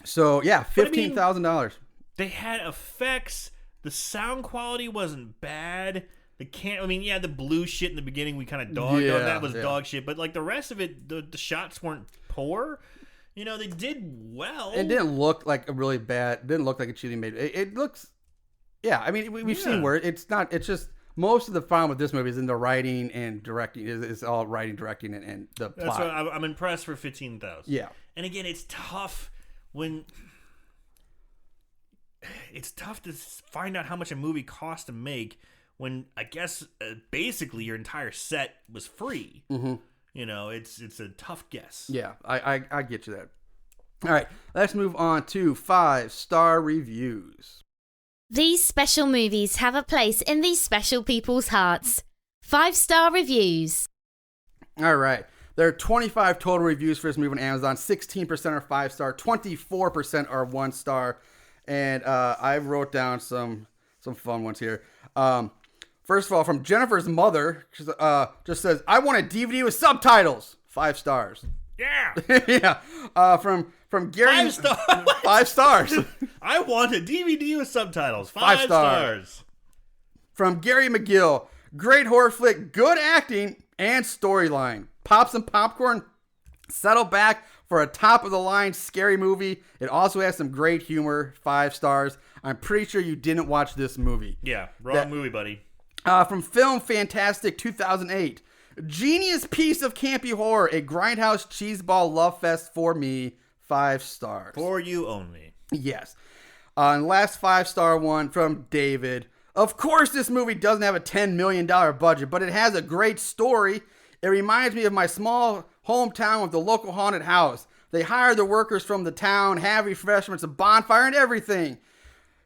So yeah, $15,000. They had effects. The sound quality wasn't bad. The blue shit in the beginning we kind of dogged on. That was dog shit. But like the rest of it, the shots weren't poor. They did well. It didn't look like a really bad. Didn't look like a cheaply made. It looks. Yeah, I mean we've seen where it's not. It's just most of the problem with this movie is in the writing and directing. It's all writing, directing, and the plot. That's why I'm impressed for $15,000. Yeah, and again, it's tough when. It's tough to find out how much a movie costs to make when I guess basically your entire set was free. Mm-hmm. It's a tough guess. Yeah, I get you that. All right, let's move on to 5-star reviews. These special movies have a place in these special people's hearts. 5-star reviews. All right. There are 25 total reviews for this movie on Amazon. 16% are 5-star, 24% are 1-star. And I wrote down some fun ones here. First of all, from Jennifer's mother, she just says, "I want a DVD with subtitles." 5 stars. Yeah. Yeah. From Gary. 5 stars. 5 stars. I want a DVD with subtitles. 5 stars. From Gary McGill. Great horror flick, good acting, and storyline. Pop some popcorn. Settle back for a top-of-the-line scary movie. It also has some great humor. 5 stars. I'm pretty sure you didn't watch this movie. Yeah, wrong movie, buddy. From Film Fantastic 2008. Genius piece of campy horror. A grindhouse cheeseball love fest for me. 5 stars. For you only. Yes. And last 5-star one from David. Of course this movie doesn't have a $10 million budget, but it has a great story. It reminds me of my small hometown with the local haunted house. They hire the workers from the town, have refreshments, a bonfire, and everything.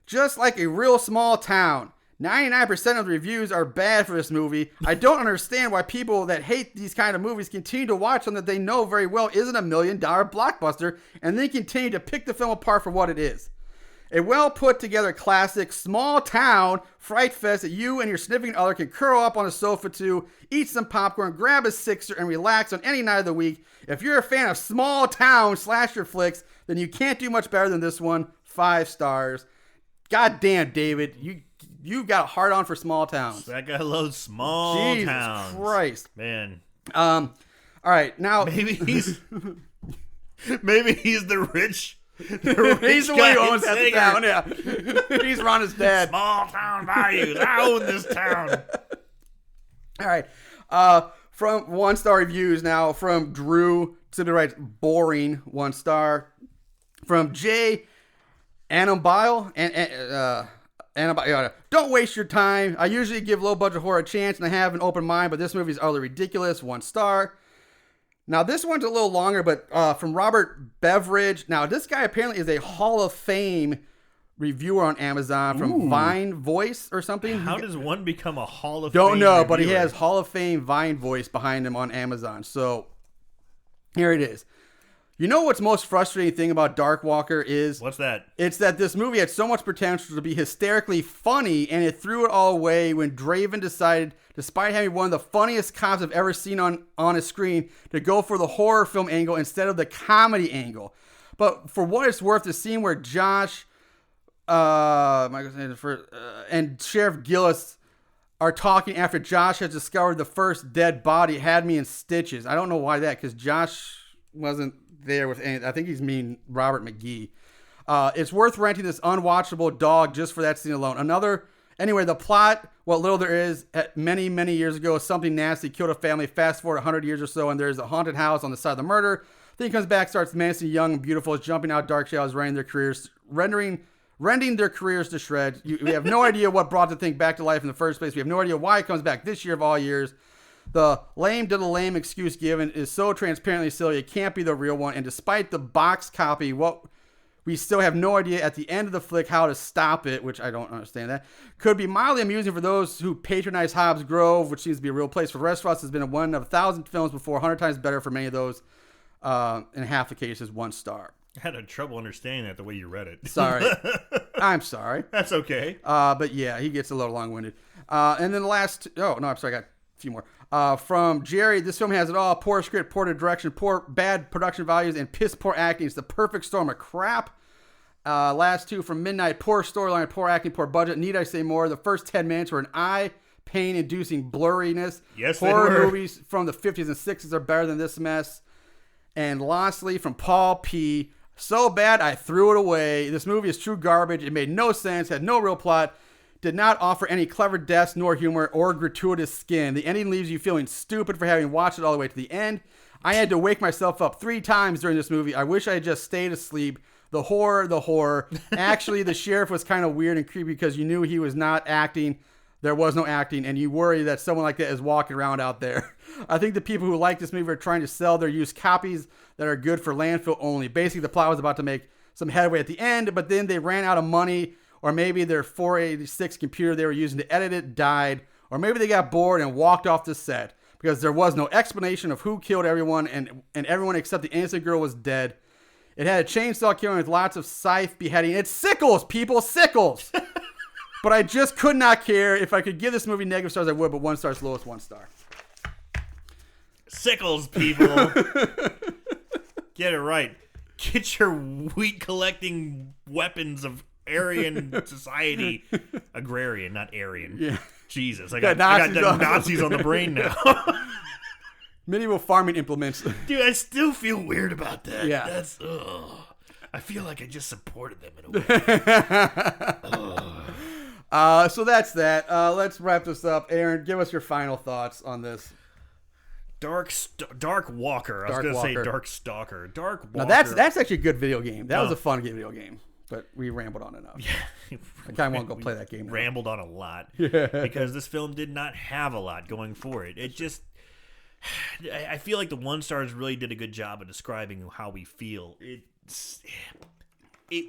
Just like a real small town. 99% of the reviews are bad for this movie. I don't understand why people that hate these kind of movies continue to watch them that they know very well isn't $1 million blockbuster, and then continue to pick the film apart for what it is. A well put together classic small town fright fest that you and your significant other can curl up on a sofa to, eat some popcorn, grab a sixer, and relax on any night of the week. If you're a fan of small town slasher flicks, then you can't do much better than this one. 5 stars. God damn, David, you got a hard on for small towns. That guy loves small Jesus towns. Christ, man. All right, now maybe he's the rich. He's the one who owns that town. Yeah, he's Ron's dad. Small town values. I own this town. All right. From 1-star reviews now from Drew. Simply writes boring 1 star. From Jay Anambile and don't waste your time. I usually give low budget horror a chance and I have an open mind, but this movie is utterly ridiculous. 1 star. Now this one's a little longer, but from Robert Beveridge. Now this guy apparently is a Hall of Fame reviewer on Amazon from Vine Voice or something. How does one become a Hall of Fame? Don't know, reviewer? but he has Hall of Fame Vine Voice behind him on Amazon. So here it is. You know what's most frustrating thing about Dark Walker is? What's that? It's that this movie had so much potential to be hysterically funny, and it threw it all away when Draven decided, despite having one of the funniest cops I've ever seen on a screen, to go for the horror film angle instead of the comedy angle. But for what it's worth, the scene where Josh and Sheriff Gillis are talking after Josh has discovered the first dead body had me in stitches. I don't know why that, because Josh wasn't there with any. I think he's mean Robert McGee. It's worth renting this unwatchable dog just for that scene alone. Anyway, the plot, what little there is, many years ago, something nasty killed a family. Fast forward 100 years or so, and there's a haunted house on the side of the murder. Then he comes back, starts menacing, young and beautiful, jumping out dark shadows, rending their careers to shreds. We have no idea what brought the thing back to life in the first place. We have no idea why it comes back this year of all years. The lame excuse given is so transparently silly, it can't be the real one. And despite the box copy, we still have no idea at the end of the flick how to stop it, which I don't understand that. Could be mildly amusing for those who patronize Hobbs Grove, which seems to be a real place for restaurants. Has been one of 1,000 films before, 100 times better for many of those. In half the cases, 1 star. I had trouble understanding that the way you read it. Sorry. I'm sorry. That's okay. But yeah, he gets a little long-winded. And then the last... Oh, no, I'm sorry. I got few more. From Jerry, this film has it all. Poor script, poor direction, bad production values, and piss poor acting. It's the perfect storm of crap. Last two from Midnight. Poor storyline, poor acting, poor budget. Need I say more? The first 10 minutes were an eye pain-inducing blurriness. Yes, horror they were. movies from the 50s and 60s are better than this mess. And lastly, from Paul P. So bad I threw it away. This movie is true garbage. It made no sense, had no real plot, did not offer any clever deaths, nor humor, or gratuitous skin. The ending leaves you feeling stupid for having watched it all the way to the end. I had to wake myself up 3 times during this movie. I wish I had just stayed asleep. The horror. Actually, the sheriff was kind of weird and creepy because you knew he was not acting. There was no acting, and you worry that someone like that is walking around out there. I think the people who like this movie are trying to sell their used copies that are good for landfill only. Basically, the plot was about to make some headway at the end, but then they ran out of money, or maybe their 486 computer they were using to edit it died, or maybe they got bored and walked off the set because there was no explanation of who killed everyone, and everyone except the innocent girl was dead. It had a chainsaw killing with lots of scythe beheading. It's sickles, people, sickles! But I just could not care. If I could give this movie negative stars, I would, but 1 star's lowest 1 star. Sickles, people. Get it right. Get your wheat collecting weapons of Aryan society. Agrarian, not Aryan. Yeah. Jesus, I got Nazis on the brain now. Medieval farming implements. Dude, I still feel weird about that. Yeah. That's, I feel like I just supported them in a way. So that's that. Let's wrap this up. Aaron, give us your final thoughts on this. Dark Walker. I was going to say Dark Stalker. Dark Walker. Now that's actually a good video game. That was a fun video game, but we rambled on enough. Yeah. I kind of want to go play that game now. Rambled on a lot. Yeah. Because this film did not have a lot going for it. It just... I feel like the 1 stars really did a good job of describing how we feel. It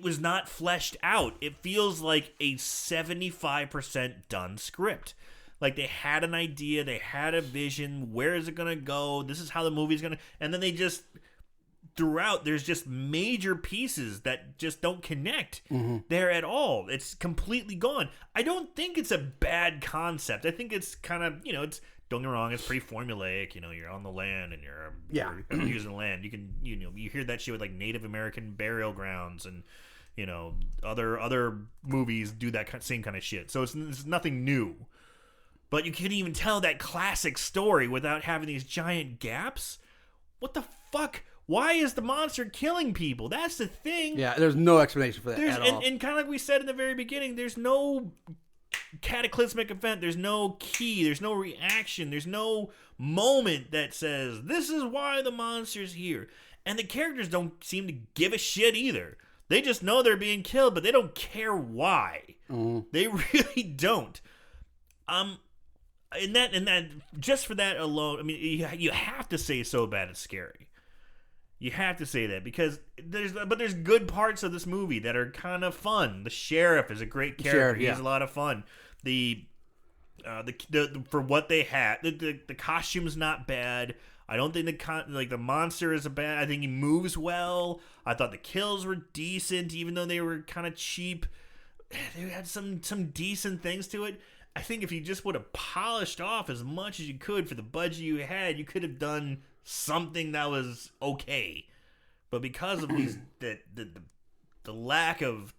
was not fleshed out. It feels like a 75% done script. Like they had an idea, they had a vision. Where is it going to go? This is how the movie's going to... And then they just... Throughout, there's just major pieces that just don't connect there at all. It's completely gone. I don't think it's a bad concept. I think it's kind of, it's... Don't get me wrong, it's pretty formulaic. You're on the land and you're using the land. You can, you hear that shit with like Native American burial grounds and, other movies do that same kind of shit. So it's nothing new. But you can't even tell that classic story without having these giant gaps. What the fuck? Why is the monster killing people? That's the thing. Yeah, there's no explanation for that at all. And kind of like we said in the very beginning, there's no cataclysmic event, there's no key, there's no reaction, there's no moment that says this is why the monster's here. And the characters don't seem to give a shit either. They just know they're being killed, but they don't care why. They really don't. And that just for that alone, I mean, you have to say so bad it's scary. You have to say that because there's good parts of this movie that are kind of fun. The sheriff is a great character. He's a lot of fun. The for what they had, the costume's not bad. I don't think the monster is bad. I think he moves well. I thought the kills were decent, even though they were kind of cheap. They had some decent things to it. I think if you just would have polished off as much as you could for the budget you had, you could have done something that was okay. But because of these the lack of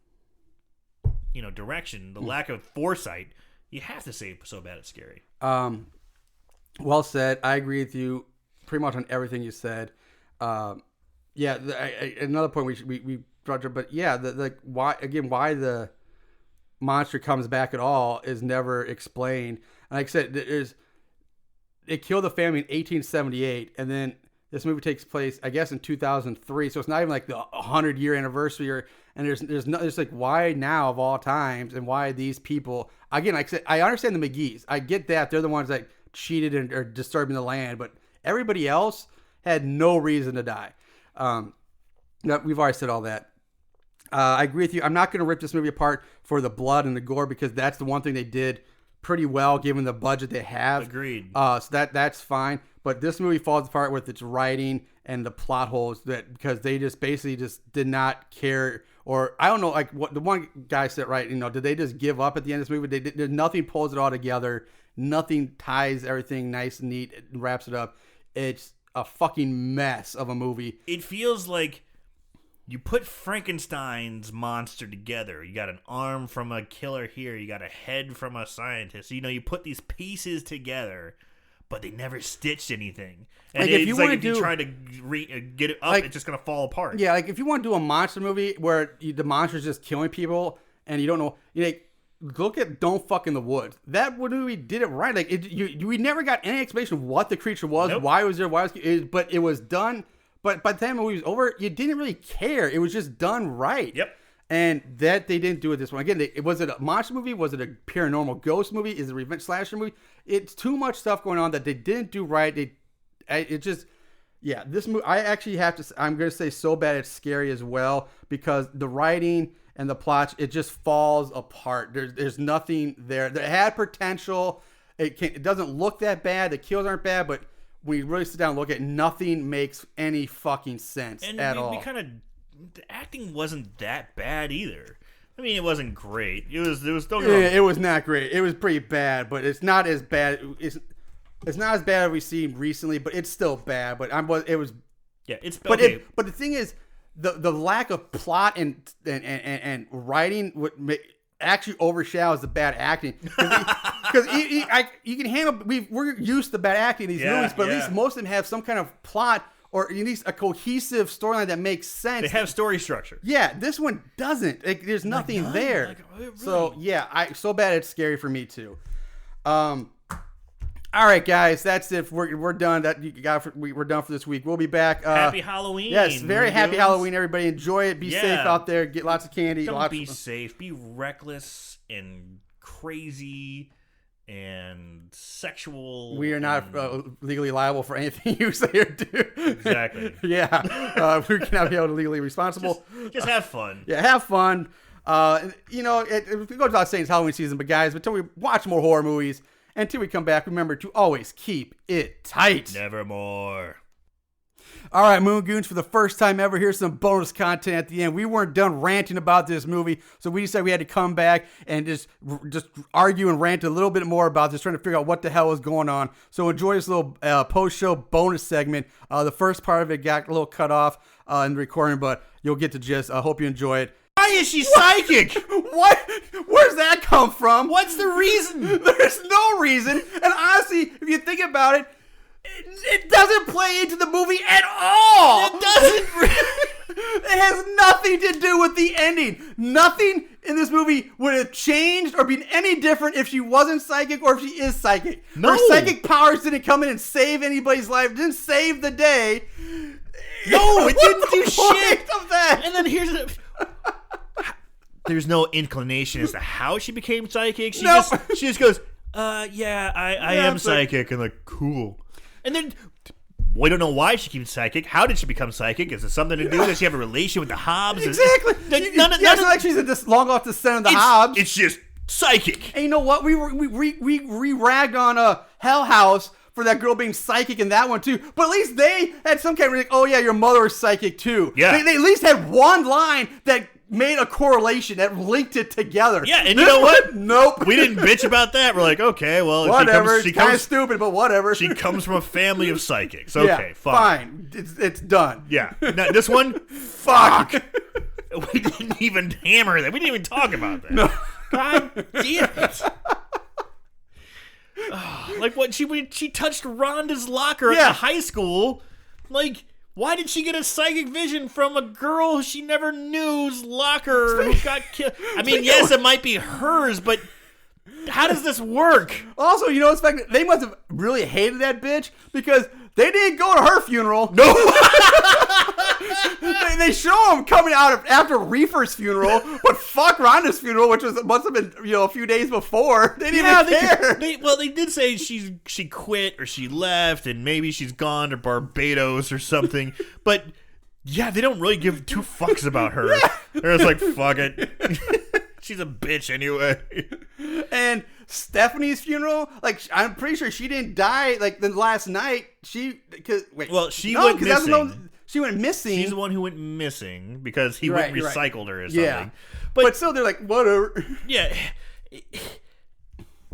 direction, the lack of foresight, you have to say so bad it's scary. Well said. I agree with you pretty much on everything you said. Another point we brought up, but yeah, why the monster comes back at all is never explained. And like I said, it killed the family in 1878, and then this movie takes place, I guess, in 2003. So it's not even like the 100-year anniversary, and there's like, why now of all times, and why these people? Again, like I said, I understand the McGee's. I get that they're the ones that cheated and are disturbing the land, but everybody else had no reason to die. We've already said all that. I agree with you. I'm not going to rip this movie apart for the blood and the gore because that's the one thing they did pretty well given the budget they have. Agreed. So that's fine. But this movie falls apart with its writing and the plot holes because they just basically just did not care. Or I don't know, like what the one guy said, right? Did they just give up at the end of this movie? Nothing pulls it all together. Nothing ties everything nice and neat and wraps it up. It's a fucking mess of a movie. It feels like you put Frankenstein's monster together. You got an arm from a killer here. You got a head from a scientist. You put these pieces together, but they never stitched anything. And Like, if you wanna if you do- try to get it up, Like- it's just going to fall apart. Yeah, like if you want to do a monster movie where the monster's just killing people and you don't know, look at Don't Fuck in the Woods. That movie did it right. Like we never got any explanation of what the creature was, Nope. why it was there, but it was done. But by the time the movie was over, you didn't really care. It was just done right. Yep. And that they didn't do it this one. Again, was it a monster movie? Was it a paranormal ghost movie? Is it a revenge slasher movie? It's too much stuff going on that they didn't do right. This movie, I actually have to, I'm going to say so bad it's scary as well, because the writing and the plot, it just falls apart. There's nothing there. It had potential. It doesn't look that bad. The kills aren't bad, but when you really sit down and look at it, nothing makes any fucking sense at all. The acting wasn't that bad either. I mean, it wasn't great. It was don't get me wrong. It was not great. It was pretty bad, but it's not as bad. It's not as bad as we've seen recently, but it's still bad. But It's But okay. but the thing is, the lack of plot and writing actually overshadows the bad acting, because you can handle. We're used to bad acting in these movies, but at least most of them have some kind of plot or at least a cohesive storyline that makes sense. They have story structure. Yeah, this one doesn't. There's nothing there. Really? So yeah, so bad it's scary for me too. All right, guys, that's it. We're done. We're done for this week. We'll be back. Happy Halloween. Yes, very happy dudes. Halloween, everybody. Enjoy it. Be safe out there. Get lots of candy. Don't be safe. Be reckless and crazy and sexual. We are not legally liable for anything you say or do. Exactly. Yeah, we cannot be held legally responsible. Just have fun. Yeah, have fun. It goes without saying it's Halloween season, but guys, until we watch more horror movies, until we come back, remember to always keep it tight. Nevermore. All right, Moon Goons, for the first time ever, here's some bonus content at the end. We weren't done ranting about this movie, so we decided we had to come back and just argue and rant a little bit more about this, trying to figure out what the hell is going on. So enjoy this little post-show bonus segment. The first part of it got a little cut off in the recording, but you'll get the gist. I hope you enjoy it. Why is she psychic? What? Where's that come from? What's the reason? There's no reason. And honestly, if you think about it, it doesn't play into the movie at all. It doesn't. It has nothing to do with the ending. Nothing in this movie would have changed or been any different if she wasn't psychic or if she is psychic. No. Her psychic powers didn't come in and save anybody's life. It didn't save the day. No, it didn't do What's the point shit. of that? And then there's no inclination as to how she became psychic. She just goes, I am psychic, and like, cool. And then we don't know why she became psychic. How did she become psychic? Is it something to do? Does she have a relation with the Hobbs? Exactly. None of like she's this long off the scent of the Hobbs. It's just psychic. And you know what? We ragged on Hell House for that girl being psychic in that one too. But at least they had some kind of like, oh yeah, your mother is psychic too. Yeah. They at least had one line that made a correlation that linked it together. Yeah, and you know what? Nope. We didn't bitch about that. We're like, okay, well, whatever. She It's kind of comes, stupid, but whatever. she comes from a family of psychics. Okay, yeah, fine. It's done. Yeah. Now, this one, fuck. We didn't even hammer that. We didn't even talk about that. No. God damn it. Like when she touched Rhonda's locker at the high school, like, why did she get a psychic vision from a girl she never knew's locker who got killed? I mean, yes, it might be hers, but how does this work? Also, you know what's fact? They must have really hated that bitch because they didn't go to her funeral. No. they show him coming out after Reefer's funeral, but fuck Rhonda's funeral, which must have been a few days before. They didn't even care. They did say she quit or she left, and maybe she's gone to Barbados or something. But yeah, they don't really give two fucks about her. They're just like, fuck it. She's a bitch anyway. And Stephanie's funeral, like, I'm pretty sure she didn't die like the last night. She went missing. She went missing. She's the one who went missing because he recycled her or something. Yeah. But still, they're like, whatever. Yeah.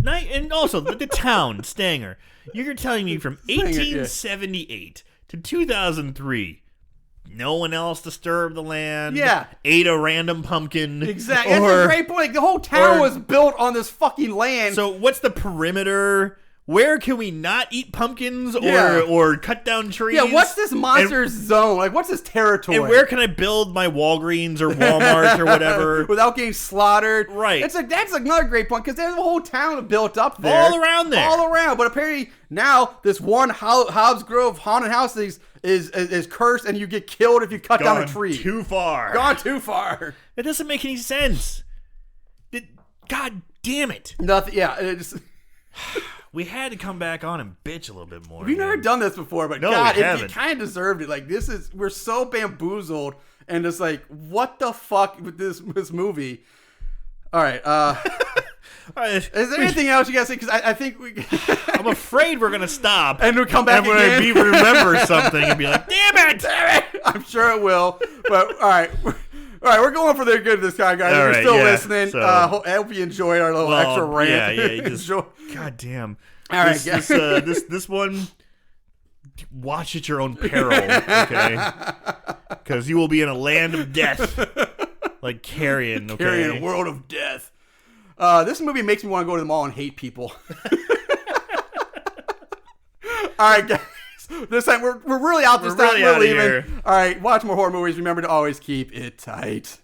And also the town, Stanger. You're telling me from 1878 to 2003, no one else disturbed the land. Yeah. Ate a random pumpkin. Exactly. That's a great point. Like, the whole town was built on this fucking land. So what's the perimeter? Where can we not eat pumpkins or cut down trees? Yeah, what's this monster's zone? Like, what's this territory? And where can I build my Walgreens or Walmart or whatever without getting slaughtered? Right. That's another great point, because there's a whole town built up there. All around there. All around. But apparently now this one Hobbs Grove haunted house is cursed, and you get killed if you cut down a tree. Too far. Gone too far. It doesn't make any sense. God damn it. Nothing. Yeah. It just... We had to come back on and bitch a little bit more. We've never done this before, but no, God, we it kind of deserved it. Like, we're so bamboozled, and it's like, what the fuck with this movie? All right. Is there anything else you guys say? Because I think we... I'm afraid we're going to stop. And we'll come back again. And remember something and be like, damn it! I'm sure it will. But, all right. All right, we're going for the good this time, guys. If you're still listening, so, I hope you enjoyed our little extra rant. Yeah, you just, God damn. All right, this one, watch at your own peril, okay? Because you will be in a land of death, like Carrion, okay? Carrion, a world of death. This movie makes me want to go to the mall and hate people. All right, guys. This time we're really out this time. We're leaving. All right, watch more horror movies. Remember to always keep it tight.